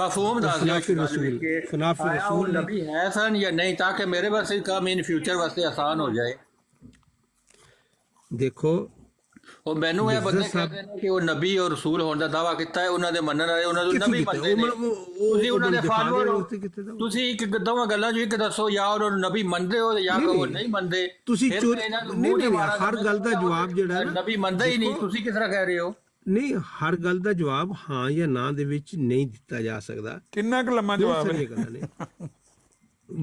مفہوم دس دو خلاف رسول نبی ہے سن یا نہیں، تاکہ میرے واسطے کام ان فیوچر واسطے آسان ہو جائے۔ دیکھو وہ مینوں یہ بندے کہتے ہیں کہ وہ نبی اور رسول ہونے کا دعویٰ کیتا ہے، انہوں نے منن والے انہوں نے نبی منتے نے، تسی انہوں نے فالوور ہو، تسی ایک دوواں گلاں جو ایک دسو یا انہوں نے نبی منتے ہو یا کہ وہ نہیں منتے۔ نہیں ہر گل کا جواب جڑا ہے نبی منتا ہی نہیں، تسی کس طرح کہہ رہے ہو؟ نہیں ہر گل کا جواب ہاں یا نہ دے وچ نہیں دتا جا سکتا۔ کنا کہ لمبا جواب ہے؟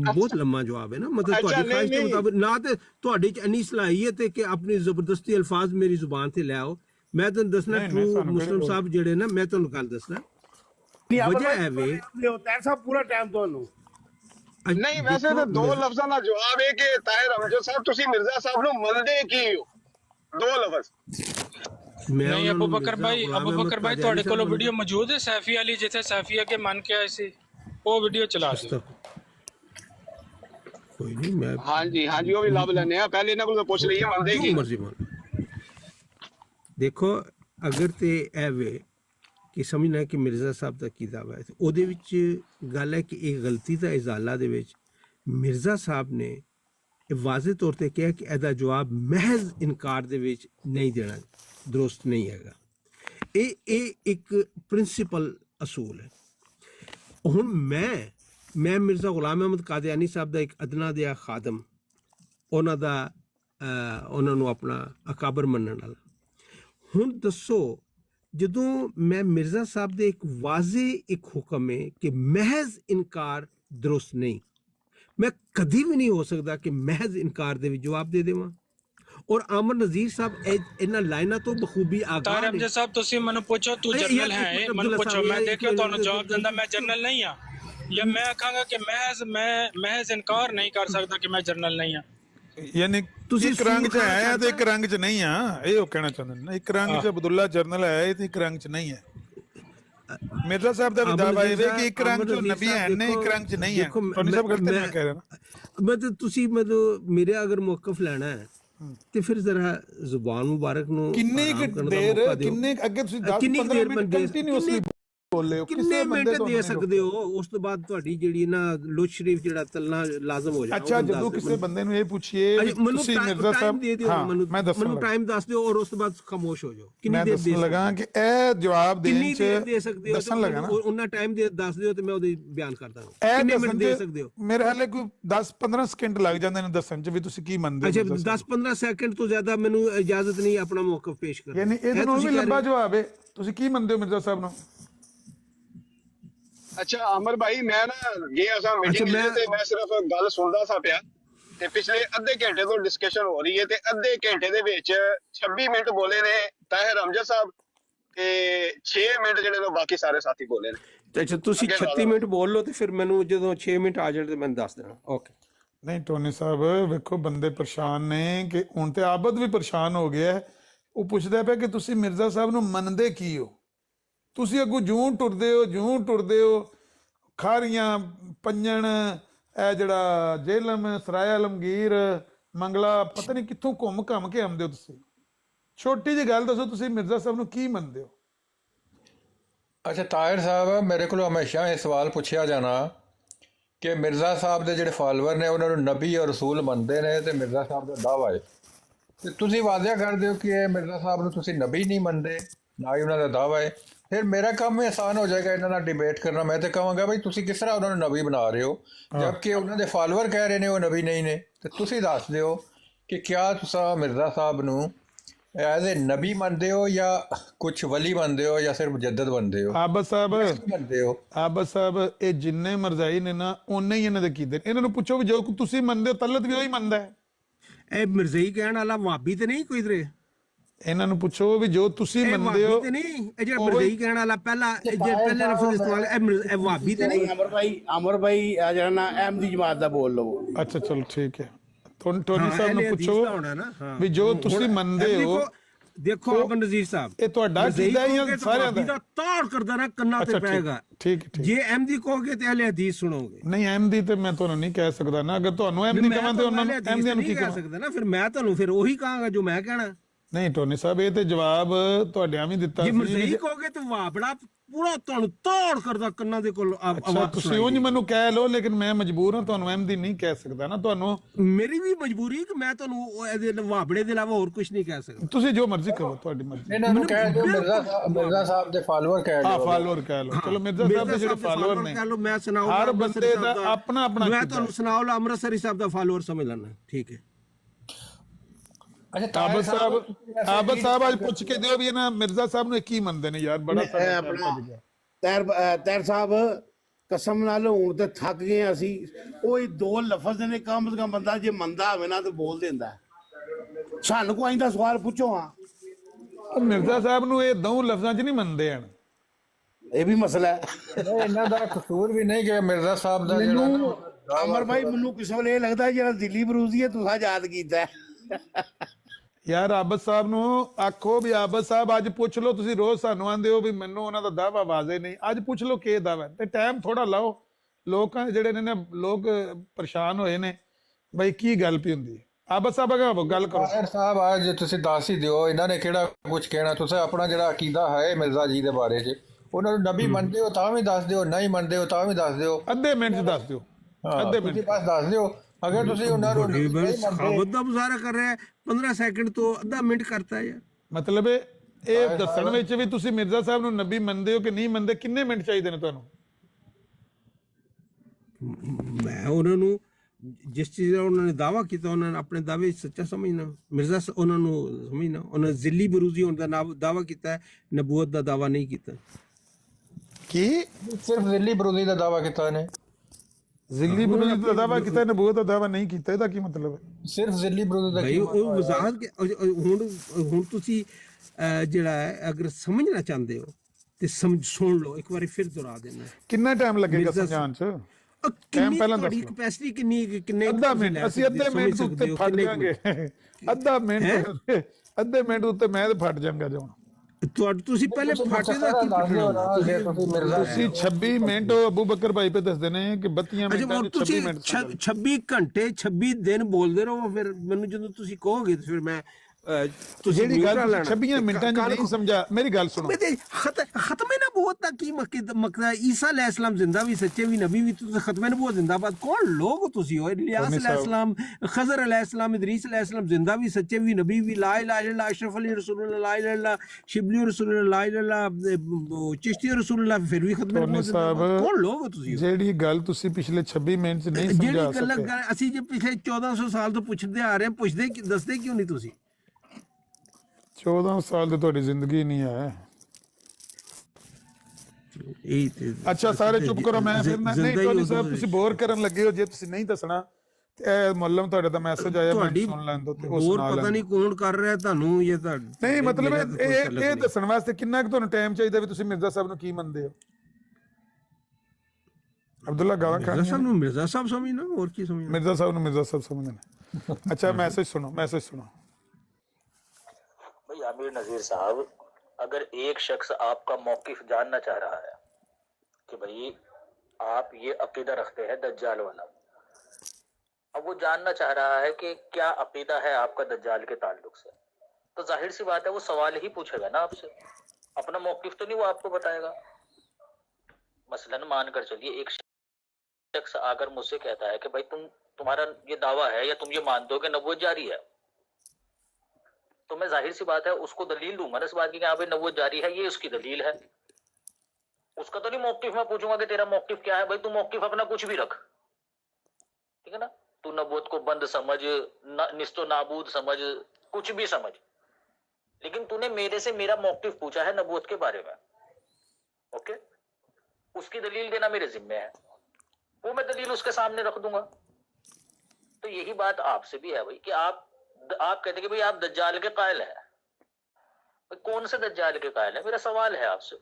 بہت لمبا جواب ہے نا، مطلب تہاڈی خواہش کے مطابق نہ تے تہاڈی چ انہی صلاحیت ہے کہ اپنی زبردستی الفاظ میری زبان تے لے آؤ۔ میں تانوں دسنا ٹرو مسلم صاحب جڑے نا، میں تانوں گل دسنا وجہ ہے وے صاحب پورا ٹائم تانوں نہیں ویسے تو دو لفظاں دا جواب ہے کہ طاہر امجد صاحب تسی مرزا صاحب نو ملدے کی ہو، دو لفظ۔ نہیں ابو بکر بھائی تھوڑے کولو ویڈیو موجود ہے سیفی علی جتھے سیفیہ کے من کے آئے سی، وہ ویڈیو چلا دو۔ کوئی نہیں، میں ہاں جی وہ بھی لب لینے ہیں، پہلے انہاں کول پوچھ لئیے ملدے کی۔ مرضی دیکھو اگر تے اے وے کہ سمجھنا کہ مرزا صاحب دا کی دعویٰ ہے، او دے وچ گل ہے کہ ایک غلطی دا ازالہ دے وچ مرزا صاحب نے واضح طور تے کہا کہ ایدا جواب محض انکار دے وچ نہیں دینا درست نہیں ہے گا۔ اے ایک پرنسپل اصول ہے۔ ہن میں مرزا غلام احمد قادیانی صاحب دا ایک ادنا دیا خادم، انہاں نو اپنا اکابر منن والا۔ ہن دسو جدوں میں مرزا صاحب دے ایک واضح ایک حکم ہے کہ محض انکار درست نہیں، میں کدی بھی نہیں ہو سکتا کہ محض انکار دے جواب دے دیواں۔ اور عامر نذیر صاحب انہاں لائناں تو بخوبی طاہر آگاہ امجد صاحب تسی منو پوچھو تو جنرل ہیں، منو پوچھو میں دیکھو تانوں جواب دیندا میں جنرل نہیں ہاں، یا میں آکھاں گا کہ محض انکار نہیں کر سکتا کہ میں جنرل نہیں ہاں۔ یعنی ایک رنگ چ ہے تے ایک رنگ چ نہیں ہاں، یہ کہنا چاہندے نے۔ ایک رنگ چ عبداللہ جنرل ہے تے ایک رنگ چ نہیں ہے۔ مرزا صاحب دا دعویٰ ہے کہ ایک رنگ چ نبی ہیں نے، ایک رنگ چ نہیں ہے۔ تھوڑی سب غلط میں کہہ رہا نا۔ مطلب تسی مطلب میرے اگر موقف لینا ہے تے پھر ذرا زبان مبارک نو کنے دیر کنے اگے تسی 10-15 منٹ کنٹینیوسلی بولے ہو، کنے منٹ دے سکتے ہو، اس تو بعد تہاڈی جڑی نا لوچ شریف جڑا تلنا لازم ہو جائے۔ اچھا جدوں کسی بندے نو یہ پوچھئے تسی مرزا صاحب، ہاں میں دسن منو ٹائم دس دیو اور اس تو بعد خاموش ہو جاؤ۔ میں دسن لگا کہ اے جواب دین چ دے سکتے ہو، دسن لگا نا انہاں ٹائم دس دیو تے میں اودی بیان کردا ہوں۔ اے کنے منٹ دے دسن سکتے ہو؟ میرے حالے کوئی 10-15 سیکنڈ لگ جاندے نے دسن چ بھی تسی کی مندے ہو۔ اچھا 10-15 سیکنڈ تو زیادہ مینوں اجازت نہیں اپنا موقف پیش کرنے۔ یعنی اے تو بھی لمبا جواب ہے، تسی کی مندے ہو مرزا صاحب نو؟ اچھا عامر بھائی میں نا گیا سا میٹنگ تے میں صرف گل سندا سا پیا تے پچھلے ادھے گھنٹے تو ڈسکشن ہو رہی ہے تے ادھے گھنٹے دے وچ 26 منٹ بولے نے طاہر امجد صاحب تے 6 منٹ جڑے نے باقی سارے ساتھی بولے نے۔ اچھا تسی 36 منٹ بول لو تے پھر مینوں جدوں 6 منٹ آ جائے تے میں دس دینا۔ اوکے نہیں ٹونی صاحب ویکھو بندے پریشان نے کہ ہن تے عابد بھی پریشان ہو گیا ہے۔ وہ پوچھدا پیا کہ تسی مرزا صاحب نو مندے کی ہو؟ تسی اگوں جوں ٹردے ہو کھاریاں پنجن اے جڑا جیلم سرائے عالمگیر منگلا پتہ نہیں کتھوں گھوم گھم کے آمدے ہو تسی۔ چھوٹی جی گل دسو تسی مرزا صاحب نو کی مندے ہو؟ اچھا طاہر صاحب میرے کو ہمیشہ یہ سوال پوچھا جانا کہ مرزا صاحب دے جڑے فالوور نے انہوں نے نبی اور رسول منتے نے تے مرزا صاحب دا دعویٰ ہے تے تسی واضح کر دیو کہ مرزا صاحب نو تسی نبی نہیں منتے نہ ہی انہوں دا دعویٰ ہے، پھر میرا کام بھی آسان ہو جائے گا انہوں نے ڈیبیٹ کرنا۔ میں تو کہوں گا بھائی تسی کس طرح انہوں نے نبی بنا رہے ہو جبکہ انہوں دے فالوور کہہ رہے نے وہ نبی نہیں نے، تو تسی دس دیو کہ کیا تسا مرزا صاحب نو ایز اے نبی مندے ہو یا کچھ ولی مندے ہو یا صرف مجدد مندے ہو؟ عابد صاحب مندے ہو عابد صاحب اے جننے مرزائی نے نا اونے ہی انہاں دے کیتے، انہاں نو پوچھو جو تسی مندے ہو تلت بھی وہی مندا ہے۔ اے مرزائی کہن والا وہابی تے نہیں کوئی ادھر؟ انہاں نو پوچھو بھی جو تسی مندے ہو تے نہیں، اے جڑا مرزائی کہن والا پہلا لفظ استعمال اے وہابی تے نہیں؟ عمر بھائی جڑا نا احمدی جماعت دا بول لو۔ اچھا چلو ٹھیک ہے، ٹونی صاحب نو پوچھو بھی جو تسی مندے ہو۔ دیکھو ابن نذیر صاحب اے تہاڈا کیدا یا سارے دا توڑ کردا نا کنا تے پے گا۔ ٹھیک جے احمدی کہو گے تے اہل حدیث سنو گے۔ نہیں احمدی تے میں تانوں نہیں کہہ سکدا نا، اگر تانوں احمدی کہاں تے انہاں احمدی نو کی کہہ سکدا نا، پھر میں تانوں پھر وہی کہاں گا جو میں کہنا۔ نہیں ٹونی صاحب یہ تے جواب تہاڈیاں بھی دتا جے مرزائی کہو گے تو واہ بڑا ਪੂਰਾ ਤੁਹਾਨੂੰ ਤੋੜ ਕਰਦਾ ਕੰਨਾਂ ਦੇ ਕੋਲ ਅੱਛਾ ਆਵਾਜ਼ ਤੁਸੀਂ ਸੁਣਾਈ ਉਂਝ ਦੇਗੀ। ਮੈਨੂੰ ਕਹਿ ਲਓ, ਲੇਕਿਨ ਮੈਂ ਮਜਬੂਰ ਹਾਂ, ਤੁਹਾਨੂੰ ਅਹਿਮਦੀ ਨਹੀਂ ਕਹਿ ਸਕਦਾ ਨਾ। ਤੁਹਾਨੂੰ ਮੇਰੀ ਵੀ ਮਜਬੂਰੀ ਕਿ ਮੈਂ ਤੁਹਾਨੂੰ ਇਹਦੇ ਵਾਬੜੇ ਦੇ ਇਲਾਵਾ ਹੋਰ ਕੁਝ ਨਹੀਂ ਕਹਿ ਸਕਦਾ। ਤੁਸੀਂ ਜੋ ਮਰਜ਼ੀ ਕਰੋ, ਤੁਹਾਡੀ ਮਰਜ਼ੀ। ਇਹਨਾਂ ਨੂੰ ਕਹਿ ਦਿਓ ਮਿਰਜ਼ਾ ਸਾਹਿਬ ਦੇ ਫਾਲੋਅਰ ਕਹਿ ਹਾਂ ਦਿਓ। ਫਾਲੋਅਰ ਕਹਿ ਲਓ, ਚਲੋ ਮਿਰਜ਼ਾ ਸਾਹਿਬ ਦੇ ਜਿਹੜੇ ਫਾਲੋਅਰ ਨੇ, ਕਹਿ ਲਓ, ਮੈਂ ਸੁਣਾਉ ਹਰ ਬੰਦੇ ਦਾ ਆਪਣਾ ਆਪਣਾ ਮੈਂ ਅਕੀਦਾ ਤੁਹਾਨੂੰ ਸੁਣਾਉ ਅੰਮ੍ਰਿਤਸਰੀ ਸਾਹਿਬ ਦਾ ਫਾਲੋਅਰ ਸਮਝ ਲੈਣਾ, ਠੀਕ ਹੈ। ਅੱਛਾ ਆਬਦ ਸਾਹਿਬ ਅੱਜ ਪੁੱਛ ਕੇ ਦਿਓ ਵੀ ਇਹਨਾਂ ਮਿਰਜ਼ਾ ਸਾਹਿਬ ਨੂੰ ਕੀ ਮੰਨਦੇ ਨੇ ਯਾਰ, ਬੜਾ ਸਾਡਾ ਆਪਣਾ ਤੈਰ ਸਾਹਿਬ ਕਸਮ ਨਾਲ ਹੁਣ ਤੇ ਥੱਕ ਗਏ ਹਾਂ ਅਸੀਂ। ਉਹ ਹੀ ਦੋ ਲਫ਼ਜ਼ ਨੇ, ਕਮ ਸੇ ਕਮ ਬੰਦਾ ਜੇ ਮੰਨਦਾ ਹੋਵੇ ਨਾ ਤੇ ਬੋਲ ਦਿੰਦਾ। ਸਾਨੂੰ ਕੋਈ ਦਾ ਸਵਾਲ ਪੁੱਛੋ। ਹਾਂ ਉਹ ਮਿਰਜ਼ਾ ਸਾਹਿਬ ਨੂੰ ਇਹ ਦੋ ਲਫ਼ਜ਼ਾਂ 'ਚ ਨਹੀਂ ਮੰਨਦੇ ਹਨ। ਇਹ ਵੀ ਮਸਲਾ ਹੈ। ਨਹੀਂ, ਇਹਨਾਂ ਦਾ ਕਸੂਰ ਵੀ ਨਹੀਂ ਕਿ ਮਿਰਜ਼ਾ ਸਾਹਿਬ ਦਾ ਜਿਹੜਾ ਮੈਨੂੰ ਅਮਰ ਭਾਈ, ਮੈਨੂੰ ਕਿਸੇ ਵੇਲੇ ਇਹ ਲੱਗਦਾ ਜਿਹੜਾ ਦਿੱਲੀ ਬਰੂਜ਼ੀ ਹੈ ਤੁਸੀਂ ਯਾਦ ਕੀਤਾ ਯਾਰ ਆਬਦ ਸਾਹਿਬ ਨੂੰ ਆਖੋ ਵੀ ਆਬਦ ਸਾਹਿਬ ਅੱਜ ਪੁੱਛ ਲਓ, ਤੁਸੀਂ ਰੋਜ਼ ਸਾਨੂੰ ਆਂਦੇ ਹੋ ਵੀ ਮੈਨੂੰ ਉਹਨਾਂ ਦਾ ਦਾਵਾ ਵਾਜ਼ੇ ਨਹੀਂ, ਅੱਜ ਪੁੱਛ ਲਓ ਕੀ ਦਾਵਾ ਤੇ ਟਾਈਮ ਥੋੜਾ ਲਾਓ। ਲੋਕਾਂ ਜਿਹੜੇ ਨੇ ਲੋਕ ਪਰੇਸ਼ਾਨ ਹੋਏ ਨੇ ਬਈ ਕੀ ਗੱਲ ਪਈ ਹੁੰਦੀ ਹੈ। ਆਬਦ ਸਾਹਿਬ ਅਗਾ ਗੱਲ ਕਰੋ। ਤਾਹਿਰ ਸਾਹਿਬ ਅੱਜ ਤੁਸੀਂ ਦੱਸ ਹੀ ਦਿਓ, ਇਹਨਾਂ ਨੇ ਕਿਹੜਾ ਕੁਝ ਕਹਿਣਾ। ਤੁਸੀਂ ਆਪਣਾ ਜਿਹੜਾ ਅਕੀਦਾ ਹੈ ਮਿਰਜ਼ਾ ਜੀ ਦੇ ਬਾਰੇ 'ਚ, ਉਹਨਾਂ ਨੂੰ ਨਬੀ ਮੰਨਦੇ ਹੋ ਤਾਂ ਵੀ ਦੱਸ ਦਿਓ, ਨਹੀਂ ਮੰਨਦੇ ਹੋ ਤਾਂ ਵੀ ਦੱਸ ਦਿਓ। ਅੱਧੇ ਮਿੰਟ 'ਚ ਦੱਸ ਦਿਓ, ਅੱਧੇ ਮਿੰਟ ਤੁਸੀਂ ਬਸ ਦੱਸ ਦਿਓ। ਅਗਰ ਤੁਸੀਂ ਉਹਨਾਂ ਨੂੰ ਨਹੀਂ ਮੰਨਦੇ, ਸਖਾਵਤ ਦਾ ਮੁਜ਼ਾਹਰਾ ਕਰ ਰਿਹਾ ਹੈ, 15 ਸੈਕਿੰਡ ਤੋਂ ਅੱਧਾ ਮਿੰਟ ਕਰਤਾ ਹੈ ਯਾਰ। ਮਤਲਬ ਇਹ ਦੱਸਣ ਵਿੱਚ ਵੀ ਤੁਸੀਂ ਮਿਰਜ਼ਾ ਸਾਹਿਬ ਨੂੰ ਨਬੀ ਮੰਨਦੇ ਹੋ ਕਿ ਨਹੀਂ ਮੰਨਦੇ, ਕਿੰਨੇ ਮਿੰਟ ਚਾਹੀਦੇ ਨੇ ਤੁਹਾਨੂੰ? ਮੈਂ ਉਹਨਾਂ ਨੂੰ ਜਿਸ ਚੀਜ਼ ਦਾ ਉਹਨਾਂ ਨੇ ਦਾਵਾ ਕੀਤਾ, ਉਹਨਾਂ ਨੇ ਆਪਣੇ ਦਾਅਵੇ ਸੱਚਾ ਸਮਝਣਾ। ਮਿਰਜ਼ਾ ਉਹਨਾਂ ਨੂੰ ਸਮਝਣਾ, ਉਹਨਾਂ ਜ਼ਿੱਲੀ ਬਰੂਜ਼ੀ ਹੋਣ ਦਾ ਦਾਵਾ ਕੀਤਾ ਹੈ, ਨਬੂਵਤ ਦਾ ਦਾਵਾ ਨਹੀਂ ਕੀਤਾ। ਕੀ ਸਿਰਫ ਦਿੱਲੀ ਬਰੂਦੀ ਦਾ ਦਾਵਾ ਕੀਤਾ ਇਹਨੇ? ਜ਼ਿੱਲੀ ਬਰੂਜ਼ੀ ਦਾ ਦਾਵਾ ਕੀਤਾ, ਨਬੂਵਤ ਦਾ ਦਾਵਾ ਨਹੀਂ ਕੀਤਾ, ਇਹਦਾ ਕੀ ਮਤਲਬ ਹੈ? ਸਿਰਫ ਦਿੱਲੀ ਬਰੂਦੀ ਦਾ ਭਾਈ ਉਹ ਵਜ਼ਾਹਤ ਹੁਣ ਤੁਸੀਂ ਜਿਹੜਾ ਹੈ ਅਗਰ ਸਮਝਣਾ ਚਾਹੁੰਦੇ ਹੋ ਤੇ ਸੁਣ ਲਓ, ਇੱਕ ਵਾਰੀ ਫਿਰ ਦੁਹਰਾ ਦੇਣਾ। ਕਿੰਨਾ ਟਾਈਮ ਲੱਗੇਗਾ ਸਮਝਾਉਣ 'ਚ? ਟਾਈਮ ਪਹਿਲਾਂ ਦੱਸ ਲਓ। ਕੈਪੈਸਿਟੀ ਕਿੰਨੀ, ਕਿੰਨੇ? ਅੱਧਾ ਮਿੰਟ, ਅਸੀਂ ਅੱਧੇ ਮਿੰਟ ਦੇ ਉੱਤੇ ਫਟ ਜਾਾਂਗੇ। ਅੱਧਾ ਮਿੰਟ ਉੱਤੇ ਮੈਂ ਤੇ ਫਟ ਜਾਵਾਂਗਾ ਜਉਣ। ਤੁਸੀਂ ਪਹਿਲੇ ਫਾਟੇ ਦਾ ਕੀ ਤੁਸੀਂ 26 ਮਿੰਟ ਅਬੂ ਬਕਰ ਭਾਈ ਪੇ ਦੱਸਦੇ ਨੇ ਕਿ 32 ਮਿੰਟਾਂ ਚ 26 ਮਿੰਟ 26 ਘੰਟੇ 26 ਦਿਨ ਬੋਲਦੇ ਰਹੋ। ਫਿਰ ਮੈਨੂੰ ਜਦੋਂ ਤੁਸੀਂ ਕਹੋਗੇ ਫਿਰ ਮੈਂ ਜਿਹੜੀ ਗੱਲ 26 ਮਿੰਟਾਂ ਚ ਨਹੀਂ ਸਮਝਾ, ਮੇਰੀ ਗੱਲ ਸੁਣੋ। ਖਤਮੇ ਨਬੂਵਤ ਦਾ ਕੀ ਮਕਸਦ? ਈਸਾ ਅਲੈਹਿ ਸਲਾਮ ਜ਼ਿੰਦਾ ਵੀ ਸੱਚੇ ਵੀ ਨਬੀ ਵੀ, ਤੁਸੀਂ ਖਤਮੇ ਨਬੂਵਤ ਜ਼ਿੰਦਾਬਾਦ ਕੌਣ ਲੋਗ ਹੋ ਤੁਸੀਂ? ਹੋ ਇਲਿयास ਅਲੈਹਿ ਸਲਾਮ, ਖਜ਼ਰ ਅਲੈਹਿ ਸਲਾਮ, ਇਦਰੀਸ ਅਲੈਹਿ ਸਲਾਮ ਜ਼ਿੰਦਾ ਵੀ ਸੱਚੇ ਵੀ ਨਬੀ ਵੀ, ਲਾ ਇਲਾਹਾ ਇਲlallah, ਅਸ਼ਰਫ ਅਲੀ ਰਸੂਲullah, ਲਾ ਇਲਾਹਾ ਇਲlallah, ਸ਼ਿਬਲੀ ਰਸੂਲullah, ਲਾ ਇਲਾਹਾ ਇਲlallah, ਚਿਸ਼ਤੀ ਰਸੂਲullah, ਫਿਰ ਵੀ ਖਤਮੇ ਨਬੂਵਤ ਜ਼ਿੰਦਾਬਾਦ ਕੌਣ ਲੋਗ ਹੋ ਤੁਸੀਂ? ਜਿਹੜੀ ਗੱਲ ਤੁਸੀਂ ਪਿਛਲੇ 26 ਮਿੰਟ ਚ ਨਹੀਂ ਸਮਝਾ ਸਕੇ, ਜਿਹੜੀ ਗੱਲ ਅਸੀਂ ਜੇ ਪਿਛਲੇ 1400 ਸਾਲ ਤੋਂ ਪੁੱਛਦੇ ਆ ਰਹੇ ਹਾਂ, ਪੁੱਛਦੇ ਦੱਸਦੇ ਕਿਉਂ ਨਹੀਂ ਤੁਸੀਂ? 14 ਸਾਲ ਦੀ ਤੁਹਾਡੀ ਜ਼ਿੰਦਗੀ ਨਹੀਂ ਹੈ। ਅੱਛਾ ਸਾਰੇ ਚੁੱਪ ਕਰੋ, ਮੈਂ ਫਿਰ ਨਹੀਂ ਟੋਨੀ ਸਾਹਿਬ ਤੁਸੀਂ ਬੋਰ ਕਰਨ ਲੱਗੇ ਹੋ। ਜੇ ਤੁਸੀਂ ਨਹੀਂ ਦੱਸਣਾ ਤੇ ਮੁੱਲਮ ਤੁਹਾਡੇ ਦਾ ਮੈਸੇਜ ਆਇਆ, ਮੈਂ ਸੁਣ ਲੈਣ ਦੋ ਤੇ ਉਹ ਸੁਣਾ ਲੈਣ। ਪਤਾ ਨਹੀਂ ਕੌਣ ਕਰ ਰਿਹਾ ਤੁਹਾਨੂੰ ਇਹ ਤਾਂ ਨਹੀਂ ਮਤਲਬ ਇਹ ਦੱਸਣ ਵਾਸਤੇ ਕਿੰਨਾ ਕੁ ਤੁਹਾਨੂੰ ਟਾਈਮ ਚਾਹੀਦਾ ਵੀ ਤੁਸੀਂ ਮਿਰਜ਼ਾ ਸਾਹਿਬ ਨੂੰ ਕੀ ਮੰਨਦੇ ਹੋ? ਅਬਦੁੱਲਾ ਗਾਵਾ ਖਾਨ ਮਿਰਜ਼ਾ ਸਾਹਿਬ ਨੂੰ ਮਿਰਜ਼ਾ ਸਾਹਿਬ ਸਮਝਣਾ, ਹੋਰ ਕੀ ਸਮਝਣਾ? ਮਿर्जा साहब ने मिर्जा साहब समझना। अच्छा मैसेज सुनो भाई आमिर नजीर साहब, अगर एक शख्स आपका मौकिफ जानना चाह रहा है कि भाई आप ये अकीदा रखते हैं दज्जाल वाला, अब वो जानना चाह रहा है कि क्या अकीदा है आपका दज्जाल के ताल्लुक से, तो जाहिर सी बात है वो सवाल ही पूछेगा ना आपसे, अपना मौकिफ तो नहीं वो आपको बताएगा। मसलन मान कर चलिए एक शख्स आकर मुझसे कहता है कि भाई तुम्हारा ये दावा है या तुम ये मानते हो कि नबूवत जारी है, तो मैं जाहिर सी बात है उसको दलील दूंगा ना इस बात की कि हाँ भाई नबूवत जारी है, ये उसकी दलील है। उसका तो नहीं मौकिफ मैं पूछूंगा कि तेरा मौकिफ क्या है, भाई तू मौकिफ अपना कुछ भी रख, ठीक है ना, तू नबूवत को बंद समझ, निस्तो नाबूद समझ, कुछ भी समझ, लेकिन तूने मेरे से मेरा मौकिफ पूछा है नबूवत के बारे में, ओके, उसकी दलील देना मेरे जिम्मे है, वो मैं दलील उसके सामने रख दूंगा। तो यही बात आपसे भी है भाई कि आप कहते कि भाई आप दज्जाल के कायल हैं, भाई कौन से दज्जाल के कायल है? मेरा सवाल है आपसे,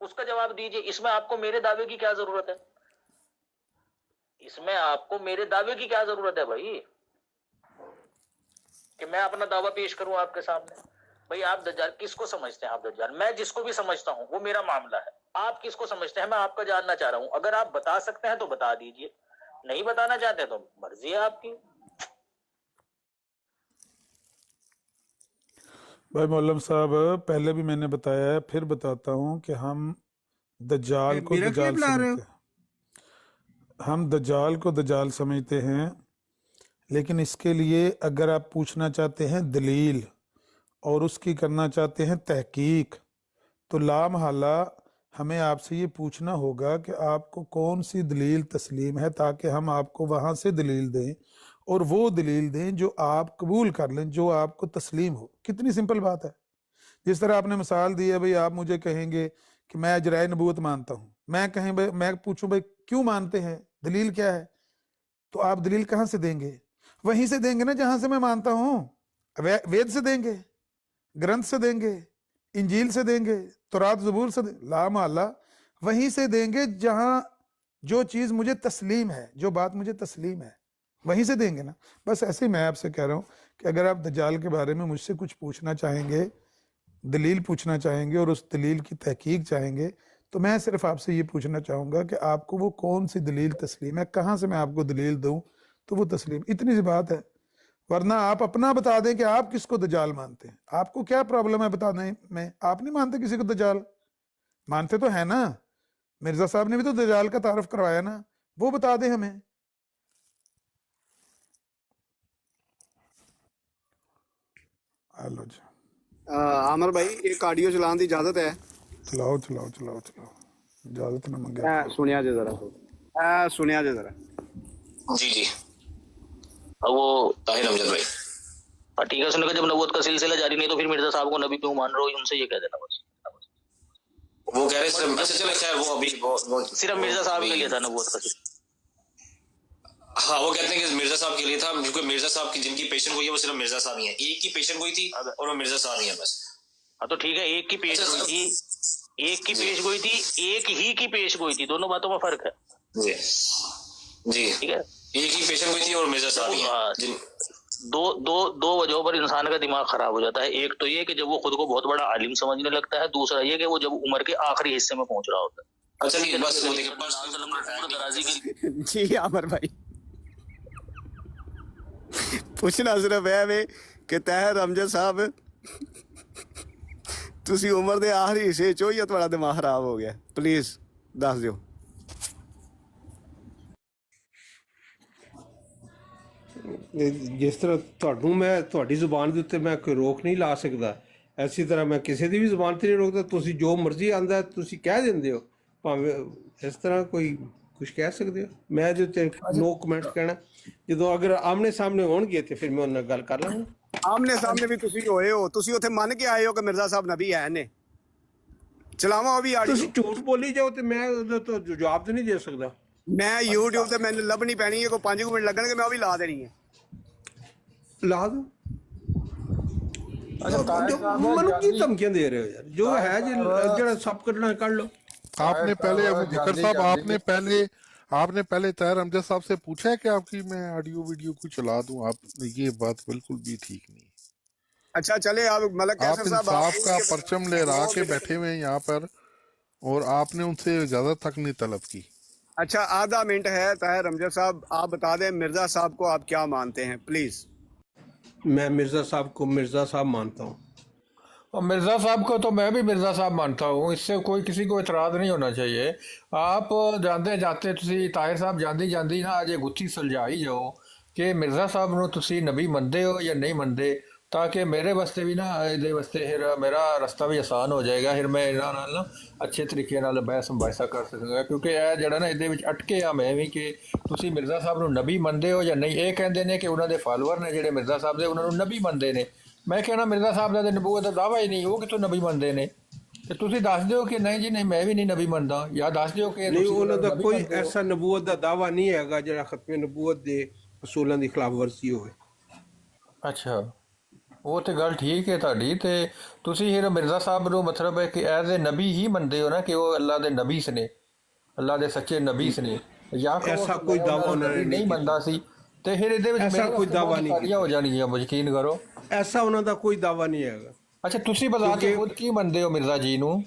उसका जवाब दीजिए। इसमें आपको मेरे दावे की क्या जरूरत है? इसमें आपको मेरे दावे की क्या जरूरत है भाई कि मैं अपना दावा पेश करूं आपके सामने? भाई आप दज्जाल किसको समझते हैं? आप दज्जाल, मैं जिसको भी समझता हूं वो मेरा मामला है, आप किसको समझते हैं मैं आपका जानना चाह रहा हूं। अगर आप बता सकते हैं तो बता दीजिए, नहीं बताना चाहते तो मर्जी है आपकी। भाई मौलम साहब, पहले भी मैंने बताया है, फिर बताता हूँ कि हम दज्जाल को मेरा क्या दज्जाल बुला रहे हो? समझते हैं। हम दज्जाल को दज्जाल समझते हैं, लेकिन इसके लिए अगर आप पूछना चाहते हैं दलील और उसकी करना चाहते हैं तहकीक, तो लामहला हमें आपसे ये पूछना होगा कि आपको कौन सी दलील तस्लीम है, ताकि हम आपको वहाँ से दलील दें और वो दलील दें जो आप कबूल कर लें, जो आपको तस्लीम हो। कितनी सिंपल बात है। जिस तरह आपने मिसाल दी है, भाई आप मुझे कहेंगे कि मैं अजराए नबूवत मानता हूँ, मैं कहें भाई, मैं पूछूं भाई क्यों मानते हैं, दलील क्या है, तो आप दलील कहाँ से देंगे? वहीं से देंगे ना जहां से मैं मानता हूँ। वेद से देंगे, ग्रंथ से देंगे, इंजील से देंगे, तौरात ज़बूर से ला माला वहीं से देंगे जहां जो चीज़ मुझे तस्लीम है, जो बात मुझे तस्लीम है, वहीं से देंगे ना। बस ऐसे ही मैं आपसे कह रहा हूँ कि अगर आप दज्जाल के बारे में मुझसे कुछ पूछना चाहेंगे, दलील पूछना चाहेंगे और उस दलील की तहकीक चाहेंगे, तो मैं सिर्फ आपसे ये पूछना चाहूँगा कि आपको वो कौन सी दलील तस्लीम है, कहाँ से मैं आपको दलील दूँ तो वो तस्लीम। इतनी सी बात है। वरना आप अपना बता दें कि आप किसको दज्जाल मानते हैं। आपको क्या प्रॉब्लम है बताने में? आप नहीं मानते किसी को दज्जाल? मानते तो है ना। मिर्जा साहब ने भी तो दज्जाल का तारफ करवाया ना, वो बता दें हमें। हेलो जी, आमर भाई एक ऑडियो चलाने की इजाजत है? चलाओ चलाओ चलाओ चलाओ, इजाजत ना मंगे। सुनिया जे जरा, सुनिया जे जरा। जी जी। अब वो ताहिर अमजद भाई, हाँ ठीक है, उसने कहा जब नबूवत का सिलसिला जारी नहीं तो फिर मिर्जा साहब को नबी क्यों मान रहे हो, उनसे ये कह देना बस। वो कह रहे सिर्फ, अच्छा चलो खैर, वो अभी वो सिर्फ मिर्जा साहब के लिए था नबूवत का सिलसिला। हाँ, वो कहते हैं कि मिर्जा साहब के लिए था, क्योंकि मिर्जा साहब की जिनकी पेशन गोई है वो सिर्फ मिर्जा साहब ही है, एक की पेशन गोई थी और वो मिर्जा साहब ही है बस। हाँ तो ठीक है, एक की पेश गोई थी, एक की पेश गोई थी, एक ही की पेश गोई थी, दोनों बातों में फर्क है जी जी। ठीक है, एक ही पेशन गोई थी और मिर्जा साहब ही है। दो वजहों पर इंसान का दिमाग खराब हो जाता है। एक तो ये कि जब वो खुद को बहुत बड़ा आलिम समझने लगता है, दूसरा ये कि वो जब उम्र के आखिरी हिस्से में पहुंच रहा होता है। अच्छा नहीं, बस वो देखिए जी आमर भाई, पूछना सिर्फ है वे कि ताहिर अमजद साहब ਤੁਸੀਂ ਉਮਰ ਦੇ ਆਖਰੀ ਹਿੱਸੇ ਚੋ ਜਾਂ ਤੁਹਾਡਾ ਦਿਮਾਗ ਖਰਾਬ ਹੋ ਗਿਆ? ਪਲੀਜ਼ ਦੱਸ ਦਿਓ। ਜਿਸ ਤਰ੍ਹਾਂ ਤੁਹਾਨੂੰ ਮੈਂ ਤੁਹਾਡੀ ਜ਼ੁਬਾਨ ਦੇ ਉੱਤੇ ਮੈਂ ਕੋਈ ਰੋਕ ਨਹੀਂ ਲਾ ਸਕਦਾ, ਐਸੀ ਤਰ੍ਹਾਂ ਮੈਂ ਕਿਸੇ ਦੀ ਵੀ ਜ਼ੁਬਾਨ ਤੇ ਨਹੀਂ ਰੋਕਦਾ। ਤੁਸੀਂ ਜੋ ਮਰਜ਼ੀ ਆਂਦਾ ਤੁਸੀਂ ਕਹਿ ਦਿੰਦੇ ਹੋ, ਭਾਵੇਂ ਇਸ ਤਰ੍ਹਾਂ ਕੋਈ ਕੁਝ ਕਹਿ ਸਕਦੇ ਹੋ। ਮੈਂ ਇਹਦੇ ਉੱਤੇ ਨੋ ਕਮੈਂਟ ਕਹਿਣਾ। ਜਦੋਂ ਅਗਰ ਆਮਨੇ ਸਾਹਮਣੇ ਹੋਣਗੇ ਤੇ ਫਿਰ ਮੈਂ ਉਹਨਾਂ ਨਾਲ ਗੱਲ ਕਰ ਲਾਂਗਾ। ਆਮਨੇ ਸਾਹਮਣੇ ਵੀ ਤੁਸੀਂ ਹੋਏ ਹੋ, ਤੁਸੀਂ ਉੱਥੇ ਮੰਨ ਕੇ ਆਏ ਹੋ ਕਿ ਮਿਰਜ਼ਾ ਸਾਹਿਬ ਨਬੀ ਹੈ ਨੇ। ਚਲਾਵਾਂ ਉਹ ਵੀ ਆੜੀ। ਤੁਸੀਂ ਝੂਠ ਬੋਲੀ ਜਾਓ ਤੇ ਮੈਂ ਉਹਦਾ ਤਾਂ ਜਵਾਬ ਤੇ ਨਹੀਂ ਦੇ ਸਕਦਾ। ਮੈਂ YouTube ਤੇ ਮੈਨੂੰ ਲੱਭਣੀ ਪੈਣੀ ਹੈ, ਕੋਈ 5 ਮਿੰਟ ਲੱਗਣਗੇ, ਮੈਂ ਉਹ ਵੀ ਲਾ ਦੇਣੀ ਹੈ। ਲਾ ਦੋ। ਮੈਨੂੰ ਕੀ ਧਮਕੀਆਂ ਦੇ ਰਹੇ ਹੋ ਯਾਰ? ਜੋ ਹੈ ਜਿਹੜਾ ਸਭ ਕੱਢਣਾ ਕੱਢ ਲਓ। आपने पहले अबू बकर साहब, आपने पहले ताहिर अमजद साहब से पूछा है कि आपकी मैं ऑडियो वीडियो को चला दूं? आप ये बात बिल्कुल भी ठीक नहीं। अच्छा चले, आप मलक आप कैसर साहब इंसाफ का परचम लहरा के बैठे हुए हैं यहाँ पर और आपने उनसे इजाजत तक नहीं तलब की। अच्छा आधा मिनट है ताहिर अमजद साहब, आप बता दें मिर्जा साहब को आप क्या मानते हैं प्लीज। मैं मिर्जा साहब को मिर्जा साहब मानता हूँ। और मिर्ज़ा साहब को तो मैं भी मिर्ज़ा साहब मानता हूँ, इससे कोई किसी को इतराज़ नहीं होना चाहिए। आप ਜਾਂਦੇ ਜਾਂਦੇ ਤੁਸੀਂ ਤਾਹਿਰ ਸਾਹਿਬ ਜਾਂਦੀ ਜਾਂਦੀ ਨਾ ਅਜੇ ਗੁੱਥੀ ਸੁਲਝਾਈ ਜਾਓ ਕਿ ਮਿਰਜ਼ਾ ਸਾਹਿਬ ਨੂੰ ਤੁਸੀਂ ਨਬੀ ਮੰਨਦੇ ਹੋ ਜਾਂ ਨਹੀਂ ਮੰਨਦੇ, ਤਾਂ ਕਿ ਮੇਰੇ ਵਾਸਤੇ ਵੀ ਨਾ ਇਹਦੇ ਵਾਸਤੇ ਫਿਰ ਮੇਰਾ ਰਸਤਾ ਵੀ ਆਸਾਨ ਹੋ ਜਾਏਗਾ। ਫਿਰ ਮੈਂ ਇਹਨਾਂ ਨਾਲ ਨਾ ਅੱਛੇ ਤਰੀਕੇ ਨਾਲ ਬਹਿਸ ਮੁਬਾਹਿਸਾ ਕਰ ਸਕਾਂਗਾ, ਕਿਉਂਕਿ ਇਹ ਜਿਹੜਾ ਨਾ ਇਹਦੇ ਵਿੱਚ ਅਟਕੇ ਆ ਮੈਂ ਵੀ ਕਿ ਤੁਸੀਂ ਮਿਰਜ਼ਾ ਸਾਹਿਬ ਨੂੰ ਨਬੀ ਮੰਨਦੇ ਹੋ ਜਾਂ ਨਹੀਂ। ਇਹ ਕਹਿੰਦੇ ਨੇ ਕਿ ਉਹਨਾਂ ਦੇ ਫਾਲੋਅਰ ਨੇ ਜਿਹੜੇ ਮਿਰਜ਼ਾ ਸਾਹਿਬ ਦੇ ਉਹਨਾਂ ਨੂੰ ਨਬੀ ਮੰਨਦੇ ਨੇ। ਮੈਂ ਕਹਿਣਾ ਮਿਰਜ਼ਾ ਸਾਹਿਬ ਦਾ ਤਾਂ ਨਬੂਵਤ ਦਾ ਦਾਅਵਾ ਹੀ ਨਹੀਂ, ਉਹ ਕਿਤੋਂ ਨਬੀ ਮੰਨਦੇ ਨੇ? ਤੇ ਤੁਸੀਂ ਦੱਸ ਦਿਓ ਕਿ ਨਹੀਂ ਜੀ ਨਹੀਂ ਮੈਂ ਵੀ ਨਹੀਂ ਨਬੀ ਮੰਨਦਾ, ਜਾਂ ਦੱਸ ਦਿਓ ਕਿ ਨਹੀਂ ਉਹਨਾਂ ਦਾ ਕੋਈ ਐਸਾ ਨਬੂਵਤ ਦਾ ਦਾਅਵਾ ਨਹੀਂ ਹੈਗਾ ਜਿਹੜਾ ਖਤਮੇ ਨਬੂਵਤ ਦੇ ਅਸੂਲਾਂ ਦੀ ਖਿਲਾਫ ਵਰਜ਼ੀ ਹੋਵੇ। ਅੱਛਾ, ਉਹ ਤੇ ਗੱਲ ਠੀਕ ਹੈ ਤੁਹਾਡੀ। ਤੇ ਤੁਸੀਂ ਫਿਰ ਮਿਰਜ਼ਾ ਸਾਹਿਬ ਨੂੰ ਮਤਲਬ ਹੈ ਕਿ ਐਜ਼ ਏ ਨਬੀ ਹੀ ਮੰਨਦੇ ਹੋ ਨਾ ਕਿ ਉਹ ਅੱਲਾ ਦੇ ਨਬੀ ਨੇ, ਅੱਲਾ ਦੇ ਸੱਚੇ ਨਬੀ ਨੇ, ਜਾਂ ਐਸਾ ਕੋਈ ਦਾਅਵਾ ਉਹਨਾਂ ਨੇ ਨਹੀਂ ਮੰਨਦਾ ਸੀ ਤੇ ਫਿਰ ਇਹਦੇ ਵਿੱਚ ਐਸਾ ਕੋਈ ਦਾਅਵਾ ਨਹੀਂ ਹੋ ਜਾਣਗੀਆਂ, ਯਕੀਨ ਕਰੋ। ਐਸਾ ਉਹਨਾਂ ਦਾ ਕੋਈ ਦਾਅਵਾ ਨਹੀਂ ਹੈਗਾ। ਅੱਛਾ, ਤੁਸੀਂ ਬਜ਼ਾਤੇ ਖੁਦ ਕੀ ਮੰਨਦੇ ਹੋ ਮਿਰਜ਼ਾ ਜੀ ਨੂੰ?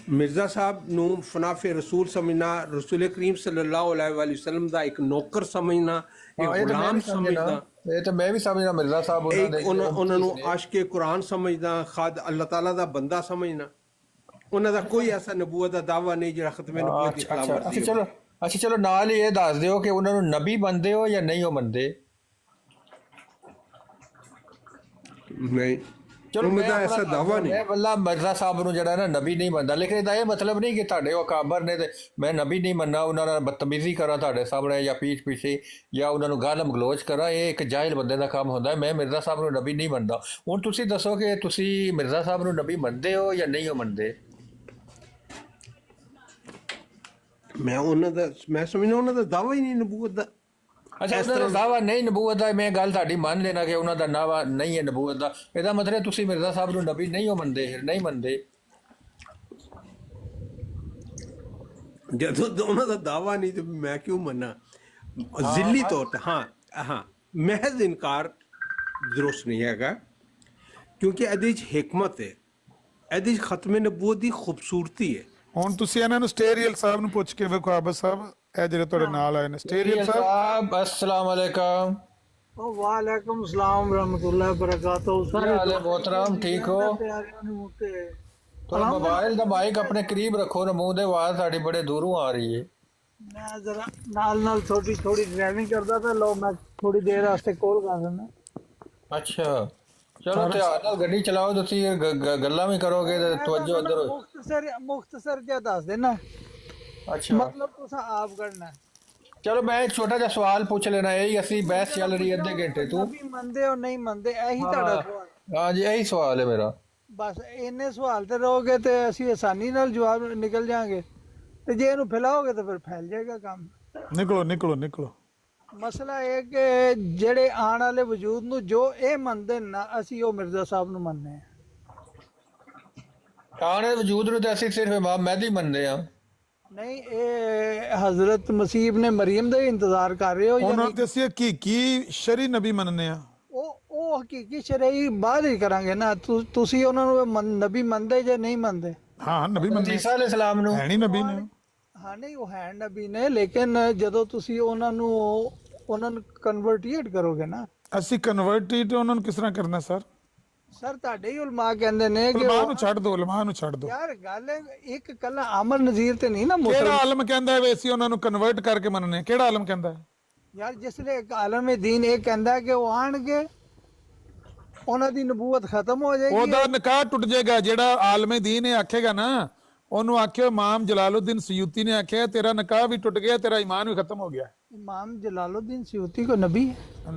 ਮਿਰਜ਼ਾ ਸਾਹਿਬ ਨੂੰ ਫਨਾਫੇ ਰਸੂਲ ਸਮਝਣਾ, ਰਸੂਲ ਕਰੀਮ ਸੱਲੱਲਾਹੁ ਅਲੈਹਿ ਵਸੱਲਮ ਦਾ ਇੱਕ ਨੌਕਰ ਸਮਝਣਾ, ਇੱਕ ਇਹ ਤਾਂ ਮੈਂ ਗੁਲਾਮ ਵੀ ਸਮਝਦਾ, ਸਮਝਣਾ, ਇਹ ਤਾਂ ਮੈਂ ਵੀ ਸਮਝਦਾ ਮਿਰਜ਼ਾ ਸਾਹਿਬ ਉਹਨਾਂ ਨੂੰ ਆਸ਼ਕੇ ਕੁਰਾਨ ਸਮਝਣਾ, ਖਾਦ ਅੱਲਾਹ ਤਾਲਾ ਦਾ ਬੰਦਾ ਸਮਝਣਾ। ਉਹਨਾਂ ਦਾ ਕੋਈ ਐਸਾ ਨਬੂਵਤ ਦਾ ਦਾਵਾ ਨਹੀਂ ਜਿਹੜਾ ਖਤਮੇ ਨਬੂਵਤ ਦੀ ਖਿਲਾਫ ਵਰਤੀ ਹੋਵੇ। ਚਲੋ ਨਾਲ ਹੀ ਇਹ ਦੱਸ ਦਿਓ ਕਿ ਉਹਨਾਂ ਨੂੰ ਨਬੀ ਮੰਨਦੇ ਹੋ ਜਾਂ ਨਹੀਂ ਉਹ ਮੰਨਦੇ। ਨਹੀਂ, ਚਲੋ ਮੈਂ ਐਸਾ ਦਾਵਾ ਨਹੀਂ। ਮੈਂ ਵੱਲਾ ਮਿਰਜ਼ਾ ਸਾਹਿਬ ਨੂੰ ਜਿਹੜਾ ਨਾ ਨਬੀ ਨਹੀਂ ਮੰਨਦਾ, ਲੇਕਿਨ ਇਹਦਾ ਇਹ ਮਤਲਬ ਨਹੀਂ ਕਿ ਤੁਹਾਡੇ ਉਹ ਅਕਾਬਰ ਨੇ ਤੇ ਮੈਂ ਨਬੀ ਨਹੀਂ ਮੰਨਣਾ, ਉਹਨਾਂ ਨਾਲ ਬਦਤਮੀਜ਼ੀ ਕਰਾਂ ਤੁਹਾਡੇ ਸਾਹਮਣੇ ਜਾਂ ਪੀਠ ਪਿੱਛੇ ਜਾਂ ਉਹਨਾਂ ਨੂੰ ਗਾਲਮ ਗਲੋਚ ਕਰਾਂ। ਇਹ ਇੱਕ ਜਾਹਿਲ ਬੰਦੇ ਦਾ ਕੰਮ ਹੁੰਦਾ ਹੈ। ਮੈਂ ਮਿਰਜ਼ਾ ਸਾਹਿਬ ਨੂੰ ਨਬੀ ਨਹੀਂ ਮੰਨਦਾ। ਹੁਣ ਤੁਸੀਂ ਦੱਸੋ ਕਿ ਤੁਸੀਂ ਮਿਰਜ਼ਾ ਸਾਹਿਬ ਨੂੰ ਨਬੀ ਮੰਨਦੇ ਹੋ ਜਾਂ ਨਹੀਂ ਹੋ ਮੰਨਦੇ। ਮੈਂ ਸਮਝਦਾ ਉਹਨਾਂ ਦਾ ਦਾਵਾ ਹੀ ਨਹੀਂ ਨਬੂਵਤ ਦਾ। ਅੱਛਾ, ਉਹਨਾਂ ਦਾ ਦਾਵਾ ਨਹੀਂ ਨਬੂਵਤ ਦਾ, ਮੈਂ ਗੱਲ ਤੁਹਾਡੀ ਮੰਨ ਲੈਣਾ ਕਿ ਉਹਨਾਂ ਦਾ ਦਾਵਾ ਨਹੀਂ ਹੈ ਨਬੂਵਤ ਦਾ। ਇਹਦਾ ਮਤਲਬ ਤੁਸੀਂ ਮਿਰਜ਼ਾ ਸਾਹਿਬ ਨੂੰ ਨਬੀ ਨਹੀਂ ਹੋ ਮੰਨਦੇ, ਨਹੀਂ ਮੰਨਦੇ। ਜਦੋਂ ਉਹਨਾਂ ਦਾ ਦਾਵਾ ਨਹੀਂ ਤੇ ਮੈਂ ਕਿਉਂ ਮੰਨਾਂ? ਜ਼ਿੱਲੀ ਤੌਰ ਤੇ ਹਾਂ ਮਹਿਜ਼ ਇਨਕਾਰ ਦਰੁਸਤ ਨਹੀਂ ਹੈਗਾ, ਕਿਉਂਕਿ ਇਹਦੇ 'ਚ ਹਿਕਮਤ ਹੈ, ਇਹਦੇ 'ਚ ਖਤਮੇ ਨਬੂਵਤ ਦੀ ਖੂਬਸੂਰਤੀ ਹੈ। ਹੁਣ ਤੁਸੀਂ ਇਹਨਾਂ ਨੂੰ ਸਟੇਰੀਅਲ ਸਾਹਿਬ ਨੂੰ ਪੁੱਛ ਕੇ ਵੇਖੋ, ਆਬਦ ਸਾਹਿਬ ਇਹ ਜਿਹੜੇ ਤੁਹਾਡੇ ਨਾਲ ਆਏ ਨੇ ਸਟੇਰੀਅਲ ਸਾਹਿਬ। अस्सलाम वालेकुम। वालेकुम सलाम रहमतुल्लाह बरकातहू। क्या हाल है मोहतरम, ठीक हो? तो मोबाइल ਦਾ ਮਾਈਕ ਆਪਣੇ ਕਰੀਬ ਰੱਖੋ ਨਾ, ਮੂੰਹ ਦੇ ਆਵਾਜ਼ ਸਾਡੀ ਬੜੇ ਦੂਰੋਂ ਆ ਰਹੀ ਹੈ। मैं जरा नाल थोड़ी ड्राइविंग करता था, लो मैं थोड़ी देर वास्ते कॉल कर देना। ਅੱਛਾ ਚਲੋ ਧਿਆਨ ਨਾਲ ਗੱਡੀ ਚਲਾਓ, ਤੁਸੀਂ ਗੱਲਾਂ ਵੀ ਕਰੋਗੇ ਤੇ ਤਵੱਜੋ ਉਧਰ ਹੋ। मुख्तसर क्या दस देना, ਅੱਛਾ मतलब तुसा आप करना। ਚਲੋ ਮੈਂ ਇੱਕ ਛੋਟਾ ਜਿਹਾ ਸਵਾਲ ਪੁੱਛ ਲੈਣਾ, ਇਹੀ ਅਸੀਂ ਬਹਿਸ ਚੱਲ ਰਹੀ ਅੱਧੇ ਘੰਟੇ ਤੋਂ। नबी मनदे हो नहीं मनदे, यही ਤੁਹਾਡਾ सवाल। ਹਾਂ ਜੀ, ਇਹੀ ਸਵਾਲ ਹੈ ਮੇਰਾ। बस इन्ने सवाल ते रहोगे ते ਅਸੀਂ आसानी ਨਾਲ ਜਵਾਬ ਨਿਕਲ ਜਾਾਂਗੇ, ਤੇ ਜੇ ਇਹਨੂੰ ਫੈਲਾਓਗੇ ਤਾਂ ਫਿਰ ਫੈਲ ਜਾਏਗਾ ਕੰਮ। ਨਿਕਲੋ। ਮਸਲਾ ਇਹ ਕਿ ਜਿਹੜੇ ਆਉਣ ਵਾਲੇ ਵਜੂਦ ਨੂੰ ਜੋ ਇਹ ਮੰਨਦੇ ਨਾ, ਅਸੀਂ ਉਹ ਮਿਰਜ਼ਾ ਸਾਹਿਬ ਨੂੰ ਮੰਨਦੇ ਹਾਂ। ਆਉਣ ਵਾਲੇ ਵਜੂਦ ਨੂੰ ਤਾਂ ਅਸੀਂ ਸਿਰਫ ਇਮਾਮ ਮਹਿਦੀ ਮੰਨਦੇ ਹਾਂ। ਨਹੀਂ, ਇਹ ਹਜ਼ਰਤ ਮਸੀਹ ਨੇ ਮਰੀਮ ਦਾ ਹੀ ਇੰਤਜ਼ਾਰ ਕਰ ਰਹੇ ਹੋ ਜਾਂ ਉਹਨਾਂ ਨਹੀਂ? ਤੇ ਅਸੀਂ ਹਕੀਕੀ ਸ਼ਰੀ ਨਬੀ ਮੰਨਨੇ ਆ। ਉਹ ਹਕੀਕੀ ਸ਼ਰਈ ਬਾਅਦ ਹੀ ਕਰਾਂਗੇ ਨਾ। ਤੁਸੀਂ ਉਹਨਾਂ ਨੂੰ ਨਬੀ ਮੰਨਦੇ ਜਾਂ ਨਹੀਂ ਮੰਨਦੇ? ਹਾਂ ਨਬੀ ਮੰਨਦੇ। ਈਸਾ ਅਲੈਹਿਸਲਾਮ ਨੂੰ ਹੈ ਨਹੀਂ ਨਬੀ ਨੇ। ਹਾਂ ਨਹੀਂ, ਉਹ ਹੈ ਨਬੀ ਨੇ, ਲੇਕਿਨ ਜਦੋਂ ਤੁਸੀਂ ਉਹਨਾਂ ਨੂੰ ਕਨਵਰਟੀਟ ਕਰੋਗੇ ਨਾ। ਅਸੀਂ ਕਨਵਰਟੀਟ ਉਹਨਾਂ ਨੂੰ ਕਿਸ ਤਰ੍ਹਾਂ ਕਰਨਾ ਸਰ? ਸਰ ਤੁਹਾਡੇ ਹੀ ਉਲਮਾ ਕਹਿੰਦੇ ਨੇ ਕਿ ਉਲਮਾ ਨੂੰ ਛੱਡ ਦੋ। ਯਾਰ ਗੱਲ ਇੱਕ ਕੱਲਾ ਆਮਰ ਨਜ਼ੀਰ ਤੇ ਨਹੀਂ ਨਾ। ਕਿਹੜਾ ਆਲਮ ਕਹਿੰਦਾ ਹੈ ਵੀ ਅਸੀਂ ਉਹਨਾਂ ਨੂੰ ਕਨਵਰਟ ਕਰਕੇ ਮੰਨਣੇ? ਕਿਹੜਾ ਆਲਮ ਕਹਿੰਦਾ ਹੈ? ਯਾਰ ਜਿਸਲੇ ਇੱਕ ਆਲਮ ਦੀਨ ਇਹ ਕਹਿੰਦਾ ਕਿ ਉਹ ਆਣਗੇ, ਉਹਨਾਂ ਦੀ ਨਬੂਵਤ ਖਤਮ ਹੋ ਜਾਏਗੀ, ਉਹਦਾ ਨਿਕਾਹ ਟੁੱਟ ਜਾਏਗਾ। ਜਿਹੜਾ ਆਲਮੇ ਦੀਨ ਇਹ ਆਖੇਗਾ ਨਾ, ਉਹਨੂੰ ਆਖਿਓ ਇਮਾਮ ਜਲਾਲੁদ্দিন ਸਯੂਤੀ ਨੇ ਆਖਿਆ ਤੇਰਾ ਨਿਕਾਹ ਵੀ ਟੁੱਟ ਗਿਆ, ਤੇਰਾ ਈਮਾਨ ਵੀ ਖਤਮ ਹੋ ਗਿਆ। ਇਮਾਮ ਜਲਾਲੁद्दीन ਸਯੂਤੀ ਕੋ ਨਬੀ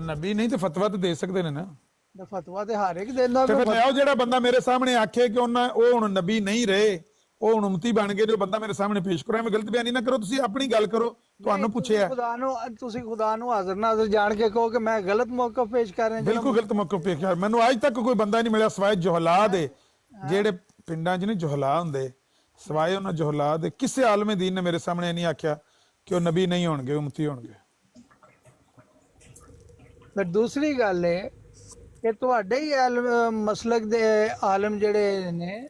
ਨਬੀ ਨਹੀਂ ਤੇ ਫਤਵਾ ਤੇ ਦੇ ਸਕਦੇ ਨੇ ਨਾ। ਦਾ ਫਤਵਾ ਤੇ ਹਰ ਇੱਕ ਦਿੰਦਾ। ਤੇ ਫਿਰ ਲਿਆਓ ਜਿਹੜਾ ਬੰਦਾ ਮੇਰੇ ਸਾਹਮਣੇ ਆਖੇ ਕਿ ਉਹ ਹੁਣ ਨਬੀ ਨਹੀਂ ਰਹੇ, ਉਹ ਹੁਣ ਉਮਤੀ ਬਣ ਗਏ, ਜੋ ਬੰਦਾ ਮੇਰੇ ਸਾਹਮਣੇ ਪੇਸ਼ ਕਰੋ। ਐਵੇਂ ਗਲਤ ਬਿਆਨੀ ਨਾ ਕਰੋ, ਤੁਸੀਂ ਆਪਣੀ ਗੱਲ ਕਰੋ। ਤੁਹਾਨੂੰ ਪੁੱਛਿਆ ਤੁਸੀਂ ਖੁਦਾ ਨੂੰ ਹਾਜ਼ਰ ਨਾਜ਼ਰ ਜਾਣ ਕੇ ਕਹੋ ਕਿ ਮੈਂ ਗਲਤ ਮੌਕਾ ਪੇਸ਼ ਕਰ ਰਿਹਾ। ਬਿਲਕੁਲ ਗਲਤ ਮੌਕਾ ਪੇਸ਼ ਕਰ। ਮੈਨੂੰ ਅੱਜ ਤੱਕ ਕੋਈ ਬੰਦਾ ਨਹੀਂ ਮਿਲਿਆ ਸਿਵਾਏ ਜੁਹਲਾ ਦੇ, ਜਿਹੜੇ ਪਿੰਡਾਂ 'ਚ ਨਹੀਂ ਜੁਹਲਾ ਹੁੰਦੇ, ਸਿਵਾਏ ਉਹਨਾਂ ਜੁਹਲਾ ਦੇ ਕਿਸੇ ਆਲਮੇ ਦੀਨ ਨੇ ਮੇਰੇ ਸਾਹਮਣੇ ਨਹੀਂ ਆਖਿਆ ਕਿ ਉਹ ਨਬੀ ਨਹੀਂ ਹੋਣਗੇ, ਉਮਤੀ ਹੋਣਗੇ। ਫਿਰ ਦੂਸਰੀ ਗੱਲ ਹੈ ਕਿ ਤੁਹਾਡੇ ਹੀ ਮਸਲਕ ਦੇ ਆਲਮ ਜਿਹੜੇ ਨੇ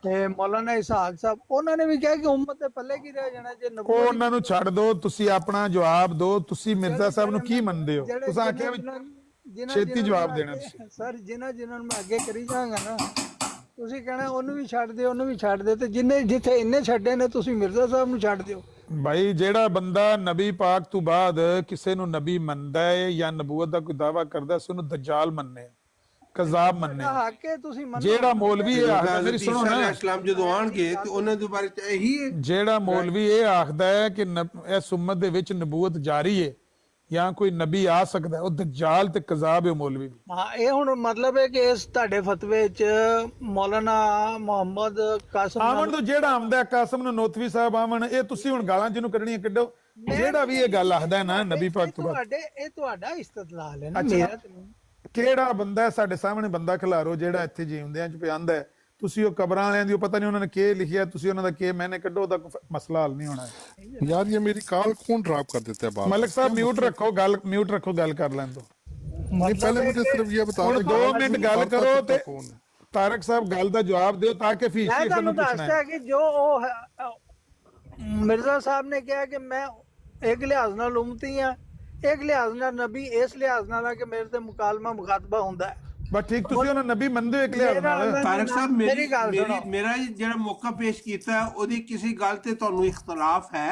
ਤੇ ਮੌਲਾਨਾ ਇਸਹਾਕ ਸਾਹਿਬ, ਉਹਨਾਂ ਨੇ ਵੀ ਕਿਹਾ ਕਿ ਉਮਤ ਦੇ ਪੱਲੇ ਕੀ ਰਹਿ ਜਾਣਾ ਜੇ ਨਬੂਵਤ। ਉਹਨਾਂ ਨੂੰ ਛੱਡ ਦਿਓ, ਤੁਸੀਂ ਆਪਣਾ ਜਵਾਬ ਦਿਓ। ਤੁਸੀਂ ਮਿਰਜ਼ਾ ਸਾਹਿਬ ਨੂੰ ਕੀ ਮੰਨਦੇ ਹੋ? ਤੁਸੀਂ ਆਖਿਆ ਵੀ ਛੇਤੀ ਜਵਾਬ ਦੇਣਾ ਤੁਸੀਂ। ਸਰ ਜਿਨ੍ਹਾਂ ਨੂੰ ਮੈਂ ਅੱਗੇ ਕਰੀ ਜਾਵਾਂਗਾ ਨਾ, ਤੁਸੀਂ ਕਹਿਣਾ ਉਹਨੂੰ ਵੀ ਛੱਡ ਦਿਓ, ਉਹਨੂੰ ਵੀ ਛੱਡ ਦਿਓ, ਤੇ ਜਿੱਥੇ ਇੰਨੇ ਛੱਡੇ ਨੇ ਤੁਸੀਂ ਮਿਰਜ਼ਾ ਸਾਹਿਬ ਨੂੰ ਛੱਡ ਦਿਓ। ਭਾਈ ਜਿਹੜਾ ਬੰਦਾ ਨਬੀ ਪਾਕ ਤੋਂ ਬਾਅਦ ਕਿਸੇ ਨੂੰ ਨਬੀ ਮੰਨਦਾ ਹੈ ਜਾਂ ਨਬੂਵਤ ਦਾ ਕੋਈ ਦਾਵਾ ਕਰਦਾ, ਉਸ ਨੂੰ ਦਜਾਲ ਮੰਨੇ, ਕਜ਼ਾਬ ਮੰਨੇ। ਜਿਹੜਾ ਮੌਲਵੀ ਇਹ ਆਖਦਾ, ਮੇਰੀ ਸੁਣੋ ਨਾ, ਇਸਲਾਮ ਜਦੋਂ ਆਣਗੇ ਤੇ ਉਹਨਾਂ ਦੇ ਬਾਰੇ ਇਹੀ ਹੈ। ਜਿਹੜਾ ਮੌਲਵੀ ਇਹ ਆਖਦਾ ਹੈ ਕਿ ਇਸ ਉਮਤ ਦੇ ਵਿੱਚ ਨਬੂਵਤ ਜਾਰੀ ਹੈ ਜਾਂ ਕੋਈ ਨਬੀ ਆ ਸਕਦਾ, ਉਹ ਦਜਾਲ ਤੇ ਕਜ਼ਾਬ ਹੈ ਮੌਲਵੀ। ਹਾਂ, ਇਹ ਹੁਣ ਮਤਲਬ ਹੈ ਕਿ ਇਸ ਤੁਹਾਡੇ ਫਤਵੇ ਚ ਮੌਲਾਨਾ ਮੁਹੰਮਦ ਕਾਸਮ ਆਵਣ ਤੋਂ ਜਿਹੜਾ ਆਉਂਦਾ ਕਾਸਮ ਨੋਤਵੀ ਸਾਹਿਬ ਆਵਣ, ਇਹ ਤੁਸੀਂ ਹੁਣ ਗਾਲਾਂ ਜਿਹਨੂੰ ਕੱਢਣੀਆਂ ਕੱਢੋ। ਜਿਹੜਾ ਵੀ ਇਹ ਗੱਲ ਆਖਦਾ ਨਾ ਨਬੀ ਪਾਕ ਤੋਂ ਬਾਅਦ, ਇਹ ਤੁਹਾਡਾ ਇਸਤਦਲਾਲ ਹੈ ਨਾ, ਮੇਰਾ ਤੇ ਨਹੀਂ। ਕਿਹੜਾ ਬੰਦਾ ਸਾਡੇ ਸਾਹਮਣੇ ਬੰਦਾ ਖਿਲਾਰੋ ਜਿਹੜਾ ਇੱਥੇ ਜੀਉਂਦਿਆਂ ਚ ਪਿਆਂਦਾ ਹੈ, ਤੁਸੀਂ ਉਹ ਕਬਰਾਂ ਵਾਲਿਆਂ ਦੀ, ਉਹ ਪਤਾ ਨਹੀਂ ਉਹਨਾਂ ਨੇ ਕੀ ਲਿਖਿਆ, ਤੁਸੀਂ ਉਹਨਾਂ ਦਾ ਕੀ ਮੈਨੇ ਕੱਢੋ, ਉਹਦਾ ਮਸਲਾ ਹੱਲ ਨਹੀਂ ਹੋਣਾ। यार ये मेरी कॉल कौन ड्रॉप कर देता है? ਮਲਕ ਸਾਹਿਬ ਮਿਊਟ ਰੱਖੋ, ਗੱਲ ਕਰ ਲੈਣ ਦੋ। नहीं, पहले मुझे सिर्फ ये बताओ 2 ਮਿੰਟ ਗੱਲ ਕਰੋ ਤੇ ਤਾਰਕ ਸਾਹਿਬ ਗੱਲ ਦਾ ਜਵਾਬ ਦਿਓ ਤਾਂ ਕਿ ਫੀਸ ਮੈਂ ਸ਼ੇਖ ਤੁਹਾਨੂੰ ਨੂੰ ਪੁੱਛਣਾ ਦੱਸਦਾ ਹੈ। ਕਿ ਜੋ ਉਹ ਮਿਰਜ਼ਾ ਸਾਹਿਬ ਨੇ ਕਿਹਾ ਕਿ ਮੈਂ ਇੱਕ ਲਿਹਾਜ਼ ਨਾਲ ਉਮਤੀ ਆ, ਇੱਕ ਲਿਹਾਜ਼ ਨਾਲ ਨਬੀ, ਇਸ ਲਿਹਾਜ਼ ਨਾਲ ਆ ਕਿ ਮੇਰੇ ਤੇ ਮੁਕਾਤਬਾ ਹੁੰਦਾ ਹੈ। ਬਸ ਠੀਕ, ਤੁਸੀਂ ਉਹਨਾਂ ਨਬੀ ਮੰਨਦੇ ਹੋ ਇੱਕ ਲਿਹਾਜ਼ ਨਾਲ। ਤਾਰਕ ਸਾਹਿਬ ਮੇਰੀ ਗੱਲ ਸੁਣੋ। ਮੇਰਾ ਜਿਹੜਾ ਮੌਕਾ ਪੇਸ਼ ਕੀਤਾ ਹੈ, ਉਹਦੀ ਕਿਸੇ ਗੱਲ ਤੇ ਤੁਹਾਨੂੰ ਇਖਤਲਾਫ ਹੈ?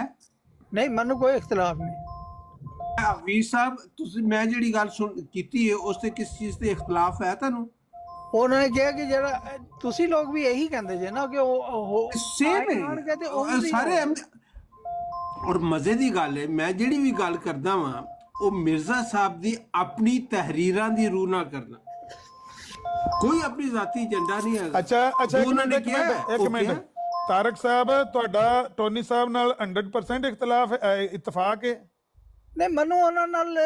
ਨਹੀਂ, ਮੈਨੂੰ ਕੋਈ ਇਖਤਲਾਫ ਨਹੀਂ। ਹਫੀਜ਼ ਸਾਹਿਬ, ਤੁਸੀਂ ਮੈਂ ਜਿਹੜੀ ਗੱਲ ਕੀਤੀ ਹੈ ਉਸ ਤੇ ਕਿਸ ਚੀਜ਼ ਤੇ ਇਖਤਲਾਫ ਹੈ ਤੁਹਾਨੂੰ? ਉਹਨਾਂ ਨੇ ਕਿਹਾ ਕਿ ਜਿਹੜਾ ਤੁਸੀਂ ਲੋਕ ਵੀ ਇਹੀ ਕਹਿੰਦੇ ਜੇ ਨਾ ਕਿ ਉਹ ਸੇਮ ਕਹਿੰਦੇ ਹੈ ਸਾਰੇ ਔਰ ਮਜ਼ੇ ਦੀ ਗੱਲ ਹੈ, ਮੈਂ ਜਿਹੜੀ ਵੀ ਗੱਲ ਕਰਦਾ ਵਾਂ ਉਹ ਮਿਰਜ਼ਾ ਸਾਹਿਬ ਦੀ ਆਪਣੀ ਤਹਿਰੀਰਾਂ ਦੀ ਰੂਹ ਨਾਲ ਕਰਨਾ, ਕੋਈ ਆਪਣੀ ਜ਼ਾਤੀ ਏਜੰਡਾ ਨਹੀਂ ਹੈਗਾ। ਅੱਛਾ ਜੋ ਉਹਨਾਂ ਨੇ ਕਿਹਾ ਇੱਕ ਮਿੰਟ ਤਾਰਕ ਸਾਹਿਬ, ਤੁਹਾਡਾ ਟੋਨੀ ਸਾਹਿਬ ਨਾਲ 100% ਇਖਤਲਾਫ ਇਤਫਾਕ ਹੈ? ਨਹੀਂ, ਮੈਨੂੰ ਉਹਨਾਂ ਨਾਲ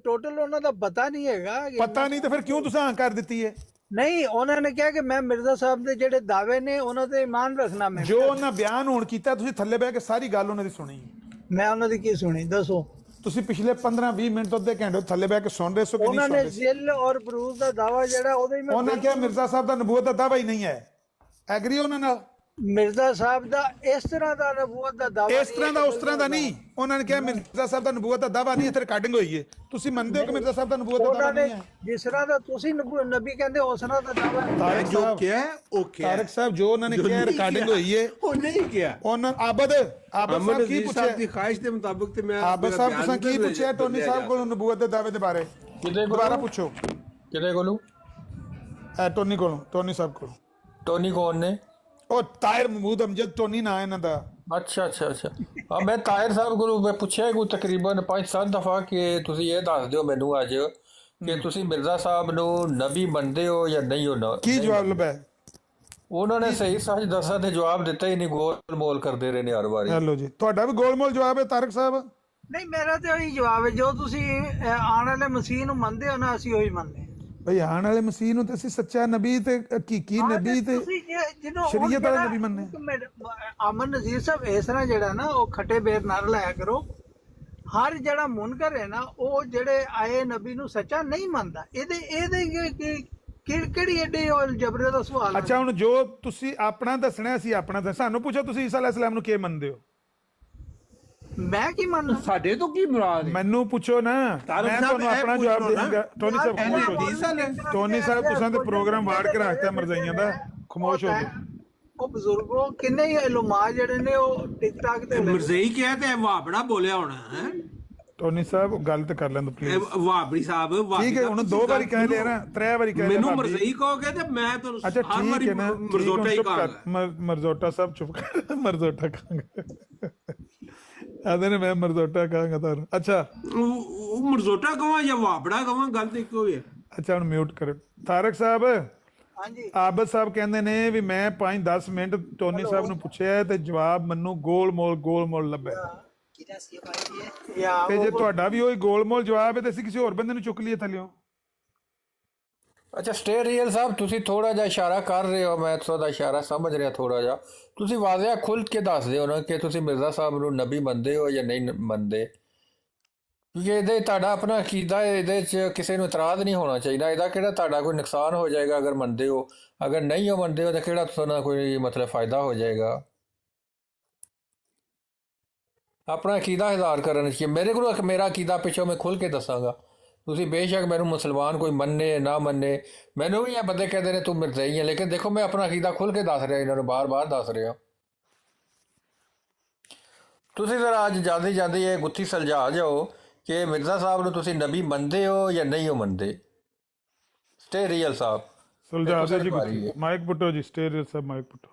ਟੋਟਲ ਉਹਨਾਂ ਦਾ ਪਤਾ ਨਹੀਂ ਹੈਗਾ। ਪਤਾ ਨਹੀਂ ਤੇ ਫਿਰ ਕਿਉਂ ਤੁਸੀਂ ਹਾਂ ਕਰ ਦਿੱਤੀ ਹੈ? ਨਹੀਂ, ਉਹਨਾਂ ਨੇ ਕਿਹਾ ਕਿ ਮੈਂ ਮਿਰਜ਼ਾ ਸਾਹਿਬ ਦੇ ਜਿਹੜੇ ਦਾਅਵੇ ਨੇ ਉਹਨਾਂ ਤੇ ਈਮਾਨ ਰੱਖਣਾ। ਮੈਂ ਜੋ ਉਹਨਾਂ ਬਿਆਨ ਹੋਣ ਕੀਤਾ, ਤੁਸੀਂ ਥੱਲੇ ਬਹਿ ਕੇ ਸਾਰੀ ਗੱਲ ਉਹਨਾਂ ਦੀ ਸੁਣੀ? ਮੈਂ ਉਹਨਾਂ ਦੀ ਕੀ ਸੁਣੀ ਦੱਸੋ? ਤੁਸੀਂ ਪਿਛਲੇ 15-20 ਮਿੰਟ ਤੋਂ ਅੱਧੇ ਘੰਟੇ ਥੱਲੇ ਬਹਿ ਕੇ ਸੁਣ ਰਹੇ ਸੋ ਕਿ ਨਹੀਂ ਉਹਨਾਂ ਸੁਣ ਨੇ ਰਹੇ? ਜ਼ਿਲ ਔਰ ਬਰੂਜ਼ ਦਾ ਦਾਅਵਾ ਜਿਹੜਾ ਉਹਦੇ ਹੀ ਉਹਨਾਂ ਕਿਹਾ ਮਿਰਜ਼ਾ ਸਾਹਿਬ ਦਾ ਨਬੂਵਤ ਦਾ ਦਾਅਵਾ ਹੀ ਨਹੀਂ ਹੈ। ਐਗਰੀ ਉਹਨਾਂ ਨਾਲ? ਮਿਰਜ਼ਾ ਸਾਹਿਬ ਦਾ ਇਸ ਤਰ੍ਹਾਂ ਦਾ ਨਬੂਵਤ ਦਾ ਦਾਅਵਾ ਇਸ ਤਰ੍ਹਾਂ ਦਾ ਉਸ ਤਰ੍ਹਾਂ ਦਾ ਨਹੀਂ। ਉਹਨਾਂ ਨੇ ਕਿਹਾ ਮਿਰਜ਼ਾ ਸਾਹਿਬ ਦਾ ਨਬੂਵਤ ਦਾ ਦਾਅਵਾ ਨਹੀਂ ਹੈ, ਤੇ ਰਿਕਾਰਡਿੰਗ ਹੋਈ ਹੈ। ਤੁਸੀਂ ਮੰਨਦੇ ਹੋ ਕਿ ਮਿਰਜ਼ਾ ਸਾਹਿਬ ਦਾ ਨਬੂਵਤ ਦਾ ਦਾਅਵਾ ਉਹਨਾਂ ਨੇ ਨਹੀਂ ਹੈ? ਜਿਸ ਤਰ੍ਹਾਂ ਦਾ ਤੁਸੀਂ ਨਬੀ ਕਹਿੰਦੇ ਉਸ ਤਰ੍ਹਾਂ ਦਾ ਦਾਅਵਾ ਹੈ। ਤਾਰਕ ਜੋ ਸਾਹਿਬ, ਕਿਹਾ ਉਹ ਕਿਹਾ। ਤਾਰਕ ਸਾਹਿਬ ਜੋ ਉਹਨਾਂ ਨੇ ਕਿਹਾ ਰਿਕਾਰਡਿੰਗ ਹੋਈ ਹੈ। ਉਹ ਨਹੀਂ ਕਿਹਾ। ਉਹਨਾਂ ਆਬਦ ਸਾਹਿਬ ਕੀ ਪੁੱਛਿਆ? ਦੀ ਖਾਹਿਸ਼ ਦੇ ਮੁਤਾਬਕ ਤੇ ਮੈਂ ਆਬਦ ਸਾਹਿਬ ਤੁਸੀਂ ਕੀ ਪੁੱਛਿਆ ਟੋਨੀ ਸਾਹਿਬ ਕੋਲੋਂ ਨਬੂਵਤ ਦੇ ਦਾਅਵੇ ਦੇ ਬਾਰੇ? ਕਿਤੇ ਦੁਬਾਰਾ ਪੁੱਛੋ। ਕਿਤੇ ਕੋਲੋਂ? ਟੋਨੀ ਕੋਲੋਂ, ਟੋਨੀ ਸਾਹਿਬ ਕੋਲੋਂ। ਟੋਨੀ ਕੌਣ ਨੇ? ਉਹ ਤਾਹਿਰ ਮਹਿਮੂਦ ਅਮਜਦ ਟੋਨੀ ਨਾਂ ਇਹਨਾਂ ਦਾ। ਅੱਛਾ ਅੱਛਾ ਅੱਛਾ। ਹਾਂ, ਮੈਂ ਤਾਹਿਰ ਸਾਹਿਬ ਕੋਲੋਂ ਮੈਂ ਪੁੱਛਿਆ ਕੋਈ ਤਕਰੀਬਨ 5-7 ਦਫਾ ਕਿ ਤੁਸੀਂ ਇਹ ਦੱਸ ਦਿਓ ਮੈਨੂੰ ਅੱਜ ਕਿ ਤੁਸੀਂ ਮਿਰਜ਼ਾ ਸਾਹਿਬ ਨੂੰ ਨਬੀ ਮੰਨਦੇ ਹੋ ਜਾਂ ਨਹੀਂ ਹੋ। ਕੀ ਜਵਾਬ ਲੱਭਾ? ਉਹਨਾਂ ਨੇ ਸਹੀ ਸੱਚ ਦੱਸਾਂ ਤੇ ਜਵਾਬ ਦਿੱਤਾ ਹੀ ਨਹੀਂ, ਗੋਲ ਮੋਲ ਕਰਦੇ ਰਹੇ ਨੇ ਹਰ ਵਾਰੀ। ਹੈਲੋ ਜੀ, ਤੁਹਾਡਾ ਵੀ ਗੋਲਮੋਲ ਜਵਾਬ ਹੈ ਤਾਰਕ ਸਾਹਿਬ? ਨਹੀਂ, ਮੇਰਾ ਤੇ ਉਹੀ ਜਵਾਬ ਹੈ, ਜੋ ਤੁਸੀਂ ਆਉਣ ਵਾਲੇ ਮਸੀਹ ਨੂੰ ਮੰਨਦੇ ਹੋ ਨਾ, ਅਸੀਂ ਉਹੀ ਮੰਨਦੇ ਹਾਂ। ਭਈ ਆਉਣ ਵਾਲੇ ਮਸੀਹ ਨੂੰ ਤੇ ਅਸੀਂ ਸੱਚਾ ਨਬੀ ਤੇ ਹਕੀਕੀ ਨਬੀ ਤੇ ਸ਼ਰੀਅਤ ਵਾਲਾ ਨਬੀ ਮੰਨਦੇ। ਅਮਨ ਨਜ਼ੀਰ ਸਾਹਿਬ, ਇਸ ਤਰ੍ਹਾਂ ਜਿਹੜਾ ਨਾ ਉਹ ਖੱਟੇ ਬੇਰ ਨਾ ਲਾਇਆ ਕਰੋ। ਹਰ ਜਿਹੜਾ ਮੁਨਕਰ ਹੈ ਨਾ, ਉਹ ਜਿਹੜੇ ਆਏ ਨਬੀ ਨੂੰ ਸੱਚਾ ਨਹੀਂ ਮੰਨਦਾ। ਇਹਦੇ ਕਿਹੜੀ ਏਡੀ ਜਬਰੇ ਦਾ ਸਵਾਲ? ਅੱਛਾ, ਹੁਣ ਜੋ ਤੁਸੀਂ ਆਪਣਾ ਦੱਸਣਾ ਅਸੀਂ ਆਪਣਾ ਦੱਸ, ਸਾਨੂੰ ਪੁੱਛੋ ਤੁਸੀਂ ਈਸਾ ਅਲੈਹਿਸਲਾਮ ਨੂੰ ਕੀ ਮੰਨਦੇ ਹੋ? ਮੈਂ ਕੀ ਮੰਨਦਾ? ਸਾਡੇ ਤੋਂ ਕੀ ਮੁਰਾਦ ਹੈ? ਮੈਨੂੰ ਪੁੱਛੋ ਨਾ, ਮੈਂ ਤੁਹਾਨੂੰ ਆਪਣਾ ਜਵਾਬ ਦੇਵਾਂਗਾ। ਟੋਨੀ ਸਾਹਿਬ ਖਮੋਸ਼ ਹੋ ਜਾਓ। ਟੋਨੀ ਸਾਹਿਬ ਤੁਸੀਂ ਤੇ ਪ੍ਰੋਗਰਾਮ ਵਾੜ ਕੇ ਰੱਖਤਾ ਮਰਜ਼ਾਈਆਂ ਦਾ, ਖਮੋਸ਼ ਹੋ ਜਾਓ। ਉਹ ਬਜ਼ੁਰਗੋ ਕਿੰਨੇ ਹੀ ਇਲਮਾ ਜਿਹੜੇ ਨੇ ਉਹ ਟਿਕਟਾਕ ਤੇ ਮਰਜ਼ਈ ਕਿਹਾ ਤੇ ਵਾਬੜਾ ਬੋਲਿਆ ਹੋਣਾ ਹੈ। ਟੋਨੀ ਸਾਹਿਬ ਗੱਲ ਤੇ ਕਰ ਲੈਂਦੇ ਪਲੀਜ਼। ਵਾਬੜੀ ਸਾਹਿਬ ਠੀਕ ਹੈ, ਹੁਣ 2 ਵਾਰੀ ਕਹਿ ਲਿਆ ਨਾ, 3 ਵਾਰੀ ਕਹਿ ਲਿਆ। ਮੈਨੂੰ ਮਰਜ਼ਈ ਕਹੋਗੇ ਤੇ ਮੈਂ ਤੁਹਾਨੂੰ ਅੱਛਾ ਹਰ ਵਾਰੀ ਠੀਕ ਹੈ ਨਾ, ਮਰਜ਼ੋਟਾ ਹੀ ਕਹਾਂਗਾ। ਮਰਜ਼ੋਟਾ ਸਾਹਿਬ ਚੁੱਪ ਕਰ, ਮਰਜ਼ੋਟਾ ਕਹਾਂਗਾ। ਆਦੇ ਨੇ ਮੈਂ ਮਰਜ਼ੋਟਾ ਕਹਾਂਗਾ ਤੁਹਾਨੂੰ। ਅੱਛਾ, ਉਹ ਮਰਜ਼ੋਟਾ ਕਹਾਂ ਜਾਂ ਵਾਬੜਾ ਕਹਾਂ, ਗੱਲ ਤੇ ਇੱਕੋ ਹੀ ਹੈ। ਅੱਛਾ, ਹੁਣ ਮਿਊਟ ਕਰੋ। ਤਾਰਕ ਸਾਹਿਬ, ਹਾਂਜੀ, ਆਬਦ ਸਾਹਿਬ ਕਹਿੰਦੇ ਨੇ ਵੀ ਮੈਂ 5-10 ਮਿੰਟ ਟੋਨੀ ਸਾਹਿਬ ਨੂੰ ਪੁੱਛਿਆ ਤੇ ਜਵਾਬ ਮੈਨੂੰ ਗੋਲਮੋਲ ਲੱਭਿਆ। ਤੇ ਜੇ ਤੁਹਾਡਾ ਵੀ ਉਹੀ ਗੋਲਮੋਲ ਜਵਾਬ ਹੈ ਤੇ ਅਸੀਂ ਕਿਸੇ ਹੋਰ ਬੰਦੇ ਨੂੰ ਚੁੱਕ ਲਈਏ ਥੱਲਿਓ। ਅੱਛਾ, ਸਟੇ ਰੀਅਲ ਸਾਹਿਬ, ਤੁਸੀਂ ਥੋੜਾ ਜਿਹਾ ਇਸ਼ਾਰਾ ਕਰ ਰਹੇ ਹੋ, ਮੈਂ ਤੁਹਾਡਾ ਇਸ਼ਾਰਾ ਸਮਝ ਰਿਹਾ ਥੋੜਾ ਜਿਹਾ। ਤੁਸੀਂ ਵਾਜ਼ਿਆ ਖੁੱਲ੍ਹ ਕੇ ਦੱਸ ਦਿਓ ਨਾ ਕਿ ਤੁਸੀਂ ਮਿਰਜ਼ਾ ਸਾਹਿਬ ਨੂੰ ਨਬੀ ਮੰਨਦੇ ਹੋ ਜਾਂ ਨਹੀਂ ਮੰਨਦੇ, ਕਿਉਂਕਿ ਇਹਦੇ ਤੁਹਾਡਾ ਆਪਣਾ ਅਕੀਦਾ ਹੈ, ਇਹਦੇ 'ਚ ਕਿਸੇ ਨੂੰ ਇਤਰਾਜ਼ ਨਹੀਂ ਹੋਣਾ ਚਾਹੀਦਾ। ਇਹਦਾ ਕਿਹੜਾ ਤੁਹਾਡਾ ਕੋਈ ਨੁਕਸਾਨ ਹੋ ਜਾਏਗਾ ਅਗਰ ਮੰਨਦੇ ਹੋ, ਅਗਰ ਨਹੀਂ ਹੋ ਮੰਨਦੇ ਹੋ ਤਾਂ ਕਿਹੜਾ ਤੁਹਾਨੂੰ ਕੋਈ ਮਤਲਬ ਫਾਇਦਾ ਹੋ ਜਾਏਗਾ। ਆਪਣਾ ਅਕੀਦਾ ਇਜ਼ਹਾਰ ਕਰਨ 'ਚ ਮੇਰੇ ਕੋਲ ਮੇਰਾ ਅਕੀਦਾ ਪਿੱਛੋਂ ਮੈਂ ਖੁੱਲ੍ਹ ਕੇ ਦੱਸਾਂਗਾ। ਤੁਸੀਂ ਬੇਸ਼ੱਕ ਮੈਨੂੰ ਮੁਸਲਮਾਨ ਕੋਈ ਮੰਨੇ ਨਾ ਮੰਨੇ, ਮੈਨੂੰ ਵੀ ਇਹ ਬੰਦੇ ਕਹਿੰਦੇ ਨੇ ਤੂੰ ਮਿਰਜ਼ਾਈ ਹੈ, ਲੇਕਿਨ ਦੇਖੋ ਮੈਂ ਆਪਣਾ ਅਕੀਦਾ ਖੁੱਲ੍ਹ ਕੇ ਦੱਸ ਰਿਹਾ, ਇਹਨਾਂ ਨੂੰ ਬਾਰ-ਬਾਰ ਦੱਸ ਰਿਹਾ। ਤੁਸੀਂ ਜ਼ਰਾ ਅੱਜ ਜਾਂਦੀ ਇਹ ਗੁੱਥੀ ਸੁਲਝਾ ਜਾਓ ਕਿ ਮਿਰਜ਼ਾ ਸਾਹਿਬ ਨੂੰ ਤੁਸੀਂ ਨਬੀ ਮੰਨਦੇ ਹੋ ਜਾਂ ਨਹੀਂ ਹੋ ਮੰਨਦੇ। ਸਟੇ ਰੀਅਲ ਸਾਹਿਬ ਸੁਲਝਾ ਦਿਓ ਜੀ, ਮਾਈਕ ਪੁੱਟੋ ਜੀ। ਸਟੇ ਰੀਅਲ ਸਾਹਿਬ ਮਾਈਕ ਪੁੱਟੋ।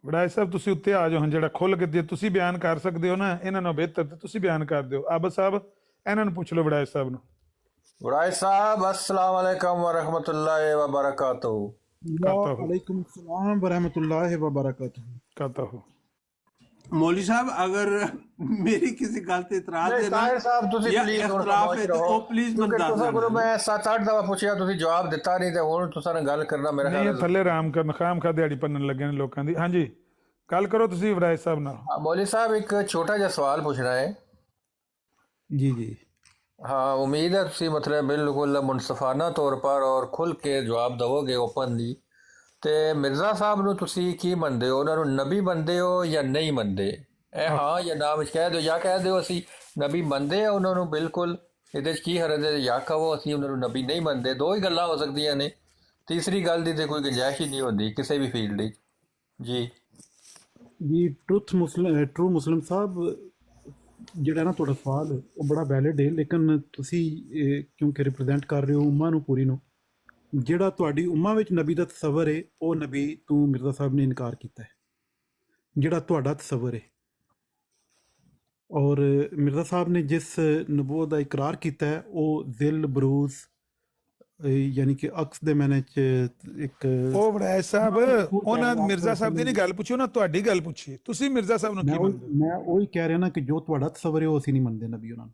ਵਡਾਈ ਸਾਹਿਬ ਤੁਸੀਂ ਉੱਤੇ ਆ ਜਾਓ ਹੁਣ, ਜਿਹੜਾ ਖੁੱਲ੍ਹ ਕੇ ਤੁਸੀਂ ਬਿਆਨ ਕਰ ਸਕਦੇ ਹੋ ਨਾ, ਇਹਨਾਂ ਨੂੰ ਬਿਹਤਰ ਤੇ ਤੁਸੀਂ ਬਿਆਨ ਕਰ ਦਿਓ। ਆਬਦ ਸਾਹਿਬ ਇਹਨਾਂ ਨੂੰ ਪੁੱਛ ਲਓ ਵਡਾਈ ਸਾਹਿਬ ਨੂੰ। ਵਡਾਈ ਸਾਹਿਬ, अस्सलाम वालेकुम व रहमतुल्लाहि व बरकातहू। वालेकुम अस्सलाम व रहमतुल्लाहि व बरकातहू। मौलवी साहब, अगर मेरी किसी गल ते इतराज है ना ਸਾਹਿਬ ਤੁਸੀਂ ਜਾਂ ਪਲੀਜ਼ ਇਖਤਲਾਫ ਹੈ ਤੇ ਉਹ ਪਲੀਜ਼ ਮੈਨੂੰ ਦੱਸ ਦਿਓ। ਮੈਂ 7-8 ਦਫਾ ਪੁੱਛਿਆ, ਤੁਸੀਂ ਜਵਾਬ ਦਿੱਤਾ ਨਹੀਂ, ਤੇ ਹੁਣ ਤੁਸੀਂ ਨਾਲ ਗੱਲ ਕਰਨਾ ਮੇਰਾ ਨਹੀਂ, ਥੱਲੇ ਆਰਾਮ ਕਰਨ ਖਾਮ ਖਾ ਦਿਹਾੜੀ ਪੰਨਣ ਲੱਗੇ ਨੇ ਲੋਕਾਂ ਦੀ। ਹਾਂਜੀ, ਗੱਲ ਕਰੋ ਤੁਸੀਂ ਵਡਾਈ ਸਾਹਿਬ ਨਾਲ। ਮੌਲਵੀ ਸਾਹਿਬ, ਇੱਕ ਛੋਟਾ ਜਿਹਾ ਸਵਾਲ ਪੁੱਛਣਾ ਹੈ ਜੀ। हाँ, उम्मीद है तुसी मतलब बिल्कुल मुनसफाना तौर पर और खुल के जवाब दवोगे ओपनली। ਤੇ ਮਿਰਜ਼ਾ ਸਾਹਿਬ ਨੂੰ ਤੁਸੀਂ ਕੀ ਮੰਨਦੇ ਹੋ? ਉਹਨਾਂ ਨੂੰ ਨਬੀ ਮੰਨਦੇ ਹੋ ਜਾਂ ਨਹੀਂ ਮੰਨਦੇ? ਇਹ ਹਾਂ ਜਾਂ ਨਾ ਵਿੱਚ ਕਹਿ ਦਿਓ, ਜਾਂ ਕਹਿ ਦਿਓ ਅਸੀਂ ਨਬੀ ਮੰਨਦੇ ਆ ਉਹਨਾਂ ਨੂੰ ਬਿਲਕੁਲ, ਇਹਦੇ 'ਚ ਕੀ ਹਰਜ ਹੈ, ਜਾਂ ਕਹੋ ਅਸੀਂ ਉਹਨਾਂ ਨੂੰ ਨਬੀ ਨਹੀਂ ਮੰਨਦੇ। ਦੋ ਹੀ ਗੱਲਾਂ ਹੋ ਸਕਦੀਆਂ ਨੇ, ਤੀਸਰੀ ਗੱਲ ਦੀ ਤੇ ਕੋਈ ਗੁੰਜਾਇਸ਼ ਹੀ ਨਹੀਂ ਹੁੰਦੀ ਕਿਸੇ ਵੀ ਫੀਲਡ 'ਚ। ਜੀ ਜੀ ਟਰੂ ਮੁਸਲਿਮ ਸਾਹਿਬ, ਜਿਹੜਾ ਨਾ ਤੁਹਾਡਾ ਸਵਾਲ ਉਹ ਬੜਾ ਵੈਲਿਡ ਹੈ, ਲੇਕਿਨ ਤੁਸੀਂ ਕਿਉਂਕਿ ਰਿਪਰੈਜ਼ੈਂਟ ਕਰ ਰਹੇ ਹੋ ਉਮਾ ਨੂੰ ਪੂਰੀ ਨੂੰ, ਜਿਹੜਾ ਤੁਹਾਡੀ ਉਮਾ ਵਿੱਚ ਨਬੀ ਦਾ ਤਸਵਰ ਹੈ ਉਹ ਨਬੀ ਤੋਂ ਮਿਰਜ਼ਾ ਸਾਹਿਬ ਨੇ ਇਨਕਾਰ ਕੀਤਾ ਹੈ, ਜਿਹੜਾ ਤੁਹਾਡਾ ਤਸਵਰ ਹੈ। ਔਰ ਮਿਰਜ਼ਾ ਸਾਹਿਬ ਨੇ ਜਿਸ ਨਬੂਵਤ ਦਾ ਇਕਰਾਰ ਕੀਤਾ ਹੈ ਉਹ ਜ਼ਿਲ ਬਰੂਜ਼ ਯਾਨੀ ਕਿ ਅਕਸ ਦੇ ਮੈਨੇ ਚ ਇੱਕ ਉਹ ਵੜੈਚ ਸਾਹਿਬ, ਉਹਨਾਂ ਮਿਰਜ਼ਾ ਸਾਹਿਬ ਦੀ ਨਹੀਂ ਗੱਲ ਪੁੱਛੀ, ਉਹਨਾਂ ਤੁਹਾਡੀ ਗੱਲ ਪੁੱਛੀ। ਤੁਸੀਂ ਮਿਰਜ਼ਾ ਸਾਹਿਬ ਨੂੰ ਕੀ ਮੰਨਦੇ ਹੋ? ਮੈਂ ਉਹੀ ਕਹਿ ਰਿਹਾ ਨਾ ਕਿ ਜੋ ਤੁਹਾਡਾ ਤਸਵਰ ਹੈ ਉਹ ਅਸੀਂ ਨਹੀਂ ਮੰਨਦੇ ਨਬੀ ਉਹਨਾਂ ਨੂੰ।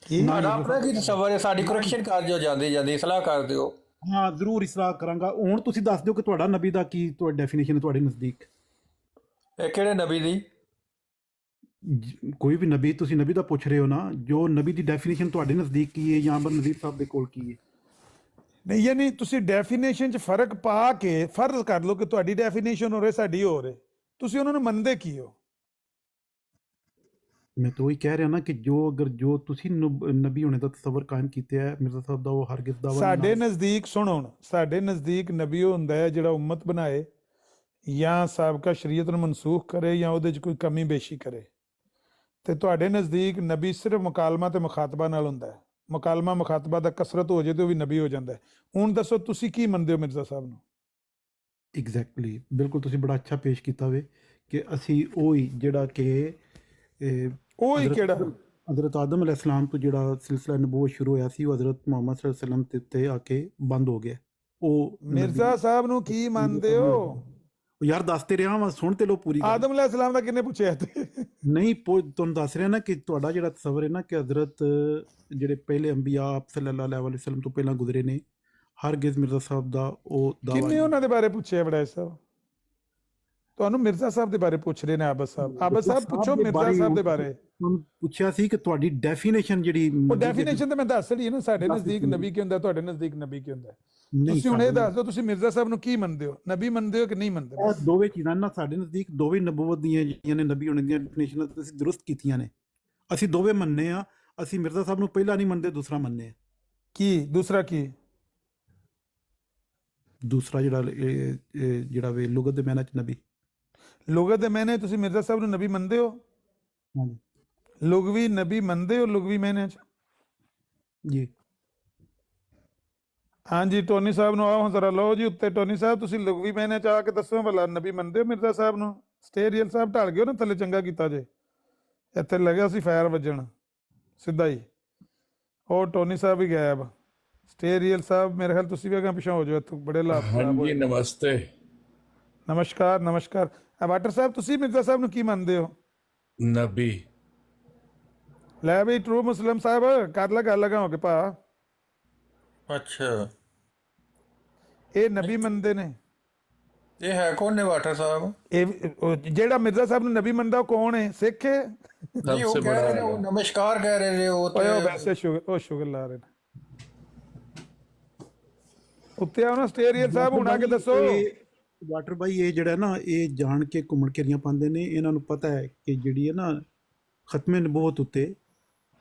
ਤੁਹਾਡਾ ਆਪਣਾ ਕੀ ਤਸਵਰ ਹੈ? ਸਾਡੀ ਕਰੈਕਸ਼ਨ ਕਰ ਦਿਓ, ਜਾਂਦੀ ਜਾਂਦੀ ਇਸਲਾਹ ਕਰ ਦਿਓ। ਹਾਂ ਜ਼ਰੂਰ ਇਸਲਾਹ ਕਰਾਂਗਾ। ਹੁਣ ਤੁਸੀਂ ਦੱਸ ਦਿਓ ਕਿ ਤੁਹਾਡਾ ਨਬੀ ਦਾ ਕੀ ਤੁਹਾਡੀ ਡੈਫੀਨੇਸ਼ਨ ਹੈ ਤੁਹਾਡੇ ਨਜ਼ਦੀਕ? ਇਹ ਕਿਹੜੇ ਨਬੀ ਦੀ? ਕੋਈ ਵੀ ਨਬੀ, ਤੁਸੀਂ ਨਬੀ ਦਾ ਪੁੱਛ ਰਹੇ ਹੋ ਨਾ, ਜੋ ਨਬੀ ਦੀ ਡੈਫੀਨੇਸ਼ਨ ਤੁਹਾਡੇ ਨਜ਼ਦੀਕ ਕੀ ਹੈ ਜਾਂ ਨਜ਼ੀਰ ਸਾਹਿਬ ਦੇ ਕੋਲ ਕੀ ਹੈ? ਨਹੀਂ, ਯਾਨੀ ਤੁਸੀਂ ਡੈਫੀਨੇਸ਼ਨ 'ਚ ਫਰਕ ਪਾ ਕੇ ਫਰਜ਼ ਕਰ ਲਓ ਕਿ ਤੁਹਾਡੀ ਡੈਫੀਨੇਸ਼ਨ ਹੋ ਰਹੀ, ਸਾਡੀ ਹੋ ਰਹੀ, ਤੁਸੀਂ ਉਹਨਾਂ ਨੂੰ ਮੰਨਦੇ ਕੀ ਹੋ? ਮੈਂ ਤਾਂ ਉਹੀ ਕਹਿ ਰਿਹਾ ਨਾ ਕਿ ਜੋ ਤੁਸੀਂ ਨਬੀ ਹੋਣੇ ਦਾ ਤਸਵਰ ਕਾਇਮ ਕੀਤਾ ਹੈ ਮਿਰਜ਼ਾ ਸਾਹਿਬ ਦਾ, ਉਹ ਹਰਗਿਜ਼ ਦਾ ਸਾਡੇ ਨਜ਼ਦੀਕ ਸੁਣੋ, ਹੁਣ ਸਾਡੇ ਨਜ਼ਦੀਕ ਨਬੀ ਉਹ ਹੁੰਦਾ ਹੈ ਜਿਹੜਾ ਉਮਤ ਬਣਾਏ ਜਾਂ ਸਾਬਕਾ ਸ਼ਰੀਅਤ ਨੂੰ ਮਨਸੂਖ ਕਰੇ ਜਾਂ ਉਹਦੇ 'ਚ ਕੋਈ ਕਮੀ ਬੇਸ਼ੀ ਕਰੇ। ਤੇ ਤੁਹਾਡੇ ਨਜ਼ਦੀਕ ਨਬੀ ਸਿਰਫ ਮੁਕਾਲਮਾ ਤੇ ਮੁਖਾਤਬਾ ਨਾਲ ਹੁੰਦਾ ਹੈ। ਮੁਕਾਲਮਾ ਮੁਖਾਤਬਾ ਦਾ ਕਸਰਤ ਹੋ ਜਾਏ ਤੇ ਉਹ ਵੀ ਨਬੀ ਹੋ ਜਾਂਦਾ ਹੈ। ਹੁਣ ਦੱਸੋ ਤੁਸੀਂ ਕੀ ਮੰਨਦੇ ਹੋ ਮਿਰਜ਼ਾ ਸਾਹਿਬ ਨੂੰ? ਐਗਜ਼ੈਕਟਲੀ, ਬਿਲਕੁਲ ਤੁਸੀਂ ਬੜਾ ਅੱਛਾ ਪੇਸ਼ ਕੀਤਾ ਵੇ ਕਿ ਅਸੀਂ ਉਹੀ ਜਿਹੜਾ ਕਿ ਉਹੀ ਕਿਹੜਾ ਹਜ਼ਰਤ ਆਦਮ ਅਲੈਹਿਸਲਾਮ ਤੋਂ ਜਿਹੜਾ ਸਿਲਸਿਲਾ ਨਬੂਵਤ ਸ਼ੁਰੂ ਹੋਇਆ ਸੀ ਉਹ ਹਜ਼ਰਤ ਮੁਹੰਮਦ ਸੱਲੱਲਾਹੁ ਅਲੈਹਿ ਵਸੱਲਮ ਤੇ ਆ ਕੇ ਬੰਦ ਹੋ ਗਿਆ। ਉਹ ਮਿਰਜ਼ਾ ਸਾਹਿਬ ਨੂੰ ਕੀ ਮੰਨਦੇ ਹੋ? ਯਾਰ ਦੱਸਤੇ ਰਿਹਾ ਵਾਂ, ਸੁਣ ਤੇ ਲੋ ਪੂਰੀ ਗੱਲ। ਆਦਮ ਅਲੈਹਿਸਲਾਮ ਦਾ ਕਿਹਨੇ ਪੁੱਛਿਆ? ਨਹੀਂ ਤੁਹਾਨੂੰ ਦੱਸ ਰਿਹਾ ਨਾ ਕਿ ਤੁਹਾਡਾ ਜਿਹੜਾ ਤਸਵਰ ਹੈ ਨਾ ਕਿ ਹਜ਼ਰਤ ਜਿਹੜੇ ਪਹਿਲੇ ਅੰਬੀਆ ਆਪ ਸੱਲੱਲਾਹੁ ਅਲੈਹਿ ਵਸੱਲਮ ਤੋਂ ਪਹਿਲਾਂ ਗੁਜ਼ਰੇ ਨੇ, ਹਰਗਿਜ਼ ਮਿਰਜ਼ਾ ਸਾਹਿਬ ਦਾ ਉਹ ਦਾਵਾ ਕਿੰਨੇ ਉਹਨਾਂ ਦੇ ਬਾਰੇ ਪੁੱਛਿਆ? ਵੜੈਚ ਸਾਹਿਬ ਤੁਹਾਨੂੰ ਮਿਰਜ਼ਾ ਸਾਹਿਬ ਦੇ ਬਾਰੇ ਪੁੱਛ ਰਹੇ ਨੇ। ਆਬਦ ਸਾਹਿਬ ਪੁੱਛੋ ਮਿਰਜ਼ਾ ਸਾਹਿਬ ਦੇ ਬਾਰੇ। ਪੁੱਛਿਆ ਸੀ ਕਿ ਤੁਹਾਡੀ ਡੈਫੀਨੇਸ਼ਨ ਜਿਹੜੀ ਉਹ ਡੈਫੀਨੇਸ਼ਨ ਤਾਂ ਮੈਂ ਦੱਸ ਰਹੀ ਨਾ, ਸਾਡੇ ਨਜ਼ਦੀਕ ਨਬੀ ਕੀ ਹੁੰਦਾ, ਤੁਹਾਡੇ ਨਜ਼ਦੀਕ ਨਬੀ ਕੀ ਹੁੰਦਾ। ਤੁਸੀਂ ਹੁਣ ਇਹ ਦੱਸ ਦਿਓ ਤੁਸੀਂ ਮਿਰਜ਼ਾ ਸਾਹਿਬ ਨੂੰ ਕੀ ਮੰਨਦੇ ਹੋ, ਨਬੀ ਮੰਨਦੇ ਹੋ ਕਿ ਨਹੀਂ ਮੰਨਦੇ? ਇਹ ਦੋਵੇਂ ਚੀਜ਼ਾਂ ਨਾ ਸਾਡੇ ਨਜ਼ਦੀਕ ਦੋਵੇਂ ਨਬੂਵਤ ਦੀਆਂ ਜਿਹੜੀਆਂ ਨੇ ਨਬੀ ਹੋਣ ਦੀਆਂ ਡੈਫੀਨੇਸ਼ਨਾਂ ਤੁਸੀਂ ਦਰੁਸਤ ਕੀਤੀਆਂ ਨੇ। ਅਸੀਂ ਦੋਵੇਂ ਮੰਨਦੇ ਆ। ਅਸੀਂ ਮਿਰਜ਼ਾ ਸਾਹਿਬ ਨੂੰ ਪਹਿਲਾ ਨਹੀਂ ਮੰਨਦੇ, ਦੂਸਰਾ ਮੰਨਦੇ ਆ। ਕੀ ਦੂਸਰਾ? ਕੀ ਦੂਸਰਾ ਜਿਹੜਾ ਵੇ ਲੁਗਤ ਦੇ ਮੈਨੇ ਚ ਨਬੀ, ਲੁਗਤ ਦੇ ਮੈਨੇ ਤੁਸੀਂ ਮਿਰਜ਼ਾ ਸਾਹਿਬ ਨੂੰ ਨਬੀ ਮੰਨਦੇ ਹੋ? ਹਾਂਜੀ। ਲੁਗਵੀ ਨਬੀ ਮੰਨਦੇ ਹੋ? ਲੁਗਵੀ ਮੈਨੇ ਚ ਜੀ ਹਾਂਜੀ। ਟੋਨੀ ਸਾਹਿਬ ਨੂੰ ਆਓ ਹੁਣ ਜ਼ਰਾ, ਲਓ ਜੀ ਉੱਤੇ। ਟੋਨੀ ਸਾਹਿਬ ਤੁਸੀਂ ਲੁਗਵੀ ਮੈਨੇ ਚ ਆ ਕੇ ਦੱਸੋ ਭਲਾ ਨਬੀ ਮੰਨਦੇ ਹੋ ਮਿਰਜ਼ਾ ਸਾਹਿਬ ਨੂੰ? ਸਟੇਰੀਅਲ ਸਾਹਿਬ ਢਲ ਗਏ ਨਾ ਥੱਲੇ, ਚੰਗਾ ਕੀਤਾ ਜੇ, ਇੱਥੇ ਲੱਗਿਆ ਸੀ ਫਾਇਰ ਵੱਜਣ ਸਿੱਧਾ ਹੀ। ਉਹ ਟੋਨੀ ਸਾਹਿਬ ਹੀ ਗਾਇਬ। ਸਟੇਰੀਅਲ ਸਾਹਿਬ ਮੇਰੇ ਖਿਆਲ ਤੁਸੀਂ ਵੀ ਅੱਗੇ ਪਿਛਾਂ ਹੋ ਜਾਓ, ਇੱਥੋਂ ਬੜੇ ਲਾਭ। ਹਾਂਜੀ ਨਮਸਤੇ। ਨਮਸਕਾਰ। ਨਮਸਕਾਰ। ਵਾਟਰ ਸਾਹਿਬ ਤੁਸੀਂ ਮਿਰਜ਼ਾ ਸਾਹਿਬ ਨੂੰ ਕੀ ਮੰਨਦੇ ਹੋ? ਨਬੀ। ਲੈ ਬਈ ਟਰੂ ਮੁਸਲਿਮ ਸਾਹਿਬ ਕਰ ਲਾ ਗੱਲ ਲਗਾ ਹੋ ਕੇ ਭਾ। ਅੱਛਾ, ਇਹ ਨਬੀ ਮੰਨਦੇ ਨੇ। ਇਹ ਹੈ ਕੌਣ ਨੇ ਵਾਟਰ ਸਾਹਿਬ? ਇਹ ਜਿਹੜਾ ਮਿਰਜ਼ਾ ਸਾਹਿਬ ਨੂੰ ਨਬੀ ਮੰਨਦਾ ਉਹ ਕੌਣ ਹੈ? ਸਿੱਖ ਹੈ? ਨਹੀਂ, ਉਹ ਕਹਿ ਰਹੇ ਨੇ, ਉਹ ਨਮਸਕਾਰ ਕਹਿ ਰਹੇ ਨੇ। ਉਹ ਵੈਸੇ ਸ਼ੁਗਰ ਲਾ ਰਹੇ ਨੇ ਉੱਤੇ ਆਉਣਾ। ਸਟੇਰੀਅਲ ਸਾਹਿਬ ਹੁਣ ਆ ਕੇ ਦੱਸੋ। ਵਾਟਰ ਬਾਈ ਇਹ ਜਿਹੜਾ ਨਾ ਇਹ ਜਾਣ ਕੇ ਘੁੰਮਣ ਘੇਰੀਆਂ ਪਾਉਂਦੇ ਨੇ। ਇਹਨਾਂ ਨੂੰ ਪਤਾ ਹੈ ਕਿ ਜਿਹੜੀ ਹੈ ਨਾ ਖਤਮੇ ਨਬੂਵਤ ਉੱਤੇ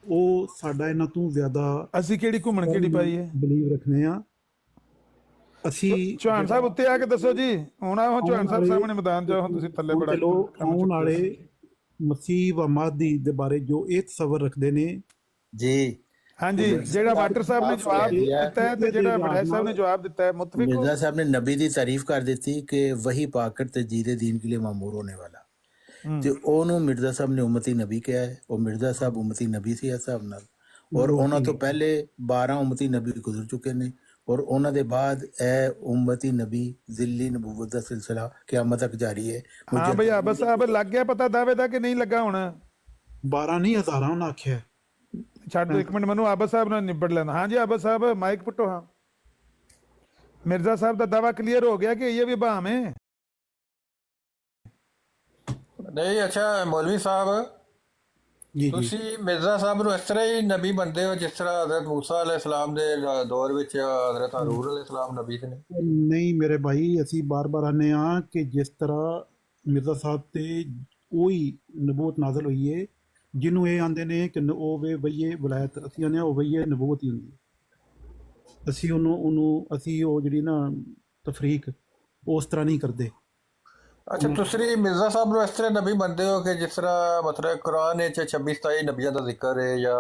ਉਹ ਸਾਡਾ ਇਹਨਾਂ ਤੋਂ ਜ਼ਿਆਦਾ ਅਸੀਂ ਕਿਹੜੀ ਘੁੰਮਣ ਕਿਹੜੀ ਪਾਈ ਹੈ ਬਲੀਵ ਰੱਖਨੇ ਆ ਅਸੀਂ। ਚੌਹਾਨ ਸਾਹਿਬ ਉੱਤੇ ਆ ਕੇ ਦੱਸੋ ਜੀ। ਹੁਣ ਆਓ ਚੌਹਾਨ ਸਾਹਿਬ ਸਾਹਮਣੇ ਮੈਦਾਨ ਜਾਓ। ਹੁਣ ਤੁਸੀਂ ਥੱਲੇ ਬੜਾ ਆਉਣ ਵਾਲੇ ਮਸੀਹ व ਮਾਦੀ ਦੇ ਬਾਰੇ ਜੋ ਇਹ ਤਸਵਰ ਰੱਖਦੇ ਨੇ ਜੀ। ਹਾਂਜੀ, ਜਿਹੜਾ ਵਾਟਰ ਸਾਹਿਬ ਨੇ ਜਵਾਬ ਦਿੱਤਾ ਹੈ ਤੇ ਜਿਹੜਾ ਵੜੈਚ ਸਾਹਿਬ ने जवाब ਦਿੱਤਾ है मुतफिक। मिर्जा साहब ने नबी की तारीफ कर दी थी कि वही पाकर तजदीद दीन के लिए मामूर होने वाला, ਤੇ ਉਹਨੂੰ ਮਿਰਜ਼ਾ ਸਾਹਿਬ ਨੇ ਉਮਤੀ ਨਬੀ ਕਿਹਾ ਹੈ। ਉਹ ਮਿਰਜ਼ਾ ਸਾਹਿਬ ਉਮਤੀ ਨਬੀ ਸੀ ਇਸ ਹਿਸਾਬ ਨਾਲ, ਔਰ ਉਹਨਾਂ ਤੋਂ ਪਹਿਲੇ 12 ਉਮਤੀ ਨਬੀ ਗੁਜ਼ਰ ਚੁੱਕੇ ਨੇ, ਔਰ ਉਹਨਾਂ ਦੇ ਬਾਅਦ ਇਹ ਉਮਤੀ ਨਬੀ ਜ਼ਿੱਲੀ ਨਬੂਵਤ ਦਾ ਸਿਲਸਿਲਾ ਕਿਆਮਤ ਤੱਕ ਜਾਰੀ ਹੈ। ਹਾਂ ਬਈ ਆਬਦ ਸਾਹਿਬ ਲੱਗ ਗਿਆ ਪਤਾ ਦਾਅਵੇ ਦਾ ਕਿ ਨਹੀਂ ਲੱਗਾ? ਹੁਣ 12 ਨਹੀਂ ਹਜ਼ਾਰਾਂ ਉਹਨਾਂ ਆਖਿਆ। ਛੱਡ ਦੋ ਇੱਕ ਮਿੰਟ, ਮੈਨੂੰ ਆਬਦ ਸਾਹਿਬ ਨਾਲ ਨਿਬੜ ਲੈਣਾ। ਹਾਂਜੀ ਆਬਦ ਸਾਹਿਬ ਮਾਈਕ ਪੁੱਟੋ। ਹਾਂ, ਮਿਰਜ਼ਾ ਸਾਹਿਬ ਦਾ ਦਾਵਾ ਕਲੀਅਰ ਹੋ ਗਿਆ ਕਿ ਇਹ ਵੀ ਬਹਾਮ ਹੈ? नहीं, अच्छा मौलवी साहब, ਜੀ ਤੁਸੀਂ ਮਿਰਜ਼ਾ ਸਾਹਿਬ ਨੂੰ ਇਸ ਤਰ੍ਹਾਂ ਹੀ ਨਬੀ ਮੰਨਦੇ ਹੋ ਜਿਸ ਤਰ੍ਹਾਂ ਹਜ਼ਰਤ ਮੂਸਾ ਅਲੈਹਿਸਲਾਮ ਦੇ ਦੌਰ ਵਿੱਚ ਹਜ਼ਰਤ ਹਾਰੂਨ ਅਲੈਹਿਸਲਾਮ ਨਬੀ ਨੇ? ਨਹੀਂ ਮੇਰੇ ਭਾਈ, ਅਸੀਂ ਬਾਰ-ਬਾਰ ਆਨੇ ਆ ਕਿ ਜਿਸ ਤਰ੍ਹਾਂ ਮਿਰਜ਼ਾ ਸਾਹਿਬ ਤੇ ਉਹੀ ਨਬੂਵਤ ਨਾਜ਼ਲ ਹੋਈ ਹੈ ਜਿਹਨੂੰ ਇਹ ਆਂਦੇ ਨੇ ਕਿ ਉਹ ਵੇ ਵਈਏ ਵਿਲਾਇਤ, ਅਸੀਂ ਆਨੇ ਉਹ ਵਈਏ ਨਬੂਵਤ ਹੀ ਹੁੰਦੀ ਹੈ। ਅਸੀਂ ਅਸੀਂ ਉਹ ਜਿਹੜੀ ਨਾ ਤਫਰੀਕ ਉਸ ਤਰ੍ਹਾਂ ਨਹੀਂ ਕਰਦੇ। ਅੱਛਾ, ਤੁਸੀਂ ਮਿਰਜ਼ਾ ਸਾਹਿਬ ਨੂੰ ਇਸ ਤਰ੍ਹਾਂ ਨਬੀ ਮੰਨਦੇ ਹੋ ਕਿ ਜਿਸ ਤਰ੍ਹਾਂ ਮਤਲਬ ਕੁਰਾਨ ਵਿੱਚ 26-27 ਨਬੀਆਂ ਦਾ ਜ਼ਿਕਰ ਹੈ, ਜਾਂ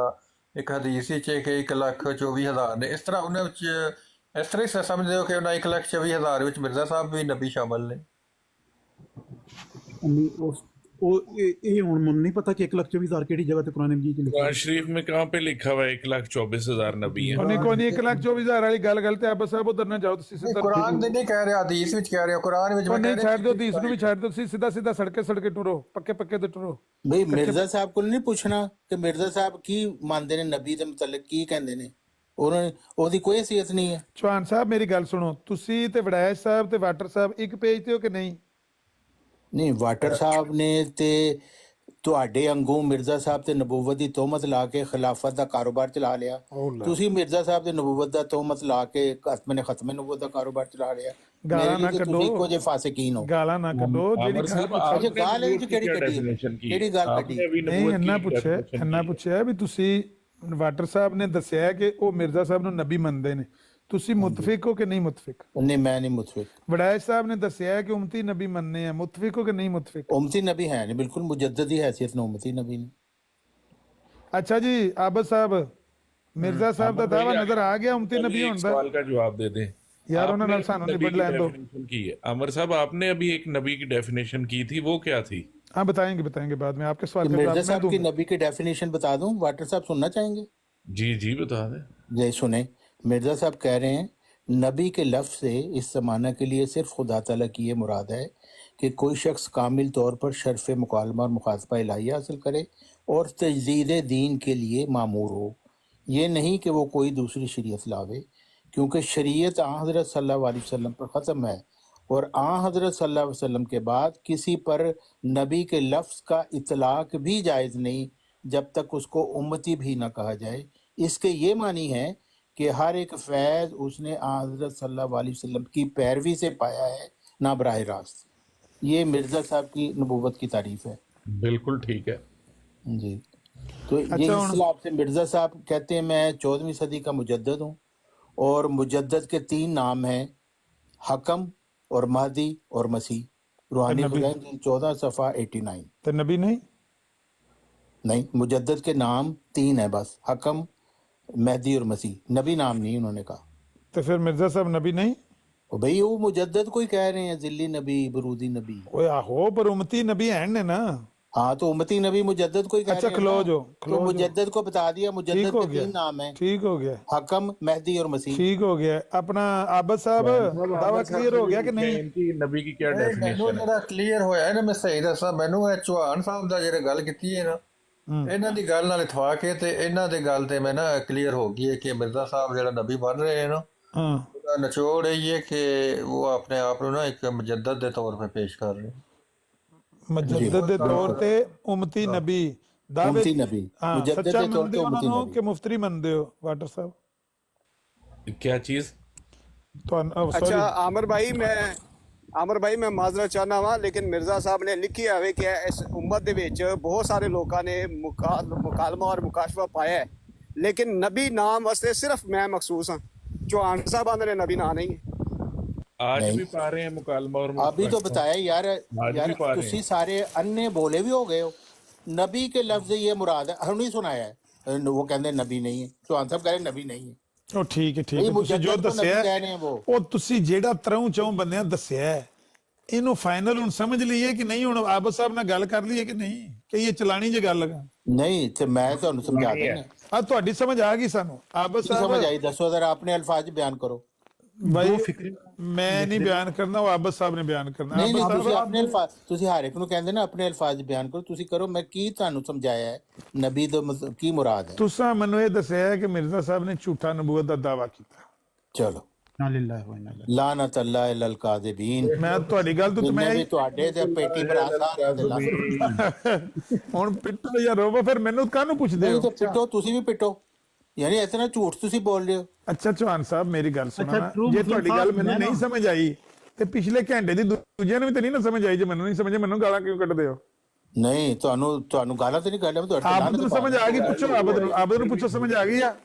ਇੱਕ ਹਦੀਸ ਵਿੱਚ ਕਿ 1,24,000 ਨੇ, ਇਸ ਤਰ੍ਹਾਂ ਉਹਨਾਂ ਵਿੱਚ ਇਸ ਤਰ੍ਹਾਂ ਹੀ ਸਮਝਦੇ ਹੋ ਕਿ ਉਹਨਾਂ 1,24,000 ਵਿੱਚ ਮਿਰਜ਼ਾ ਸਾਹਿਬ ਵੀ ਨਬੀ ਸ਼ਾਮਲ ਨੇ? ਇਹ ਹੁਣ ਮੈਨੂੰ ਨਹੀਂ ਪਤਾ ਕਿ 1,24,000 ਕਿਹੜੀ ਜਗ੍ਹਾ ਤੇ ਕੁਰਾਨ ਮਜੀਦ ਚ ਲਿਖਿਆ कुरान शरीफ में कहाँ पे लिखा हुआ है 1,24,000 नबी है? ਕੋਈ ਨਹੀਂ 1,24,000 ਵਾਲੀ ਗੱਲ ਗਲਤ ਹੈ। ਆਬਦ ਸਾਹਿਬ ਉਧਰ ਨਾ ਜਾਓ, ਤੁਸੀਂ ਸਿੱਧਾ ਕੁਰਾਨ ਦੇ ਨਹੀਂ ਕਹਿ ਰਿਹਾ, ਹਦੀਸ ਵਿੱਚ ਕਹਿ ਰਿਹਾ। ਕੁਰਾਨ ਵਿੱਚ ਮੈਂ ਨਹੀਂ ਕਹਿ ਰਿਹਾ ਛੱਡ ਦਿਓ, ਹਦੀਸ ਨੂੰ ਵੀ ਛੱਡ ਦਿਓ, ਤੁਸੀਂ ਸਿੱਧਾ ਸਿੱਧਾ ਸੜਕੇ ਟੁਰੋ, ਪੱਕੇ ਤੇ ਟੁਰੋ। ਬਈ ਮਿਰਜ਼ਾ ਸਾਹਿਬ ਕੋਲ ਨਹੀਂ ਪੁੱਛਣਾ ਕਿ ਮਿਰਜ਼ਾ ਸਾਹਿਬ ਕੀ ਮੰਨਦੇ ਨੇ ਨਬੀ ਦੇ ਮੁਤਲਕ, ਕੀ ਕਹਿੰਦੇ ਨੇ? ਉਹਦੀ ਕੋਈ ਹੈਸੀਅਤ ਨਹੀਂ ਹੈ। ਚੌਹਾਨ ਸਾਹਿਬ ਮੇਰੀ ਗੱਲ ਸੁਣੋ, ਤੁਸੀਂ ਤੇ ਵੜੈਚ ਸਾਹਿਬ ਤੇ ਵਾਟਰ ਸਾਹਿਬ ਇੱਕ ਪੇਜ ਤੇ ਹੋ ਕਿ ਨਹੀਂ? ਨਹੀਂ, ਵਾਟਰ ਸਾਹਿਬ ਨੇ ਤੇ ਤੁਹਾਡੇ ਵਾਂਗੂ ਮਿਰਜ਼ਾ ਸਾਹਿਬ ਤੇ ਨਬੂਵਤ ਦੀ ਤੋਹਮਤ ਲਾ ਕੇ ਖਿਲਾਫਤ ਦਾ ਕਾਰੋਬਾਰ ਚਲਾ ਲਿਆ। ਤੁਸੀਂ ਮਿਰਜ਼ਾ ਸਾਹਿਬ ਦੇ ਨਬੂਵਤ ਦਾ ਤੋਹਮਤ ਲਾ ਕੇ ਖਤਮੇ ਨਬੂਵਤ ਦਾ ਕਾਰੋਬਾਰ ਚਲਾ ਲਿਆ। ਗਾਲਾਂ ਨਾ ਕੱਢੋ, ਇੱਕੋ ਜਿਹੇ ਫਾਸਿਕੀਨ ਹੋ। ਗਾਲਾਂ ਨਾ ਕੱਢੋ। ਜਿਹੜੀ ਅੱਛਾ, ਗਾਲ ਇਹ ਕਿਹੜੀ ਕੱਢੀ? ਕਿਹੜੀ ਗੱਲ ਕੱਢੀ? ਨਹੀਂ, ਇੰਨਾ ਪੁੱਛਿਆ ਵੀ ਤੁਸੀਂ ਵਾਟਰ ਸਾਹਿਬ ਨੇ ਦੱਸਿਆ ਕਿ ਉਹ ਮਿਰਜ਼ਾ ਸਾਹਿਬ ਨੂੰ ਨਬੀ ਮੰਨਦੇ ਨੇ, ਤੁਸੀਂ ਮੁਤਫਿਕ ਹੋ ਕਿ ਨਹੀਂ ਮੁਤਫਿਕ? ਨਹੀਂ, ਮੈਂ ਨਹੀਂ ਮੁਤਫਿਕ। ਵੜੈਚ ਸਾਹਿਬ ਨੇ ਦੱਸਿਆ ਕਿ ਉਮਤੀ ਨਬੀ ਮੰਨਨੇ ਆ, ਮੁਤਫਿਕ ਹੋ ਕਿ ਨਹੀਂ ਮੁਤਫਿਕ? ਉਮਤੀ ਨਬੀ ਹੈ ਨਹੀਂ, ਬਿਲਕੁਲ ਮੁਜੱਦਦ ਦੀ हैसियत ਨਾਲ ਉਮਤੀ ਨਬੀ ਨੇ। अच्छा जी, आबद साहब, मिर्जा साहब का दावा नजर आ गया उमती नबी होने का? सवाल का जवाब दे दें यार, उन्होंने सानू निबड़ लैन दो। की है अमर साहब, आपने अभी एक नबी की डेफिनेशन की थी, वो क्या थी? हाँ, बताएंगे बाद में आपके सवाल का मिर्जा जवाब मैं साहब की दूंगा। नबी की डेफिनेशन बता दूं? वाटर साहब सुनना चाहेंगे? जी बता दें। ये सुने, मिर्जा साहब कह रहे हैं नबी के लफ्ज़ से इस ज़माना के लिए सिर्फ खुदा ताला की ये मुराद है कि कोई शख्स कामिल तौर पर शर्फ़ मुकालमा और मुखातबा इलाहिया हासिल करे और तजदीद दीन के लिए मामूर हो। ये नहीं कि वो कोई दूसरी शरीयत लावे, क्योंकि शरीयत आ हज़रत सल्लल्लाहु अलैहि वसल्लम पर ख़त्म है और आ हज़रत सल्लल्लाहु अलैहि वसल्लम के बाद किसी पर नबी के लफ्ज़ का इतलाक़ भी जायज़ नहीं जब तक उसको उम्मती भी ना कहा जाए। इसके ये मानी है कि हर एक फैज़ उसने हज़रत सल्लल्लाहु अलैहि वसल्लम की पैरवी से पाया है, ना बराह रास्त। ये मिर्ज़ा साहब की नबूवत की तारीफ़ है। बिल्कुल ठीक है जी। तो ये इस्लाम से मिर्ज़ा साहब कहते हैं मैं 14वीं सदी का मुजद्दद हूँ और मुजद्दद के 3 नाम हैं, हकम और महदी और मसीह। रूहानी खुदैन 14 सफ़ा 89। तो नबी नहीं, मुजद्दद के नाम 3 है बस, हकम, मेहदी और मसीह। नबी नाम नहीं उन्होंने कहा। तो फिर मिर्जा साहब नबी नहीं? ओ भाई, वो मुजद्दद को ही कह रहे हैं, जिल्ली नबी, बरूदी नबी। ओए आहो, पर उम्मती नबी हैं ने ना। हाँ, तो उम्मती नबी मुजद्दद को ही कह अच्छा, रहे हैं। खलो जो तो मुजद्दद को बता दिया, मुजद्दद के 3 नाम है, ठीक हो गया, हकम, मेहदी और मसीह। ठीक हो गया। अपना आबद साहब दावा क्लियर हो गया कि नहीं? इनकी नबी की क्या ਮੈਨੂੰ डेफिनेशन है? ਜਿਹੜਾ ਕਲੀਅਰ ਹੋਇਆ ਨਾ, ਮੈਂ ਸਹੀ ਦੱਸਾਂ, ਮੈਨੂੰ ਇਹ ਚੌਹਾਨ ਸਾਹਿਬ ਦਾ ਜਿਹੜੇ ਗੱਲ ਕੀਤੀ ਹੈ ਨਾ, ਇਹਨਾਂ ਦੀ ਗੱਲ ਨਾਲ ਇਤਫਾ ਕੇ ਤੇ ਇਹਨਾਂ ਦੇ ਗੱਲ ਤੇ ਮੈਂ ਨਾ ਕਲੀਅਰ ਹੋ ਗਈ ਹੈ ਕਿ ਮਿਰਜ਼ਾ ਸਾਹਿਬ ਜਿਹੜਾ ਨਬੀ ਬਣ ਰਹੇ ਨੇ ਨਾ, ਉਹਦਾ ਨਿਚੋੜ ਇਹ ਹੈ ਕਿ ਉਹ ਆਪਣੇ ਆਪ ਨੂੰ ਨਾ ਇੱਕ ਮੁਜੱਦਦ ਦੇ ਤੌਰ 'ਤੇ ਪੇਸ਼ ਕਰ ਰਹੇ। मुजद्दद दे तौर पे उम्मती नबी दावे। उम्मती नबी, हाँ, मुजद्दद सच्चा दे तौर मनदे पे हो उम्मती ना नबी। कि मुफ्तरी मनदे हो वाटर साहब? क्या चीज? तो अच्छा आमिर भाई मैं माजरत चाहना वा, लेकिन मिर्जा साहब ने लिखी है कि इस उम्मत दे विच बहुत सारे लोगों ने मुकालमा और मुकाशफा पाया है, लेकिन नबी नाम वास्ते सिर्फ मैं मखसूस हाँ। चौहान साहब आंदे नबी ना नहीं है। आज भी पा रहे हैं मुकालमा और अभी तो बताया यार, यार तुसी सारे अन्य बोले भी हो गए हो। नबी के लफ्ज ये मुराद है, हम नहीं सुनाया है। वो कहते नबी नहीं है, चौहान साहब कह रहे नबी नहीं है। ਉਹ ਠੀਕ ਹੈ ਤੁਸੀਂ ਜੋ ਦੱਸਿਆ ਉਹ ਤੁਸੀਂ ਜਿਹੜਾ ਤਰ੍ਹਾਂ ਚੋਂ ਬੰਦਿਆਂ ਦੱਸਿਆ ਇਹਨੂੰ ਫਾਈਨਲ ਹੁਣ ਸਮਝ ਲਈਏ ਕਿ ਨਹੀਂ? ਹੁਣ ਆਬਦ ਸਾਹਿਬ ਨਾਲ ਗੱਲ ਕਰ ਲਈਏ ਕਿ ਨਹੀਂ, ਕਿ ਇਹ ਚਲਾਣੀ ਜੇ ਗੱਲ ਲਗਾ? ਨਹੀਂ, ਤੇ ਮੈਂ ਤੁਹਾਨੂੰ ਸਮਝਾ ਦੇਣਾ। ਆ ਤੁਹਾਡੀ ਸਮਝ ਆ ਗਈ ਸਾਨੂੰ ਆਬਦ ਸਾਹਿਬ? ਸਮਝ ਆਈ, ਦੱਸੋ ਜ਼ਰਾ ਆਪਣੇ ਅਲਫਾਜ਼ ਬਿਆਨ ਕਰੋ। ਭਾਈ ਮੈਂ ਨਹੀਂ ਬਿਆਨ ਕਰਨਾ, ਉਹ ਆਬਦ ਸਾਹਿਬ ਨੇ ਬਿਆਨ ਕਰਨਾ। ਨਹੀਂ, ਤੁਸੀਂ ਆਪਣੇ ਅਲਫਾਜ਼, ਤੁਸੀਂ ਹਰ ਇੱਕ ਨੂੰ ਕਹਿੰਦੇ ਨਾ ਆਪਣੇ ਅਲਫਾਜ਼ ਬਿਆਨ ਕਰੋ। ਤੁਸੀਂ ਕਰੋ, ਮੈਂ ਕੀ ਤੁਹਾਨੂੰ ਸਮਝਾਇਆ ਹੈ ਨਬੀ ਦਾ ਕੀ ਮੁਰਾਦ ਹੈ? ਤੁਸੀਂ ਮੈਨੂੰ ਇਹ ਦੱਸਿਆ ਕਿ ਮਿਰਜ਼ਾ ਸਾਹਿਬ ਨੇ ਝੂਠਾ ਨਬੂਵਤ ਦਾ ਦਾਵਾ ਕੀਤਾ। ਚਲੋ ਨਾ ਲਿllahi wa inna ilaihi ਲਾਨਤ ਅੱਲਾ ਅਲਲ ਕਾਜ਼ਿਬੀਨ। ਮੈਂ ਤੁਹਾਡੀ ਗੱਲ ਤੋਂ ਜਿੰਨੇ ਮੈਂ ਵੀ ਤੁਹਾਡੇ ਤੇ ਪੇਟੀ ਭਰਾ ਸਾਰਿਆਂ ਦੇ ਲਾਨਤ। ਹੁਣ ਪਿੱਟੋ ਜਾਂ ਰੋਵੋ, ਫਿਰ ਮੈਨੂੰ ਕਾਹਨੂੰ ਪੁੱਛਦੇ ਨਹੀਂ ਹੋ? ਤੇ ਪਿੱਟੋ, ਤੁਸੀਂ ਵੀ ਪਿੱਟੋ, ਯਾਨੀ ਇਸ ਤਰ੍ਹਾਂ ਝੂਠ ਤੁਸੀਂ ਬੋਲ ਰਹੇ ਹੋ। ਅੱਛਾ ਚੌਹਾਨ ਸਾਹਿਬ ਮੇਰੀ ਗੱਲ ਸੁਣੋ ਅੱਛਾ, ਨਾ, true ਜੇ Muslim ਤੁਹਾਡੀ ਸਾਹਿਬ, ਗੱਲ ਮੈਨੂੰ ਮੈਂ ਨਹੀਂ ਨਾ- ਸਮਝ ਆਈ ਤੇ ਪਿਛਲੇ ਘੰਟੇ ਦੀ ਦੂਜਿਆਂ ਨੂੰ ਵੀ ਤਾਂ ਨਹੀਂ ਨਾ ਸਮਝ ਆਈ। ਜੇ ਮੈਨੂੰ ਨਹੀਂ ਸਮਝੇ ਮੈਨੂੰ ਗਾਲਾਂ ਕਿਉਂ ਕੱਢਦੇ ਹੋ? ਨਹੀਂ ਤੁਹਾਨੂੰ ਗਾਲਾਂ ਤੇ ਨਹੀਂ ਕੱਢ ਲਿਆ, ਮੈਂ ਤੁਹਾਡੇ ਆਬਦ ਨੂੰ ਸਮਝ ਆ ਗਈ? ਪੁੱਛੋ ਆਬਦ ਨੂੰ ਪੁੱਛੋ, ਸਮਝ ਆ ਗਈ ਆ?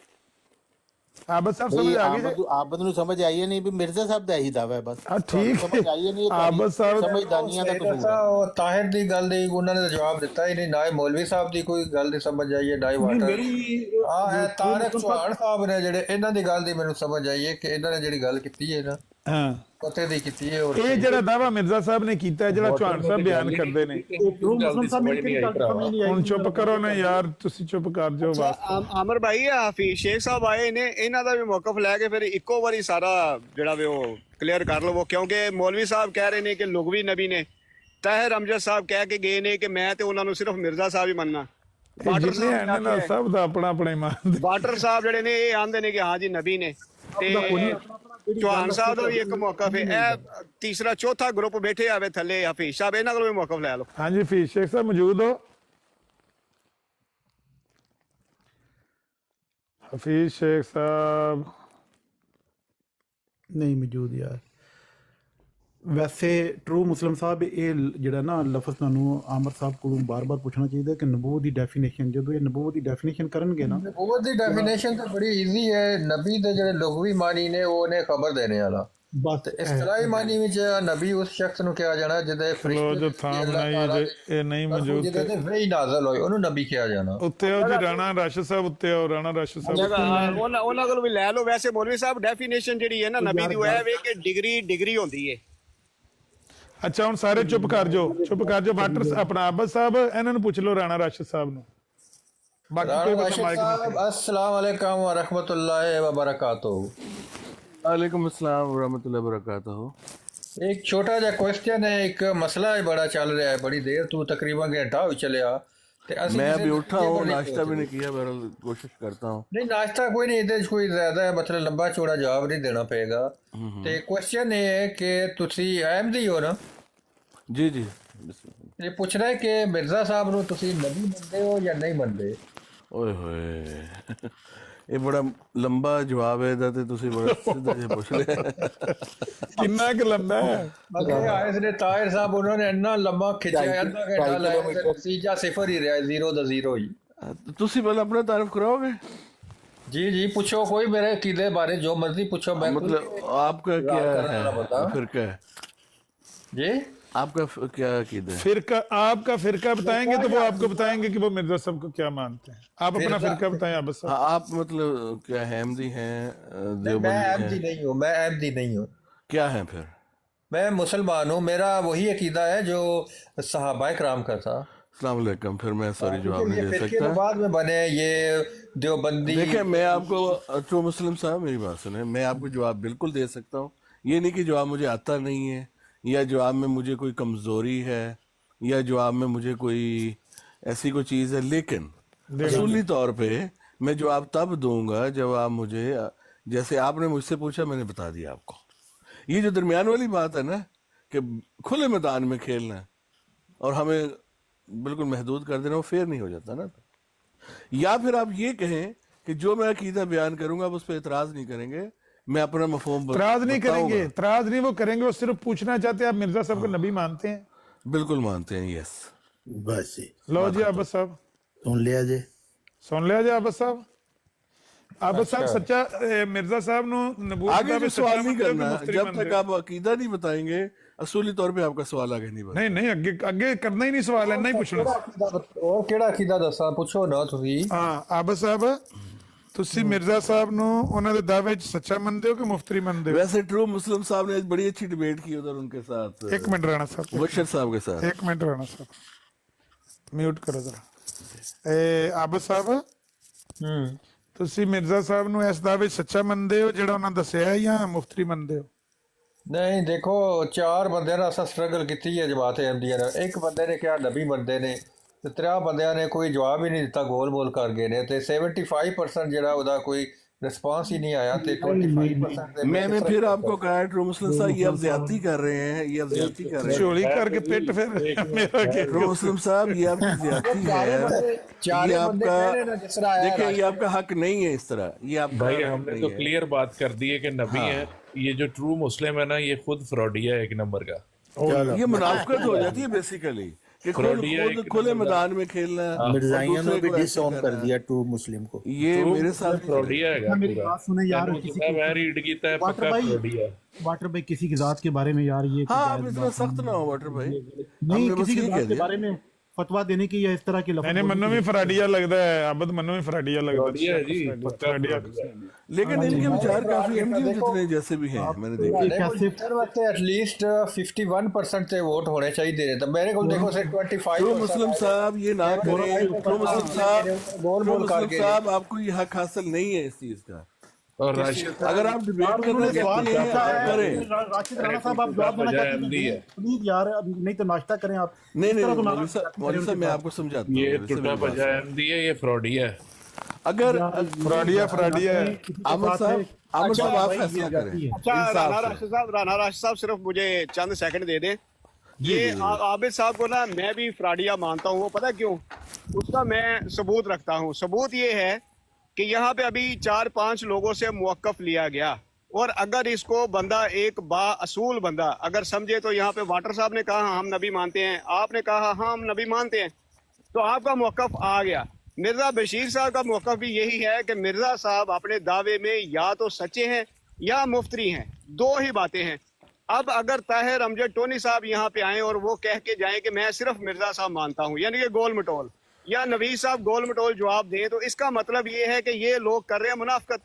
ਆਬਦ ਸਾਹਿਬ ਸਮਝ ਆ ਗਈ ਜੀ? ਆਬਦ ਨੂੰ ਸਮਝ ਆਈ ਹੈ ਨਹੀਂ ਵੀ ਮਿਰਜ਼ਾ ਸਾਹਿਬ ਦਾ ਇਹੀ ਦਾਵਾ ਹੈ ਬਸ। ਹਾਂ ਠੀਕ ਸਮਝ ਆਈ ਹੈ ਨਹੀਂ, ਆਬਦ ਸਾਹਿਬ ਸਮਝਦਾਨੀਆਂ ਦਾ ਕਸੂਰ ਹੈ। ਉਹ ਤਾਹਿਰ ਦੀ ਗੱਲ ਦੀ ਉਹਨਾਂ ਨੇ ਤਾਂ ਜਵਾਬ ਦਿੱਤਾ ਹੀ ਨਹੀਂ, ਨਾ ਹੀ ਮੌਲਵੀ ਸਾਹਿਬ ਦੀ ਕੋਈ ਗੱਲ ਦੀ ਸਮਝ ਆਈ ਹੈ, ਨਾ ਹੀ ਵਾਟਰ ਇਹ ਤਾਰਿਕ ਚੌਹਾਨ ਸਾਹਿਬ ਨੇ ਜਿਹੜੇ ਇਹਨਾਂ ਦੀ ਗੱਲ ਦੀ ਮੈਨੂੰ ਸਮਝ ਆਈ ਹੈ ਕਿ ਇਹਨਾਂ ਨੇ ਜਿਹੜੀ ਗੱਲ ਕੀਤੀ ਹੈ ਨਾ ਹਾਂ ਪਤੇ ਦੀ ਕੀਤੀ ਹੈ। ਔਰ ਇਹ ਜਿਹੜਾ ਦਾਵਾ ਮਿਰਜ਼ਾ ਸਾਹਿਬ ਨੇ ਕੀਤਾ ਹੈ, ਜਿਹੜਾ ਚੌਹਾਨ ਸਾਹਿਬ ਬਿਆਨ ਕਰਦੇ ਨੇ, true Muslim ਸਾਹਿਬ ਮੇਰੀ ਕਿਹੜੀ ਗੱਲ ਸਮਝ ਨਹੀਂ ਆਈ। ਹੁਣ ਚੁੱਪ ਕਰੋ ਨਾ ਯਾਰ, ਤੁਸੀਂ ਚੁੱਪ ਕਰ ਜਾਓ ਬਸ। ਆਮਰ ਭਾਈ ਹਾਫਿਜ਼ ਸ਼ੇਖ ਸਾਹਿਬ ਆਏ ਨੇ, ਇਹਨਾਂ ਦਾ ਵੀ ਮੌਕਫ ਲੈ ਕੇ ਫਿਰ ਇੱਕੋ ਵਾਰੀ ਸਾਰਾ ਜਿਹੜਾ ਵੀ ਉਹ ਕਲੀਅਰ ਕਰ ਲਵੋ, ਕਿਉਂਕਿ ਮੌਲਵੀ ਸਾਹਿਬ ਕਹਿ ਰਹੇ ਨੇ ਕਿ ਲੁਗਵੀ ਨਬੀ ਨੇ, ਤਾਹਿਰ ਅਮਜਦ ਸਾਹਿਬ ਕਹਿ ਕੇ ਗਏ ਨੇ ਕਿ ਮੈਂ ਤੇ ਉਹਨਾਂ ਨੂੰ ਸਿਰਫ ਮਿਰਜ਼ਾ ਸਾਹਿਬ ਹੀ ਮੰਨਣਾ। ਜਿੰਨੇ ਹਨ ਨਾ ਸਭ ਦਾ ਆਪਣਾ ਆਪਣਾ ਇਮਾਨ। ਬਾਟਰ ਸਾਹਿਬ ਜਿਹੜੇ ਨੇ ਇਹ ਆਂਦੇ ਨੇ ਕਿ ਹਾਂ ਜੀ ਨਬੀ ਨੇ, ਤੇ ਚੌਹਾਨ ਸਾਹਿਬ ਦਾ ਵੀ ਇੱਕ ਮੌਕਫ ਹੈ। ਇਹ ਤੀਸਰਾ ਚੌਥਾ ਗਰੁੱਪ ਬੈਠੇ ਆਵੇ ਥੱਲੇ ਹਾਫਿਜ਼ ਸਾਹਿਬ, ਇਹਨਾਂ ਕੋਲੋਂ ਵੀ ਮੌਕਫ ਲੈ ਲਓ। ਹਾਂਜੀ ਹਫੀਜ਼ ਸ਼ੇਖ ਸਾਹਿਬ ਮੌਜੂਦ ਹੋ? ਹਫੀਜ਼ ਸ਼ੇਖ ਸਾਹਿਬ ਨਹੀਂ ਮੌਜੂਦ ਯਾਰ। ਵੈਸੇ ਟਰੂ ਮੁਸਲਿਮ ਸਾਹਿਬ ਇਹ ਜਿਹੜਾ ਨਾ ਲਫ਼ਜ਼ ਤੁਹਾਨੂੰ ਆਮਰ ਸਾਹਿਬ ਕੋਲੋਂ ਬਾਰ-ਬਾਰ ਪੁੱਛਣਾ ਚਾਹੀਦਾ ਕਿ ਨਬੂਵਤ ਦੀ ਡੈਫੀਨੇਸ਼ਨ, ਜਦੋਂ ਇਹ ਨਬੂਵਤ ਦੀ ਡੈਫੀਨੇਸ਼ਨ ਕਰਨਗੇ ਨਾ, ਨਬੂਵਤ ਦੀ ਡੈਫੀਨੇਸ਼ਨ ਤਾਂ ਬੜੀ ਈਜ਼ੀ ਹੈ। ਨਬੀ ਦੇ ਜਿਹੜੇ ਲੁਗਵੀ ਮਾਨੀ ਨੇ ਉਹਨੇ ਖਬਰ ਦੇਣੇ ਵਾਲਾ, ਬਸ ਇਸਤਲਾਹੀ ਮਾਨੀ ਵਿੱਚ ਨਬੀ ਉਸ ਸ਼ਖਸ ਨੂੰ ਕਿਹਾ ਜਾਣਾ ਜਿਹਦੇ ਲੋ ਜੋ ਥਾਮ ਨਹੀਂ ਇਹ ਨਹੀਂ ਮੌਜੂਦ ਜਿਹਦੇ ਤੇ ਵਹੀ ਨਾਜ਼ਲ ਹੋਈ ਉਹਨੂੰ ਨਬੀ ਕਿਹਾ ਜਾਣਾ। ਉੱਤੇ ਉਹ ਜੀ ਰਾਣਾ ਰਾਸ਼ਦ ਸਾਹਿਬ, ਉੱਤੇ ਉਹ ਰਾਣਾ ਰਾਸ਼ਦ ਸਾਹਿਬ, ਉਹਨਾਂ ਕੋਲੋਂ ਵੀ ਲੈ ਲਓ। ਵੈਸੇ ਮੌਲਵੀ ਸਾਹਿਬ ਡੈਫੀਨੇਸ਼ਨ ਜਿਹੜੀ ਹੈ ਨਾ ਨਬੀ ਦੀ, ਉਹ ਇਹ ਵੇ ਕਿ ਡਿਗਰੀ ਹੁੰਦੀ ਹੈ। ਅੱਛਾ ਹੁਣ ਸਾਰੇ ਚੁੱਪ ਕਰ ਜਾਓ, ਚੁੱਪ ਕਰ ਜਾਓ। ਬਾਟਰ ਆਪਣਾ ਆਬਦ ਸਾਹਿਬ, ਇਹਨਾਂ ਨੂੰ ਪੁੱਛ ਲਓ ਰਾਣਾ ਰਾਸ਼ਦ ਸਾਹਿਬ ਨੂੰ। ਬਾਕੀ ਕੋਈ राशिद साहब अस्सलाम वालेकुम व रहमतुल्लाहि व बरकातहू। वालेकुम अस्सलाम व रहमतुल्लाहि व बरकातहू। एक छोटा ਜਿਹਾ क्वेश्चन है, एक मसला है बड़ा चल रहा है, बड़ी देर तू तकरीबन घंटा हो चलिया ते असि मैं किसी अभी ने उठा ये हूँ, बड़ी नाश्ता भी सोच नहीं किया, बहरहाल कोशिश करता हूँ। नहीं नाश्ता कोई नहीं, ਇਹਦੇ कोई ज्यादा है मतलब लंबा चौड़ा जवाब नहीं देना पड़ेगा। ਤੇ क्वेश्चन ਇਹ ਹੈ ਕਿ ਤੁਸੀਂ ਅਹਿਮਦੀ ਹੋ ਨਾ? जी जी। ਇਹ ਪੁੱਛਣਾ ਹੈ ਕਿ ਮਿਰਜ਼ਾ ਸਾਹਿਬ ਨੂੰ ਤੁਸੀਂ ਨਬੀ ਮੰਨਦੇ ਹੋ ਜਾਂ ਨਹੀਂ ਮੰਨਦੇ? ओए होए ਇਹ ਬੜਾ ਲੰਬਾ ਜਵਾਬ ਹੈ ਇਹਦਾ, ਤੇ ਤੁਸੀਂ ਬੜਾ ਸਿੱਧਾ ਜਿਹਾ ਪੁੱਛ ਲਿਆ। ਕਿੰਨਾ ਕੁ ਲੰਬਾ ਹੈ? ਅੱਗੇ ਆਏ ਨੇ ਤਾਹਿਰ ਸਾਹਿਬ, ਉਹਨਾਂ ਨੇ ਇੰਨਾ ਲੰਮਾ ਖਿੱਚਿਆ, ਅੱਧਾ ਘੰਟਾ ਲਾਇਆ, ਤੇ ਨਤੀਜਾ ਸਿਫਰ ਹੀ ਰਿਹਾ, 0 ਦਾ 0 ਹੀ। ਤੁਸੀਂ ਪਹਿਲਾਂ ਆਪਣਾ ਤਾਰਫ ਕਰਾਓਗੇ? जी जी पूछो, कोई मेरे अकीदे बारे जो मर्जी पूछो, मैं मतलब आपका क्या है फिरका है जी? आपका क्या अकीदा है? फिरका, आपका फिरका बताएंगे तो वो आपको बताएंगे कि वो मिर्जा साहब को क्या मानते हैं। आप अपना फिरका बताएं आप साहब। हाँ, आप मतलब क्या अहमदी हैं, मैं देवबंदी अहमदी हैं? नहीं हूँ, मैं अहमदी नहीं हूँ। क्या है फिर? मैं मुसलमान हूँ, मेरा वही अकीदा है जो सहाबाए कराम का था। अस्सलाम वालेकुम। फिर मैं सॉरी जवाब ये नहीं दे फिरके सकता। बाद में बने ये देवबंदी। देखिए मैं आपको, ट्रू मुस्लिम साहब मेरी बात सुने, मैं आपको जवाब बिल्कुल दे सकता हूँ। ये नहीं कि जवाब मुझे आता नहीं है, या जवाब में मुझे कोई कमज़ोरी है, या जवाब में मुझे कोई ऐसी कोई चीज़ है, लेकिन असूली तौर पे मैं जवाब तब दूंगा जब आप मुझे, जैसे आपने मुझसे पूछा मैंने बता दिया आपको। ये जो दरमियान वाली बात है ना कि खुले मैदान में खेलना है और हमें बिल्कुल महदूद कर देना, वो फेयर नहीं हो जाता ना। या फिर आप ये कहें कि जो मैं अकीदा बयान करूंगा आप उस पर एतराज़ नहीं करेंगे, मैं अपना मफहूम इतराज नहीं करेंगे, इतराज नहीं वो करेंगे, वो सिर्फ पूछना चाहते हैं आप मिर्जा साहब को नबी मानते हैं? बिल्कुल मानते हैं, यस। बस जी, लो जी आबद साहब सुन लिया जी, सुन लिया जी आबद साहब। आबद साहब सच्चा मिर्जा साहब नु नबूवत आगे जो सवाल नहीं करना, मुफ्ती जब बनते तक आप अकीदा नहीं बताएंगे असूली तौर पे आपका सवाल आगे नहीं बढ़ेगा। नहीं नहीं अगे अगे करना ही नहीं, सवाल है नहीं पूछना। और केड़ा अकीदा दसा पूछो ना ਤੁਸੀਂ। हाँ आबद साहब, ਤੁਸੀਂ मिर्जा साहब ਨੂੰ ਉਹਨਾਂ ਦੇ ਦਾਅਵੇ 'ਚ ਸੱਚਾ ਮੰਨਦੇ ਹੋ ਕਿ ਮੁਫਤਰੀ ਮੰਨਦੇ ਹੋ? वैसे ट्रू मुस्लिम साहब ने आज बड़ी अच्छी डिबेट की उधर उनके साथ, एक मिनट राणा साहब, बशर साहब के साथ। एक मिनट राणा साहब म्यूट करो जरा। आबद साहब ਤੁਸੀਂ ਮਿਰਜ਼ਾ ਸਾਹਿਬ ਨੂੰ ਇਸ ਦਾਅਵੇ 'ਚ ਸੱਚਾ ਮੰਨਦੇ ਹੋ ਜਿਹੜਾ ਉਹਨਾਂ ਦੱਸਿਆ ਹੈ ਜਾਂ ਮੁਫਤਰੀ ਮੰਨਦੇ ਹੋ? ਨਹੀਂ ਦੇਖੋ, 4 ਬੰਦਿਆਂ ਨਾਲ ਅਸਾਂ ਸਟਰਗਲ ਕੀਤੀ ਹੈ ਜਮਾਤ ਅਹਿਮਦੀਆ ਨਾਲ। ਇੱਕ ਬੰਦੇ ਨੇ ਕਿਹਾ ਨਬੀ ਬੰਦੇ ਨੇ, ਤੇ 3 ਬੰਦਿਆਂ ਨੇ ਕੋਈ ਜਵਾਬ ਹੀ ਨਹੀਂ ਦਿੱਤਾ, ਗੋਲ ਮੋਲ ਕਰ ਗਏ ਨੇ। ਤੇ 75% ਜਿਹੜਾ ਉਹਦਾ ਕੋਈ रिस्पांस ही नहीं आया थे 25% मैंने फिर आपको कहा ट्रू मुस्लिम साहब ये आप ज्यादती कर रहे हैं, ये आप ज्यादती कर रहे हैं। झोली करके पिट फिर मेरा क्या ट्रू मुस्लिम साहब ये आपकी ज्यादती है, ये आपका देखिए ये आपका हक नहीं है इस तरह, ये आप भाई हमने तो क्लियर बात कर दी है कि नबी है। ये जो ट्रू मुस्लिम है ना ये खुद फ्रॉडिया है एक नंबर का। ये मुनाफिकत हो जाती है बेसिकली कि खुद खुले मैदान में खेलना है। मिर्जाइयों ने भी डिसऑन कर दिया ट्रू मुस्लिम को। ये मेरे साथ फ्रॉडिया है। मेरी बात सुने यार, किसी रीड कीता है पक्का फ्रॉडिया। वाटर भाई किसी की जात के बारे में यार ये हाँ आप इतना सख्त ना हो वाटर भाई, नहीं किसी की जात के बारे में फतवा देने की या इस तरह की मैंने मन्नू भी फराडिया लगता है, आबद मन्नू भी फराडिया लगता है जी, लेकिन इनके विचार काफी एमजी जितने जैसे भी हैं मैंने देखे। एटलीस्ट 51% से वोट होने चाहिए थे मेरे को। देखो सिर्फ 25। ट्रू मुस्लिम साहब ये ना करें, ट्रू मुस्लिम साहब आपको ये हक हासिल नहीं है इस चीज का। और राशिद अगर आप डिबेट करना चाहते हैं करें। राशिद राणा साहब आप जवाब देना चाहते हैं प्लीज यार, नहीं तो नाश्ता करें आप। नहीं मौलवी साहब मैं आपको समझाता हूँ, ये टुटा बजा एमडी है, ये फ्रॉडिया है। अगर फ्रॉडिया है आमिर साहब आप फैसला करें। राणा राशिद साहब सिर्फ मुझे चंद सेकंड दे दें। ये आबिद साहब को ना मैं भी फ्राडिया मानता हूँ, वो पता क्यों? उसका मैं सबूत रखता हूँ। सबूत ये है कि यहाँ पे अभी 4-5 लोगों से मुवक्कफ लिया गया, और अगर इसको बंदा एक बाअसूल बंदा अगर समझे तो यहाँ पे वाटर साहब ने कहा हम नबी मानते हैं, आपने कहा हाँ हम नबी मानते हैं, तो आपका मुवक्कफ आ गया। मिर्जा बशीर साहब का मुवक्कफ भी यही है कि मिर्जा साहब अपने दावे में या तो सच्चे हैं या मुफ्तरी हैं, दो ही बातें हैं। अब अगर ताहिर अमजद टोनी साहब यहाँ पे आए और वो कह के जाएं कि मैं सिर्फ मिर्जा साहब मानता हूँ, यानी कि गोल मटोल, या नवीद साहब गोल मटोल जवाब दें, तो इसका मतलब ये है कि ये लोग कर रहे हैं मुनाफिकत,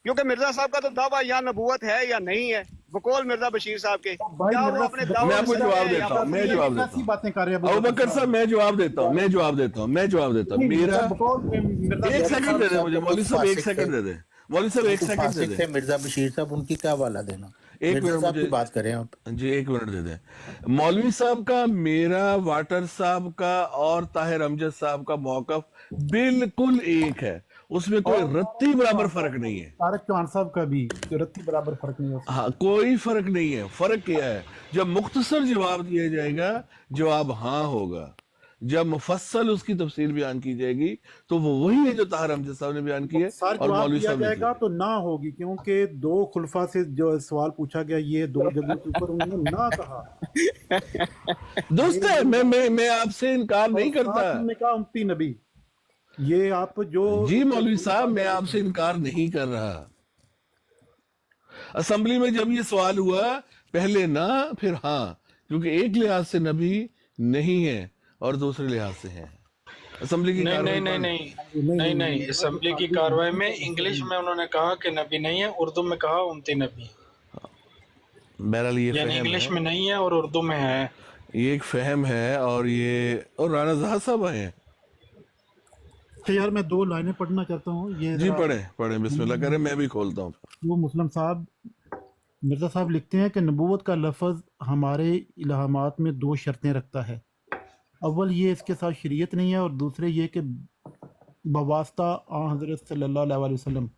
क्योंकि मिर्जा साहब का तो दावा या नबूवत है या नहीं है, बकौल मिर्जा बशीर साहब के। मैं आपको जवाब देता हूँ, मैं जवाब देता हूँ। बातें कर रहे हैं अबू बकर साहब मैं जवाब देता हूँ मेरा 1 सेकंड दे दे मुझे मौलवी साहब, 1 सेकंड दे दे मौलवी साहब, 1 सेकंड दे दे। मिर्जा बशीर साहब उनकी क्या वाला देना, 1 मिनट मुझे बात करें आप जी, 1 मिनट दे दें। मौलवी साहब का, मेरा, वाटर साहब का और ताहिर अमजद साहब का मौकफ बिल्कुल एक है, उसमें कोई रत्ती बराबर फर्क नहीं है। तारक चौहान साहब का भी रत्ती बराबर फर्क नहीं है। हाँ कोई फर्क नहीं है। फर्क क्या है? जब मुख्तसर जवाब दिया जाएगा जवाब हाँ होगा, जब मुफस्सल उसकी तफसील बयान की जाएगी तो वो वही है जो ताहिर अमजद साहब ने बयान की है और मौलवी साहब ने जाएगा तो ना होगी, क्योंकि 2 खुलफा से जो सवाल पूछा गया ये 2 जगह के ऊपर उन्होंने ना कहा। दोस्त है मैं आपसे इनकार नहीं करता। तुमने कहा उम्मती नबी, ये आप जो जी मौलवी साहब मैं आपसे इनकार नहीं कर रहा। असेंबली में जब ये सवाल हुआ पहले ना फिर हाँ, क्योंकि एक लिहाज से नबी नहीं है और दूसरे लिहाज से है। असेंबली की नहीं असेंबली की कार्रवाई में इंग्लिश में उन्होंने कहा कि नबी नहीं है, उर्दू में कहा उम्मती नबी। बहरहाल ये यानी इंग्लिश में नहीं है और उर्दू में है, ये एक फहम है। और राणा जहाज साहब आए हैं। तो यार मैं 2 लाइनें पढ़ना चाहता हूँ। ये जी पढ़े बिस्मिल्लाह करें, मैं भी खोलता हूँ। वो मुस्लिम साहब मिर्जा साहब लिखते हैं कि नबूवत का लफ्ज़ हमारे इल्हामात में 2 शर्तें रखता है। अव्वल ये इसके साथ शरीयत नहीं है, और दूसरे ये कि बवास्ता हज़रत सल्लल्लाहु अलैहि वसल्लम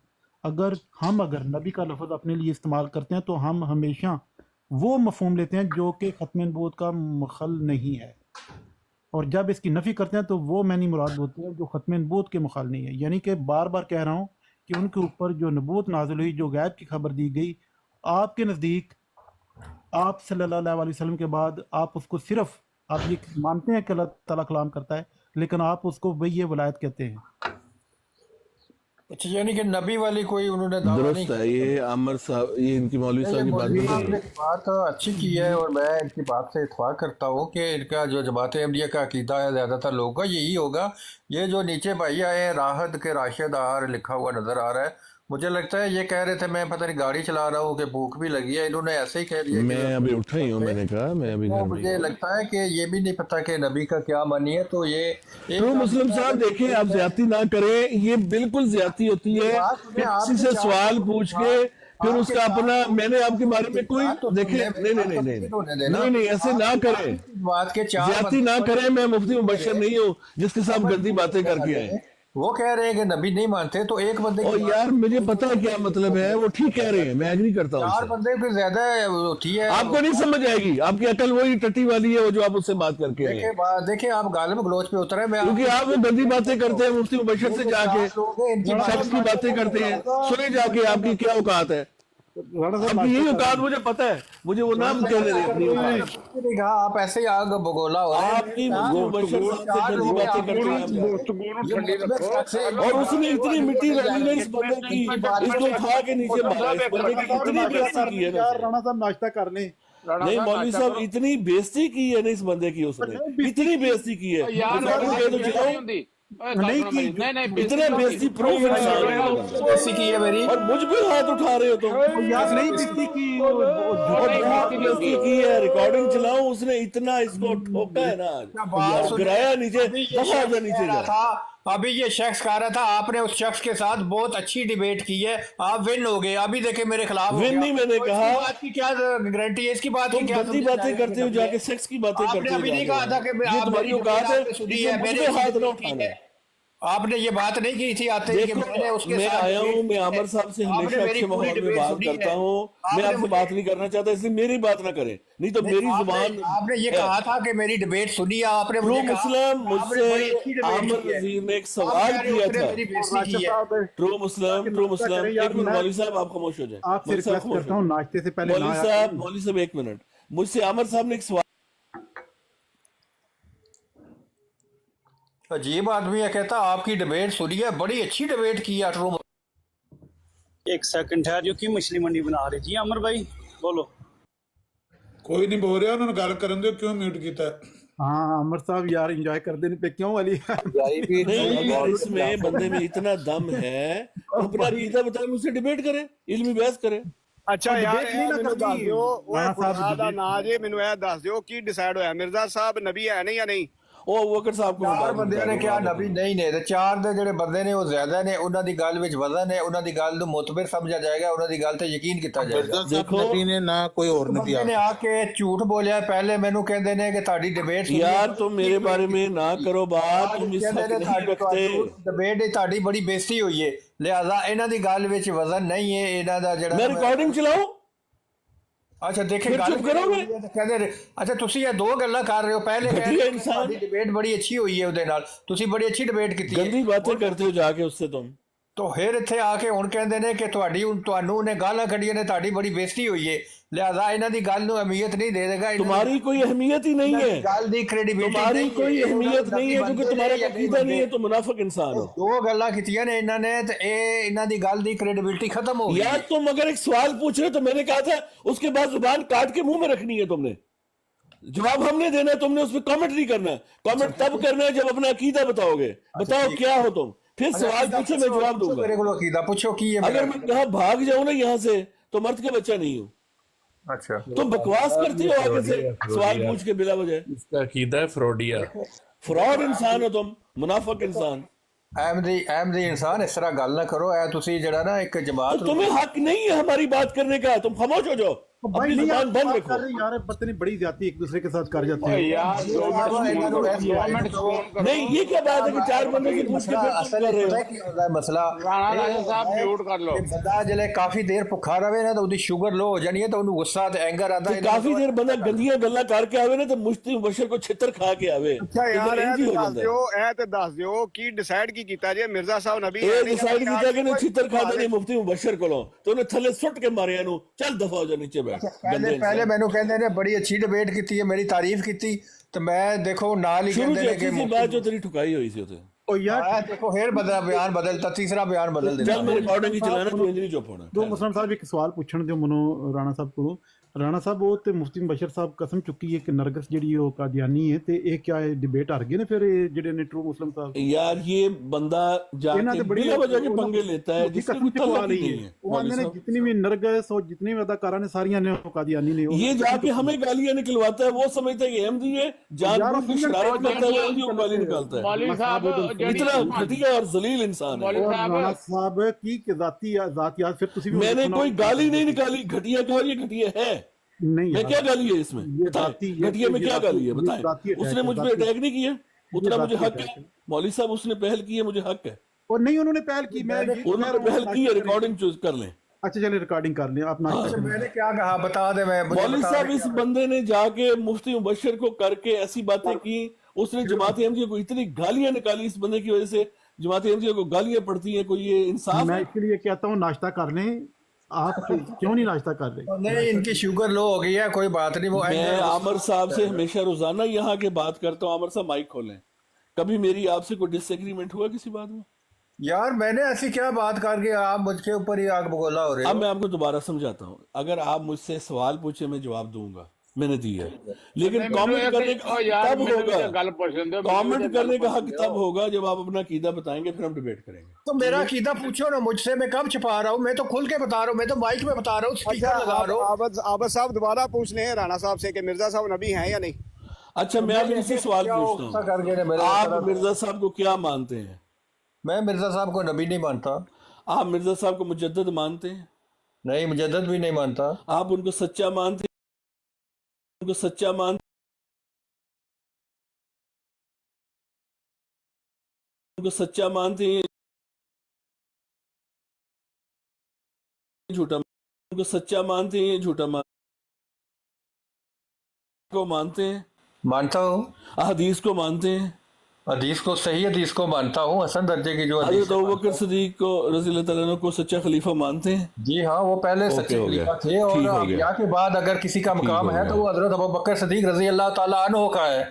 अगर नबी का लफ्ज़ अपने लिए इस्तेमाल करते हैं तो हम हमेशा वो मफ़हूम लेते हैं जो कि ख़त्म नबूवत का मुखल नहीं है, और जब इसकी नफ़ी करते हैं तो वो मैंने मुराद होती है जो ख़त्म नबूवत के मुखाल नहीं है। यानी कि बार बार कह रहा हूँ कि उनके ऊपर जो नबूवत नाज़िल हुई, जो गैब की खबर दी गई, आपके नज़दीक आप सल्लल्लाहु अलैहि वसल्लम के बाद आप उसको सिर्फ आप ये मानते हैं कि अल्लाह ताला कलाम करता है, लेकिन आप उसको वही ये वलायत कहते हैं। अच्छा, यानी कि नबी वाली कोई उन्होंने दावा नहीं दुरुस्त है। ये आमिर साहब, ये इनकी मौलवी साहब की बात अच्छी की है, और मैं इनकी बात से इत्फाक करता हूँ कि इनका जो जमात अहमदिया का अकीदा है ज़्यादातर लोगों का यही होगा। ये जो नीचे भाई आए हैं राहत के राशिद आर लिखा हुआ नज़र आ रहा है, मुझे लगता है ये कह रहे थे मैं पता नहीं गाड़ी चला रहा हूँ कि भूख भी लगी है, इन्होंने ऐसे ही कह दिया। मैं अभी उठा ही हूँ, मैंने कहा मैं अभी घर में। मुझे लगता है कि ये भी नहीं पता कि नबी का क्या मानी है। तो ये तो मुस्लिम साहब देखें, आप ज्यादती ना करें, ये बिल्कुल ज्यादती होती है कि किसी से सवाल पूछ के फिर उसका अपना, मैंने आपके बारे में कोई देखे नहीं ऐसे ना करें, बात के ज्यादती ना करें। मैं मुफ्ती मुबशर नहीं हूँ जिसके साथ गंदी बातें करके आए। وہ کہہ رہے ہیں کہ نبی نہیں مانتے تو ایک بندے اور یار مجھے پتا ہے کیا مطلب ہے، وہ ٹھیک کہہ رہے ہیں، میں ایگری کرتا ہوں 4 بندے پہ زیادہ ہوتی ہے. آپ کو نہیں سمجھ آئے گی، آپ کی عقل وہی ٹٹی والی ہے وہ جو آپ اس سے بات کر کے آئے ہیں. دیکھیں آپ غالب گلوچ پہ اترے. میں کیونکہ آپ گندی باتیں کرتے ہیں مفتی مبشر سے جا کے، شخص کی باتیں کرتے ہیں، سنے جا کے آپ کی کیا اوقات ہے. آپ کی یہی اوقات مجھے پتا ہے، مجھے وہ نام کہہ دے رہے اپنی اوقات. آپ ایسے ہی آگ بگولا ہو رہے ہیں. آپ کی مبشر صاحب سے گندی باتیں کرتے ہیں، اور اس نے اتنی مٹی رگڑی ہے اس بندے کی، اس کو اٹھا کے نیچے مارا. اس بندے کی اتنی بےزتی کی ہے نا، رانا صاحب ناشتہ کر لیں. نہیں مولوی صاحب اتنی بےزتی کی ہے نا اس بندے کی، اس نے اتنی بےزتی کی ہے. اتنے بےزتی پروف بےزتی کی ہے میری، اور مجھ پہ ہاتھ اٹھا رہے ہو تم. نہیں بےزتی کی، بےزتی کی ہے. ریکارڈنگ چلاؤں، اس نے اتنا اس کو ٹھوکا ہے نا، گرایا نیچے، دفعہ جا نیچے جا. ابھی یہ شخص کہہ رہا تھا آپ نے اس شخص کے ساتھ بہت اچھی ڈیبیٹ کی ہے، آپ ون ہو گئے. ابھی دیکھیں میرے خلاف ون نہیں، میں نے کہا بات کی کیا گارنٹی ہے اس کی بات کی؟ تم کیا گندی باتیں کرتے ہو جا کے، سیکس کی باتیں آپ کرتے نے ہو. ابھی نہیں کہا تھا کہ یہ تمہاری اوقات ہے، مجھ پہ ہاتھ نہ اٹھانا. آپ نے یہ بات نہیں کی تھی آتے کہ میں آیا ہوں، میں عامر صاحب سے ہمیشہ اچھے ماحول میں بات کرتا ہوں. میں آپ سے بات نہیں کرنا چاہتا، اس لیے میری بات نہ کریں، نہیں تو میری زبان. آپ نے یہ کہا تھا کہ میری ڈیبیٹ سنی، آپ نے ٹرو مسلم مجھ سے عامر نذیر نے ایک سوال کیا تھا. ٹرو مسلم ایک منٹ مولوی صاحب آپ خاموش ہو جائیں. آپ سے ریکویسٹ کرتا ہوں ناشتے سے پہلے مولوی صاحب ایک منٹ. مجھ سے عامر صاحب نے ایک سوال. عجیب آدمی ہے، کہتا آپ کی ڈیبیٹ سنی ہے، بڑی اچھی ڈیبیٹ کی ہے. ایک سیکنڈ ٹھہر جو کیوں مچھلی منڈی بنا رہی جی عامر بھائی بولو. کوئی نہیں بول رہا، انہوں نے گل کرن دو، کیوں میوٹ کیتا ہے؟ ہاں عامر صاحب یار انجوائے کر دینے پہ کیوں والی نہیں، اس میں بندے میں اتنا دم ہے، اپنا عقیدہ بتائے، مجھ سے ڈیبیٹ کرے، علمی بحث کرے. اچھا یار ਮੈਨੂੰ ਦੱਸ ਦਿਓ ਓਏ ਖੁਦਾ ਦਾ ਨਾਂ ਜੇ ਮੈਨੂੰ ਇਹ ਦੱਸ ਦਿਓ ਕੀ ਡਿਸਾਈਡ ਹੋਇਆ ਮਿਰਜ਼ਾ ਸਾਹਿਬ ਨਬੀ ਹੈ ਨੇ ਜਾਂ ਨਹੀਂ. ਉਹ ਵਕਰ ਸਾਹਿਬ ਕੋਲ 4 ਬੰਦਿਆਂ ਨੇ ਕਿਹਾ ਨਬੀ ਨਹੀਂ ਨੇ, ਤੇ 4 ਦੇ ਜਿਹੜੇ ਬੰਦੇ ਨੇ ਉਹ ਜ਼ਿਆਦਾ ਨੇ, ਉਹਨਾਂ ਦੀ ਗੱਲ ਵਿੱਚ ਵਜ਼ਨ ਹੈ, ਉਹਨਾਂ ਦੀ ਗੱਲ ਨੂੰ ਮੁਤਬਰ ਸਮਝਿਆ ਜਾਏਗਾ, ਉਹਨਾਂ ਦੀ ਗੱਲ ਤੇ ਯਕੀਨ ਕੀਤਾ ਜਾਏਗਾ. ਦੇਖੋ ਨਬੀ ਨੇ ਨਾ ਕੋਈ ਹੋਰ ਨਬੀ ਨੇ ਆ ਕੇ ਝੂਠ ਬੋਲਿਆ. ਪਹਿਲੇ ਮੈਨੂੰ ਕਹਿੰਦੇ ਨੇ ਕਿ ਤੁਹਾਡੀ ਡਿਬੇਟ ਯਾਰ ਤੁਮ ਮੇਰੇ ਬਾਰੇ में ना करो बात, तुम इस हक नहीं रखते. ਡਿਬੇਟ ਤੁਹਾਡੀ ਬੜੀ ਬੇਇੱਜ਼ਤੀ ਹੋਈ ਹੈ, ਲਿਹਾਜ਼ਾ ਇਹਨਾਂ ਦੀ ਗੱਲ ਵਿੱਚ ਵਜ਼ਨ ਨਹੀਂ ਹੈ. ਇਹਨਾਂ ਦਾ ਜਿਹੜਾ ਮੈਂ ਰਿਕਾਰਡਿੰਗ ਚਲਾਉਂ. ਅੱਛਾ ਦੇਖੇ ਗੱਲ ਕਹਿੰਦੇ ਅੱਛਾ ਤੁਸੀਂ ਇਹ 2 ਗੱਲਾਂ ਕਰ ਰਹੇ ਹੋ. ਪਹਿਲੇ ਤੁਹਾਡੀ ਡਿਬੇਟ ਬੜੀ ਅੱਛੀ ਹੋਈ ਹੈ ਉਹਦੇ ਨਾਲ, ਤੁਸੀਂ ਬੜੀ ਅੱਛੀ ਡਿਬੇਟ ਕੀਤੀ ਹੈ. ਗੰਦੀ ਬਾतें करते हो जाके उससे तुम. तो फिर ਇੱਥੇ ਆ ਕੇ ਹੁਣ ਕਹਿੰਦੇ ਨੇ ਕਿ ਤੁਹਾਨੂੰ ਉਹਨੇ ਗਾਲਾਂ ਕੱਢੀਆਂ ਨੇ, ਤੁਹਾਡੀ ਬੜੀ ਬੇਇੱਜ਼ਤੀ ਹੋਈ ਹੈ, ਲਿਹਾਜ਼ਾ ਇਹਨਾਂ ਦੀ ਗੱਲ ਨੂੰ ਅਹਿਮੀਅਤ नहीं दे देगा. तुम्हारी कोई अहमियत ही नहीं है, ਗੱਲ ਦੀ ਕ੍ਰੈਡੀਬਿਲਿਟੀ तुम्हारी कोई अहमियत नहीं है, क्योंकि तुम्हारा अकीदा नहीं है, तो मुनाफिक इंसान हो. 2 ਗੱਲਾਂ ਕੀਤੀਆਂ ਨੇ ਇਹਨਾਂ ਨੇ ਤੇ ਇਹ ਇਹਨਾਂ ਦੀ ਗੱਲ ਦੀ ਕ੍ਰੈਡੀਬਿਲਿਟੀ ਖਤਮ ਹੋ ਗਈ. यार तुम अगर एक सवाल पूछ रहे तो मैंने कहा था उसके बाद जुबान काट के मुंह में रखनी है. तुमने जवाब हमने देना है, तुमने उस पर कमेंट नहीं करना. कमेंट तब करना है जब अपना अकीदा बताओगे. बताओ क्या हो तुम, फिर सवाल पूछो, मैं जवाब दूंगा. मेरे को अकीदा पूछो की है. अगर मैं कहा भाग जाऊं ना यहाँ से तो मर्द का बच्चा नहीं हूँ. अच्छा तुम बकवास करते हो आगे से सवाल पूछ के बिला वजह. इसका अकीदा है फ्रॉडिया. फ्रॉड इंसान हो तुम, मुनाफिक इंसान. अहमदी इंसान इस तरह गल ना करो. ऐ तुसी जड़ा ना एक जमात, तो तुम्हें हक नहीं है हमारी बात करने का, तुम खामोश हो जाओ, अपनी जुबान बंद रखो. यार पत्नी बड़ी जाती एक दूसरे के साथ कर जाते हैं. नहीं ये क्या बात है कि 4 बंदे की पूछ के फिर कर रहे हो. मसला म्यूट कर लो. बंदा जले काफी देर भुखा रहे ना तो उसकी शुगर लो हो जानी है, तो उन्हें गुस्सा ते एंगर आता है. काफी देर बंदा गंदियां गल्लां करके आवे ना तो मुफ्ती मुबशर को छितर खा के आवे. ਅੱਛਾ ਯਾਰ ਇਹ ਦੱਸ ਦਿਓ ਕੀ ਡਿਸਾਈਡ ਕੀ ਕੀਤਾ ਜੇ ਮਿਰਜ਼ਾ ਸਾਹਿਬ ਨਬੀ ਇਹ ਡਿਸਾਈਡ ਕੀਤਾ ਕਿ ਨੂੰ छितर ਖਾ ਦੇਣੀ ਮੁਫਤੀ ਮੁਬਸ਼ਰ ਕੋਲੋਂ, ਤੇ ਉਹਨੇ ਥੱਲੇ ਸੁੱਟ ਕੇ ਮਾਰਿਆ ਨੂੰ. ਚੱਲ ਦਫਾ ਹੋ ਜਾ ਨੀਚੇ ਬੈਠ. ਪਹਿਲੇ ਮੈਨੂੰ ਕਹਿੰਦੇ ਨੇ ਬੜੀ ਅੱਛੀ ਡਿਬੇਟ ਕੀਤੀ ਹੈ, ਮੇਰੀ ਤਾਰੀਫ ਕੀਤੀ, ਤੇ ਮੈਂ ਦੇਖੋ ਨਾਲ ਹੀ ਕਹਿੰਦੇ ਨੇ ਕਿ ਬਾਅਦ ਜੋ ਤੇਰੀ ਠੁਕਾਈ ਹੋਈ ਸੀ ਉਥੇ. ओ यार देखो फिर बयान बदलता, तीसरा बयान बदल देता. चल मेरे रिकॉर्डिंग ही चलाना, तू इंज नहीं चुप होना. तो मुस्लिम साहब एक सवाल पूछण दियो मनो राणा साहब को. ਰਾਣਾ ਸਾਹਿਬ ਉਹ ਤੇ ਮੁਫਤੀ ਬਸ਼ਰ ਸਾਹਿਬ ਕਸਮ ਚੁੱਕੀ ਹੈ ਕਿ ਨਰਗਸ ਜਿਹੜੀ ਉਹ ਕਾਦੀਆਨੀ ਹੈ, ਤੇ ਇਹ ਕਿਆ ਹੈ ਡਿਬੇਟ ਹਾਰ ਗਏ ਨੇ ਫਿਰ ਇਹ ਜਿਹੜੇ ਨੇ ਟਰੂ ਮੁਸਲਿਮ ਸਾਹਿਬ. यार ये बंदा जाके बिना वजह के पंगे लेता है जिसका कोई तल्लुक नहीं है. वो ने जितनी भी नरगस और जितनी भी अदाकारा ने सारियां ने कादियानी ने, ये जाके हमें गालियां निकलवाता है. वो समझता है कि अहमदी है, जानबूझ के शरारत करता है, वो गाली निकालता है. इतना घटिया और जलील इंसान है राणा साहब की जातियात. फिर तुसी मैंने कोई गाली नहीं निकाली. घटिया कहा, ये घटिया है नहीं. मैं क्या गाली है इसमें? घटिया में क्या गाली है बताएं. उसने मुझ पे अटैक नहीं किया. उतना मुझे हक है। मौलवी साहब उसने पहल की है, मुझे हक है। और नहीं उन्होंने पहल की, मैं उन्होंने पहल की है, रिकॉर्डिंग चूज कर लें। अच्छा चलिए रिकॉर्डिंग कर लें आप। मैंने क्या कहा बता दे, मैं मौलवी साहब इस बंदे ने जाके मुफ्ती मुबशर को करके ऐसी बातें की, उसने जमात अहमदिया को इतनी गालियां निकाली इस बंदे की वजह से, जमात अहमदिया को गालियां पड़ती हैं, कोई ये इंसाफ मैं है? इसके लिए कहता हूँ नाश्ता कर लें। आप क्यों नहीं नाश्ता कर रहे? नहीं, इनकी शुगर लो हो गई है, कोई बात नहीं। वो मैं आमर साहब से हमेशा रोजाना यहाँ के बात करता हूँ। आमर साहब माइक खोलें। कभी मेरी आपसे कोई डिसएग्रीमेंट हुआ किसी बात में? यार मैंने ऐसी क्या बात करके आप मुझके ऊपर ही आग बगोला हो रहे हो? अब मैं आपको दोबारा समझाता हूँ। अगर आप मुझसे सवाल पूछे मैं जवाब दूंगा, मैंने दिया है, लेकिन कमेंट करने का हक तब होगा, कमेंट करने का हक तब होगा जब आप अपना अकीदा बताएंगे, फिर हम डिबेट करेंगे। तो मेरा अकीदा पूछो ना मुझसे, मैं कब छुपा रहा हूँ? मैं तो खुल के बता रहा हूँ, मैं तो माइक में बता रहा हूँ, स्पीकर लगा रहा हूँ। आबद साहब दोबारा पूछ लें राणा साहब से कि मिर्जा साहब नबी हैं या नहीं। अच्छा मैं अब इनसे सवाल पूछता हूँ, आप मिर्जा साहब को क्या मानते हैं? मैं मिर्जा साहब को नबी नहीं मानता। आप मिर्जा साहब को मुजद्दद मानते हैं? नहीं, मुजद्दद भी नहीं मानता। आप उनको सच्चा मानते हैं? उनको सच्चा मानते, उनको सच्चा मानते हैं, झूठा? उनको सच्चा मानते हैं, झूठा को मानते हैं? मानता हूँ। हदीस को मानते हैं? हदीस को, सही हदीस को मानता हूँ, हसन दर्जे की जो हदीस। हज़रत अबू बकर सिद्दीक को रज़ी अल्लाह तआला अन्हु को सच्चा खलीफा मानते हैं? जी हाँ, वो पहले सच्चे खलीफा थे, और अंबिया के बाद अगर किसी का मकाम है तो वो हज़रत अबू बकर सिद्दीक रज़ी अल्लाह तआला अन्हु का है।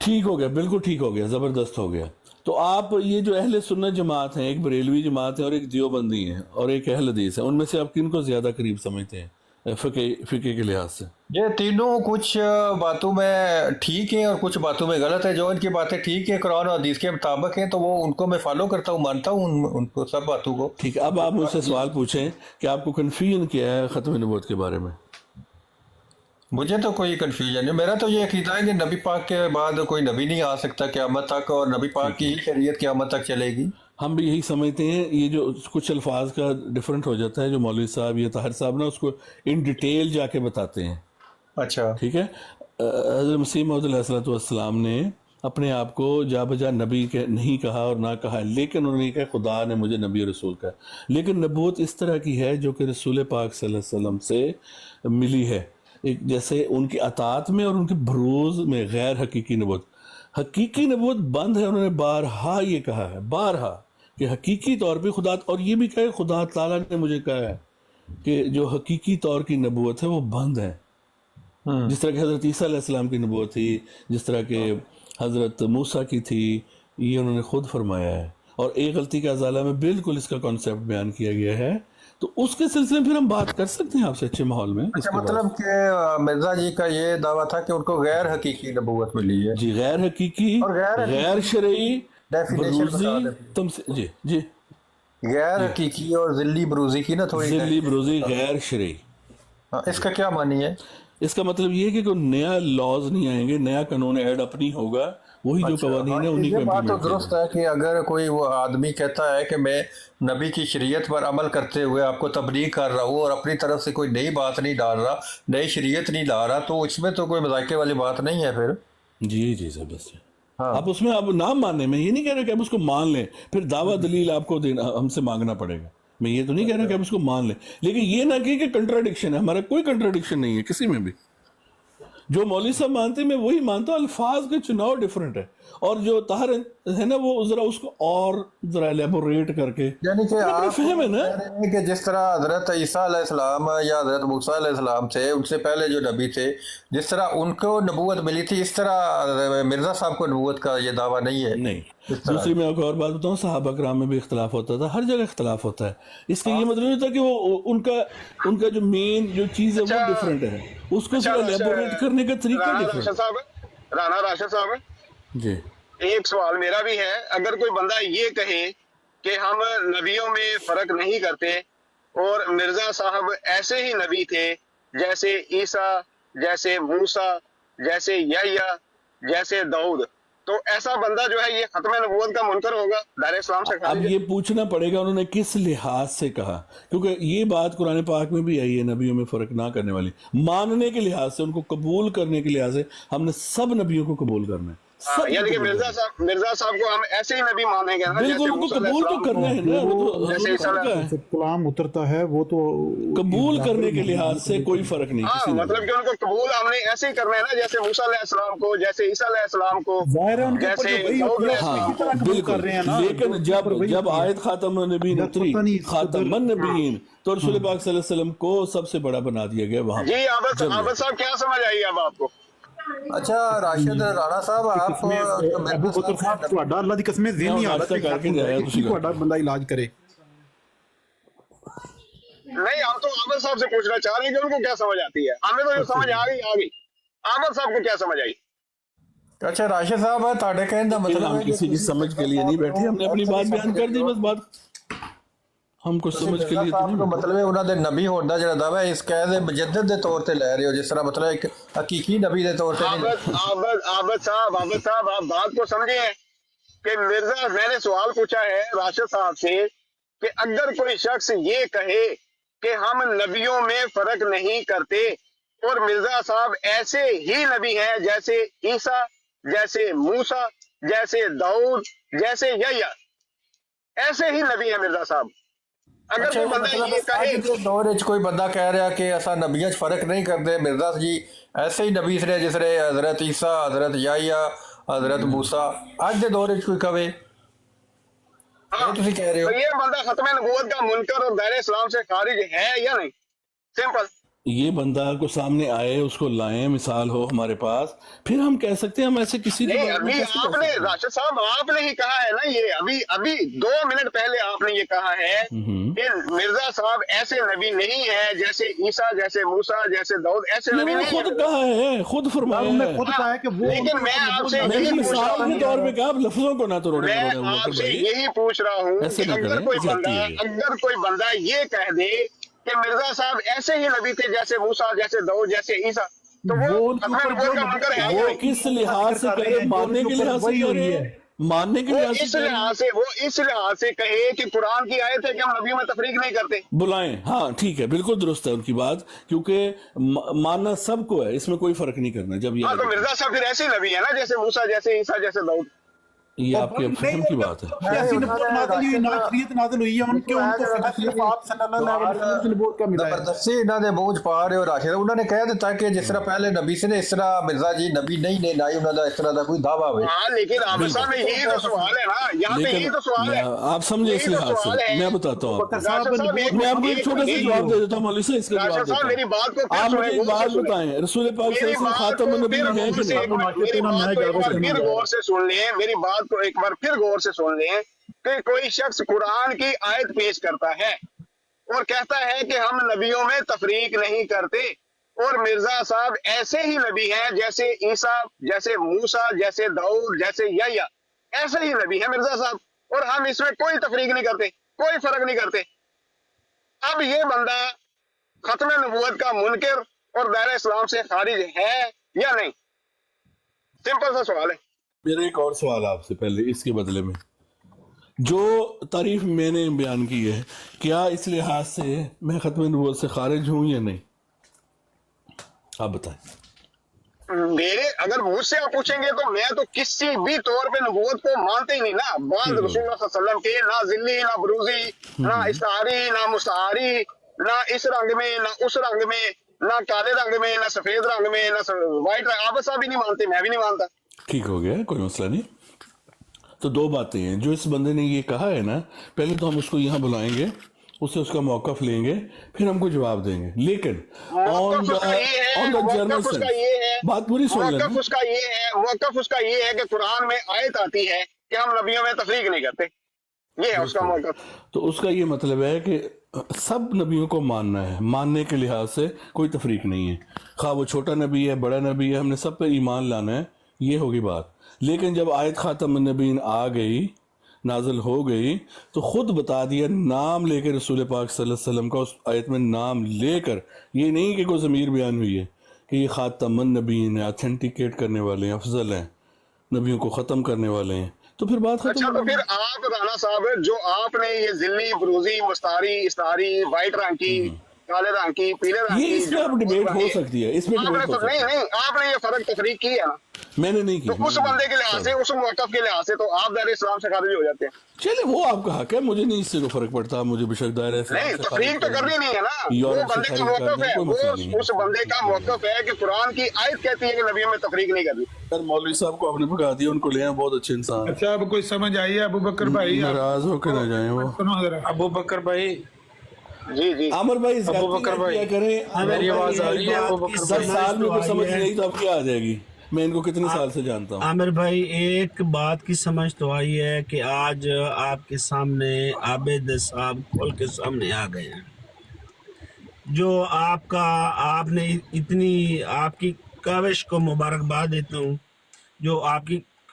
ठीक हो गया, बिल्कुल ठीक हो गया, ज़बरदस्त हो गया। तो आप ये जो अहले सुन्नत जमात हैं, एक बरेलवी जमात है और एक देवबंदी है और एक अहल हदीस है, उनमें से आप किनको ज़्यादा करीब समझते हैं फ़िक़्ह के लिहाज से? ये तीनों कुछ बातों में ठीक हैं और कुछ बातों में गलत है। जो इनकी बातें ठीक है, कुरान और हदीस के मुताबिक हैं, तो वो उनको मैं फॉलो करता हूँ, मानता हूँ उनको सब बातों को। ठीक है, अब आप मुझसे सवाल पूछें कि आपको कन्फ्यूजन क्या है ख़त्म नबूवत के बारे में? मुझे तो कोई कन्फ्यूजन नहीं। मेरा तो ये अकीदा है कि नबी पाक के बाद कोई नबी नहीं आ सकता क़यामत तक, और नबी पाक की ही शरीयत क़यामत तक चलेगी। हम भी यही समझते हैं। ये जो कुछ अल्फाज का डिफरेंट हो जाता है, जो मौलवी साहब या ताहिर साहब ना उसको इन डिटेल जाके बताते हैं। अच्छा, ठीक है। हज़रत मसीह मौऊद अलैहिस्सलाम ने अपने आप को जा बजा नबी के नहीं कहा और ना कहा, लेकिन उन्होंने कहा खुदा ने मुझे नबी और रसूल कहा। लेकिन नबूवत इस तरह की है जो कि रसूल पाक सल्लल्लाहु अलैहि वसल्लम से मिली है, एक जैसे उनकी अताअत में और उनके भरोज में गैर हकीकी नबूवत। हकीकी नबूवत बंद है, उन्होंने बारहा ये कहा है, बारहा कि हकीकी तौर पे खुदा, और ये भी कहा खुदा ताला ने मुझे कहा है कि जो हकीकी तौर की नबूवत है वो बंद है। जिस तरह कि हज़रत ईसा अलैहिस्सलाम की नबूवत थी, जिस तरह के हज़रत मूसा की थी, ये उन्होंने खुद फरमाया है। और एक गलती का अजाला में बिल्कुल इसका कॉन्सेप्ट बयान किया गया है। तो उसके सिलसिले में फिर हम बात कर सकते हैं आपसे अच्छे माहौल में। अच्छा, मतलब कि मिर्जा जी का ये दावा था कि उनको गैर हकीकी नबूवत मिली है। जी, गैर हकीकी और गैर शरई डेफिनेशन जी जी गैर हकीकी और ज़िल्ली बरूजी की ना थोड़ी ज़िल्ली बरूजी गैर शरई। इसका क्या मानी है? इसका मतलब ये है कि कोई नया लॉज नहीं आएंगे, नया कानून ऐड अपनी होगा, वही जो कवानीन है उन्हीं को बात तो इम्प्लीमेंट दुरुस्त है कि अगर कोई वो आदमी कहता है कि मैं नबी की शरीयत पर अमल करते हुए आपको तबलीग कर रहा हूँ और अपनी तरफ से कोई नई बात नहीं डाल रहा, नई शरीयत नहीं ला रहा, तो इसमें तो कोई मजाके वाली बात नहीं है फिर। जी जी जबरदस्त। आप उसमें आप नाम मानने में ये नहीं कह रहे कि आप उसको मान लें, फिर दावा दलील आपको देना हमसे मांगना पड़ेगा। मैं ये तो नहीं कह रहा कि आप उसको मान लें, लेकिन ये ना कि कंट्राडिक्शन है। हमारा कोई कंट्राडिक्शन नहीं है किसी में भी। जो मौलवी साहब मानते हैं मैं वही मानता हूँ, अल्फाज के चुनाव डिफरेंट है। और जो ताहर है ना वो जरा उसको और जरा एलेबोरेट करके, यानी कि आप फहम है ना कि जिस तरह हजरत ईसा अलैहिस्सलाम या हजरत मूसा अलैहिस्सलाम थे, उनसे पहले जो नबी थे, जिस तरह उनको नबूवत मिली थी, इस तरह मिर्जा साहब को नबूवत का ये दावा नहीं है। नहीं। दूसरी मैं आपको और बात बताऊँ, सहाबा कराम में भी इख्तलाफ होता था, हर जगह इख्तलाफ होता है। इसका ये मतलब नहीं होता कि वो उनका जो मेन जो चीज़ है वो डिफरेंट है, उसको एलेबोरेट करने का तरीका डिफरेंट। राणा राशिद साहब जी, एक सवाल मेरा भी है। अगर कोई बंदा ये कहे कि हम नबियों में फर्क नहीं करते और मिर्जा साहब ऐसे ही नबी थे जैसे ईसा, जैसे मूसा, जैसे यहया, जैसे दाऊद, तो ऐसा बंदा जो है ये खत्म नबूवत का मुनकर होगा, दायरे इस्लाम से अब ये पूछना पड़ेगा उन्होंने किस लिहाज से कहा, क्योंकि ये बात कुरान पाक में भी आई है नबियों में फ़र्क ना करने वाली। मानने के लिहाज से, उनको कबूल करने के लिहाज से हमने सब नबियों को कबूल करना है, सब यानी कि मिर्जा साहब को हम ऐसे ही नबी मानेंगे ना, बिल्कुल, उनको कबूल तो करना है ना, वो तो जैसे हजूर का है। जब कलाम उतरता है वो तो कबूल करने के लिहाज से कोई फर्क नहीं हाँ, किसी ने। मतलब कि उनको कबूल हमने ऐसे ही करना है ना, जैसे मूसा अलैहिस्सलाम को, जैसे ईसा अलैहिस्सलाम को, जाहिर है उनके ऊपर जैसे जो वही दाऊद होती है, अलैहिस्सलाम उसी को। तरह कबूल कर बिल्कुल, रहे हैं ना। लेकिन जब आयत खातमुन नबीन उतरी, खातमुन नबीन, तो रसूल पाक सल्लल्लाहु अलैहि वसल्लम को सबसे बड़ा बना दिया गया वहां। जी आबद साहब क्या समझ आई अब आपको? अच्छा राशिद राणा साहब, आप अबू बकर साहब ਤੁਹਾਡਾ ਅੱਲਾਹ ਦੀ ਕਸਮ ਜ਼ਿਹਨੀ ਹਾਲਤ नाश्ता करके जाया कि ਤੁਹਾਡਾ ਬੰਦਾ ਇਲਾਜ करे। नहीं, हम तो आबद साहब से पूछना चाह रहे हैं कि उनको क्या समझ आती है। हमें तो जो समझ आ गई। आबद साहब को क्या समझ आई? अच्छा राशिद साहब, ਤੁਹਾਡੇ ਕਹਿਣ ਦਾ ਮਤਲਬ हम है कि किसी की समझ के लिए नहीं बैठे, हमने अपनी बात बयान कर दी, बस बात हम कुछ समझ के लिए तो ਸਾਹਿਬ नहीं ਨੂੰ बैठे। ਮਤਲਬ ਹੈ ਉਹਨਾਂ ਦੇ ਨਬੀ ਹੋਣ ਦਾ ਜਿਹੜਾ ਦਾਵਾ ਹੈ ਇਸ ਕਹਿ ਦੇ ਮੁਜੱਦਦ ਦੇ ਤੌਰ ਤੇ ਲੈ ਰਹੇ ਹੋ, ਜਿਸ ਤਰ੍ਹਾਂ ਮਤਲਬ ਇੱਕ ਹਕੀਕੀ ਨਬੀ ਦੇ ਤੌਰ ਤੇ ਨਹੀਂ। आबद साहब आप बात को समझे कि मिर्जा, मैंने सवाल पूछा है राशिद साहब से कि अगर कोई शख्स ये कहे कि हम नबियों में फर्क नहीं करते, और मिर्जा साहब ऐसे ही नबी हैं जैसे ईसा, जैसे मूसा, जैसे दाऊद, जैसे यहया, ऐसे ही नबी है मिर्जा साहब। अगर कोई बंदा ये कहे, ਅੱਜ ਦੇ ਦੌਰ ਵਿੱਚ ਕੋਈ ਬੰਦਾ ਕਹਿ ਰਿਹਾ ਕਿ ਅਸਾਂ ਨਬੀਆਂ 'ਚ ਫਰਕ ਨਹੀਂ ਕਰਦੇ, ਮਿਰਜ਼ਾ ਜੀ ਐਸੇ ਹੀ ਨਬੀ ਨੇ ਜਿਸ ਨੇ ਹਜ਼ਰਤ ਈਸਾ, ਹਜ਼ਰਤ ਯਾਹਿਆ, ਹਜ਼ਰਤ मूसा, ਅੱਜ ਦੇ ਦੌਰ ਵਿੱਚ ਕੋਈ ਕਵੇ हाँ, ਤੁਸੀਂ ਕਹਿ ਰਹੇ ਹੋ। तो ये बंदा खत्म नबूवत का मुनकर और दायरे इस्लाम से खारिज है या नहीं? सिंपल। ये बंदा को सामने आए, उसको लाएं, मिसाल हो हमारे पास, फिर हम कह सकते हैं। हम ऐसे किसी के नहीं, बारे में अभी कैसे कह आपने सकते हैं? राशिद साहब आपने ही कहा है ना, ये अभी 2 मिनट पहले आपने ये कहा है कि मिर्जा साहब ऐसे नबी नहीं है जैसे ईसा, जैसे मूसा, जैसे दाऊद, ऐसे ये नबी उन्होंने नहीं खुद है। कहा है, खुद फरमाया उन्होंने है। खुद कहा है कि वो लेकिन मैं आपसे मैंने यही पूछ रहा मिसाल के हूँ, तौर पे कहा, आप लफ्जों को ना तोड़े मैं अबू बकर आपसे भाई। यही पूछ रहा हूँ ऐसे कि ना करें, जाती है। अगर कोई बंदा ये कह दे कि मिर्जा साहब ऐसे ही नबी थे जैसे मूसा, जैसे दाऊद, जैसे ईसा, तो वो उनके ऊपर खत्म का मुनकर है या वो नहीं? किस लिहाज से कह रहे, मानने के लिहाज से कह रहे हैं, मानने के वो लिहाज इस से कह रहे हैं। लिहाज से, वो इस लिहाज से कहे कि कुरान की आयत है कि हम नबियों में तफरीक नहीं करते। बुलाएं, हाँ ठीक है, बिल्कुल दुरुस्त है उनकी बात, क्योंकि मानना सबको है, इसमें कोई फर्क नहीं करना। जब हाँ, तो मिर्जा साहब फिर ऐसे ही नबी है ना जैसे मूसा, जैसे ईसा, जैसे दाऊद। ये आपके फहम की बात है। ऐसी नबूवत नाज़िल हुई, नाज़िलियत नाज़िल हुई है उनके, उनको सिर्फ आप सल्लल्लाहु अलैहि वसल्लम की नबूवत का मिला है। ਜ਼ਬਰਦਸਤੀ ਇਹਨਾਂ ਦੇ ਮੂੰਹ 'ਚ ਪਾ ਰਹੇ ਹੋ ਰਾਸ਼ਿਦ। ਉਹਨਾਂ ਨੇ ਕਹਿ ਦਿੱਤਾ ਕਿ ਜਿਸ ਤਰ੍ਹਾਂ ਪਹਿਲੇ ਨਬੀ ਸੀ ਨੇ, ਇਸ ਤਰ੍ਹਾਂ ਮਿਰਜ਼ਾ ਜੀ ਨਬੀ ਨਹੀਂ ਨੇ, ਨਾ ਹੀ ਉਹਨਾਂ ਦਾ ਇਸ ਤਰ੍ਹਾਂ ਦਾ ਕੋਈ ਦਾਵਾ ਹੋਵੇ। हाँ, लेकिन आमिर साहब में यही तो सवाल है ना, यहाँ पे यही तो सवाल है। आप समझे इस यही तो लिहाज सवाल से, है। मैं बताता हूँ आपको। राशिद साहब, मैं आपको एक छोटा सा जवाब दे देता हूँ, मौलवी साहब इसका जवाब राशिद देता साहब मेरी हूँ। बात को फिर आप मुझे सुने, एक बात बताएं, रसूल पाक मेरी बात खातमुन को नबी फिर है कि गौर से नहीं? एक बार- मेरी बात को एक बार फिर गौर से सुन लें, मेरी बात को एक बार फिर गौर से सुन लें कि कोई शख्स कुरान की आयत पेश करता है और कहता है कि हम नबियों में तफरीक नहीं करते, और मिर्जा साहब ऐसे ही नबी हैं जैसे ईसा, जैसे मूसा, जैसे दाऊद, जैसे यहया, ऐसे ही नबी है मिर्जा साहब, और हम इसमें कोई तफरीक नहीं करते, कोई फर्क नहीं करते। अब ये बंदा खत्म नबूवत का मुनकर और दायरा इस्लाम से खारिज है या नहीं? सिंपल सा सवाल है। मेरा एक और सवाल आपसे पहले, इसके बदले में जो तारीफ मैंने बयान की है, क्या इस लिहाज से मैं खत्म नबूवत से खारिज हूँ या नहीं? आप बताएं। मेरे अगर मुझसे आप पूछेंगे तो मैं तो किसी भी तौर पे नबूवत को मानते ही नहीं ना। बाद रसूलुल्लाह सल्लल्लाहु अलैहि वसल्लम के ना जिल्ली, ना बुरूजी, ना इस्तारी, ना मुस्तारी, ना इस रंग में, ना उस रंग में, ना काले रंग में, ना सफेद रंग में, ना व्हाइट रंग। आप साहब भी नहीं मानते, मैं भी नहीं मानता। ठीक हो गया, कोई मसला नहीं। तो 2 बातें हैं जो इस बंदे ने ये कहा है ना, पहले तो हम उसको यहाँ बुलाएंगे, उससे उसका मौक़िफ़ लेंगे, फिर हमको जवाब देंगे। लेकिन ऑन द जर्नल सेंस, बात पूरी सुन लेना। मौक़िफ़ उसका ये है कि कुरान में आयत आती है कि हम नबियों में तफरीक नहीं करते, ये है उसका मौक़िफ़। तो उसका ये मतलब है कि सब नबियों को मानना है, मानने के लिहाज से कोई तफरीक नहीं है, खा वो छोटा नबी है, बड़ा नबी है, हमने सब पे ईमान लाना है, ये होगी बात। लेकिन जब आयत खातमुन नबीन आ गई, नाज़िल हो गई, तो ख़ुद बता दिया, नाम लेकर रसूल पाक सल्लल्लाहु अलैहि वसल्लम का उस आयत में नाम लेकर, ये नहीं कि कोई ज़मीर बयान हुई है कि ये खातमुन नबीन है, ऑथेंटिकेट करने वाले हैं, अफजल हैं, नबियों को ख़त्म करने वाले हैं, तो फिर बात खत्म। अच्छा, तो फिर आप राना साहब, जो आपने ये जिल्ली, बुरूजी, मुस्तारी, इस्तारी, व्हाइट रंग की काले रंग की, पीले रंग ये की, इसमें अब डिबेट हो सकती है, इसमें आपने डिबेट हो तो सकती नहीं है। नहीं आपने ये फर्क तफरीक की है ना, मैंने नहीं की, तो उस बंदे के लिहाज से, उस मौकफ के लिहाज से तो आप दायरे इस्लाम से खारिज हो जाते हैं। चले वो आपका हक है, मुझे नहीं इससे कोई फर्क पड़ता, मुझे बेशक दायरा इस्लाम नहीं से तफरीक तो खारिज करनी नहीं है ना, वो यूरोप से बंदे का खारिज कर मौकफ दें, है, कोई वो मसला नहीं है। उस बंदे का मौकफ है कि कुरान की आयत कहती है कि नबी में तफरीक नहीं करनी। सर मौलवी साहब को आपने भगा दिया, उनको ले आए, बहुत अच्छे इंसान। अच्छा अब कोई समझ आई है अबू बकर भाई? नाराज होकर ना जाए वो। सुनो जरा अबू बकर भाई, जी जी आमिर भाई अबू बकर भाई, क्या करें, मेरी आवाज आ रही है? अबू बकर 10 साल में कोई समझ नहीं तो अब क्या आ जाएगी, मैं इनको कितने साल से जानता हूँ। आमिर भाई एक बात की समझ तो आई है कि आज आपके सामने आबिद साहब खोल के सामने आ गए हैं, जो आपका आपने इतनी आपकी काविश को मुबारकबाद देता हूँ, जो आपकी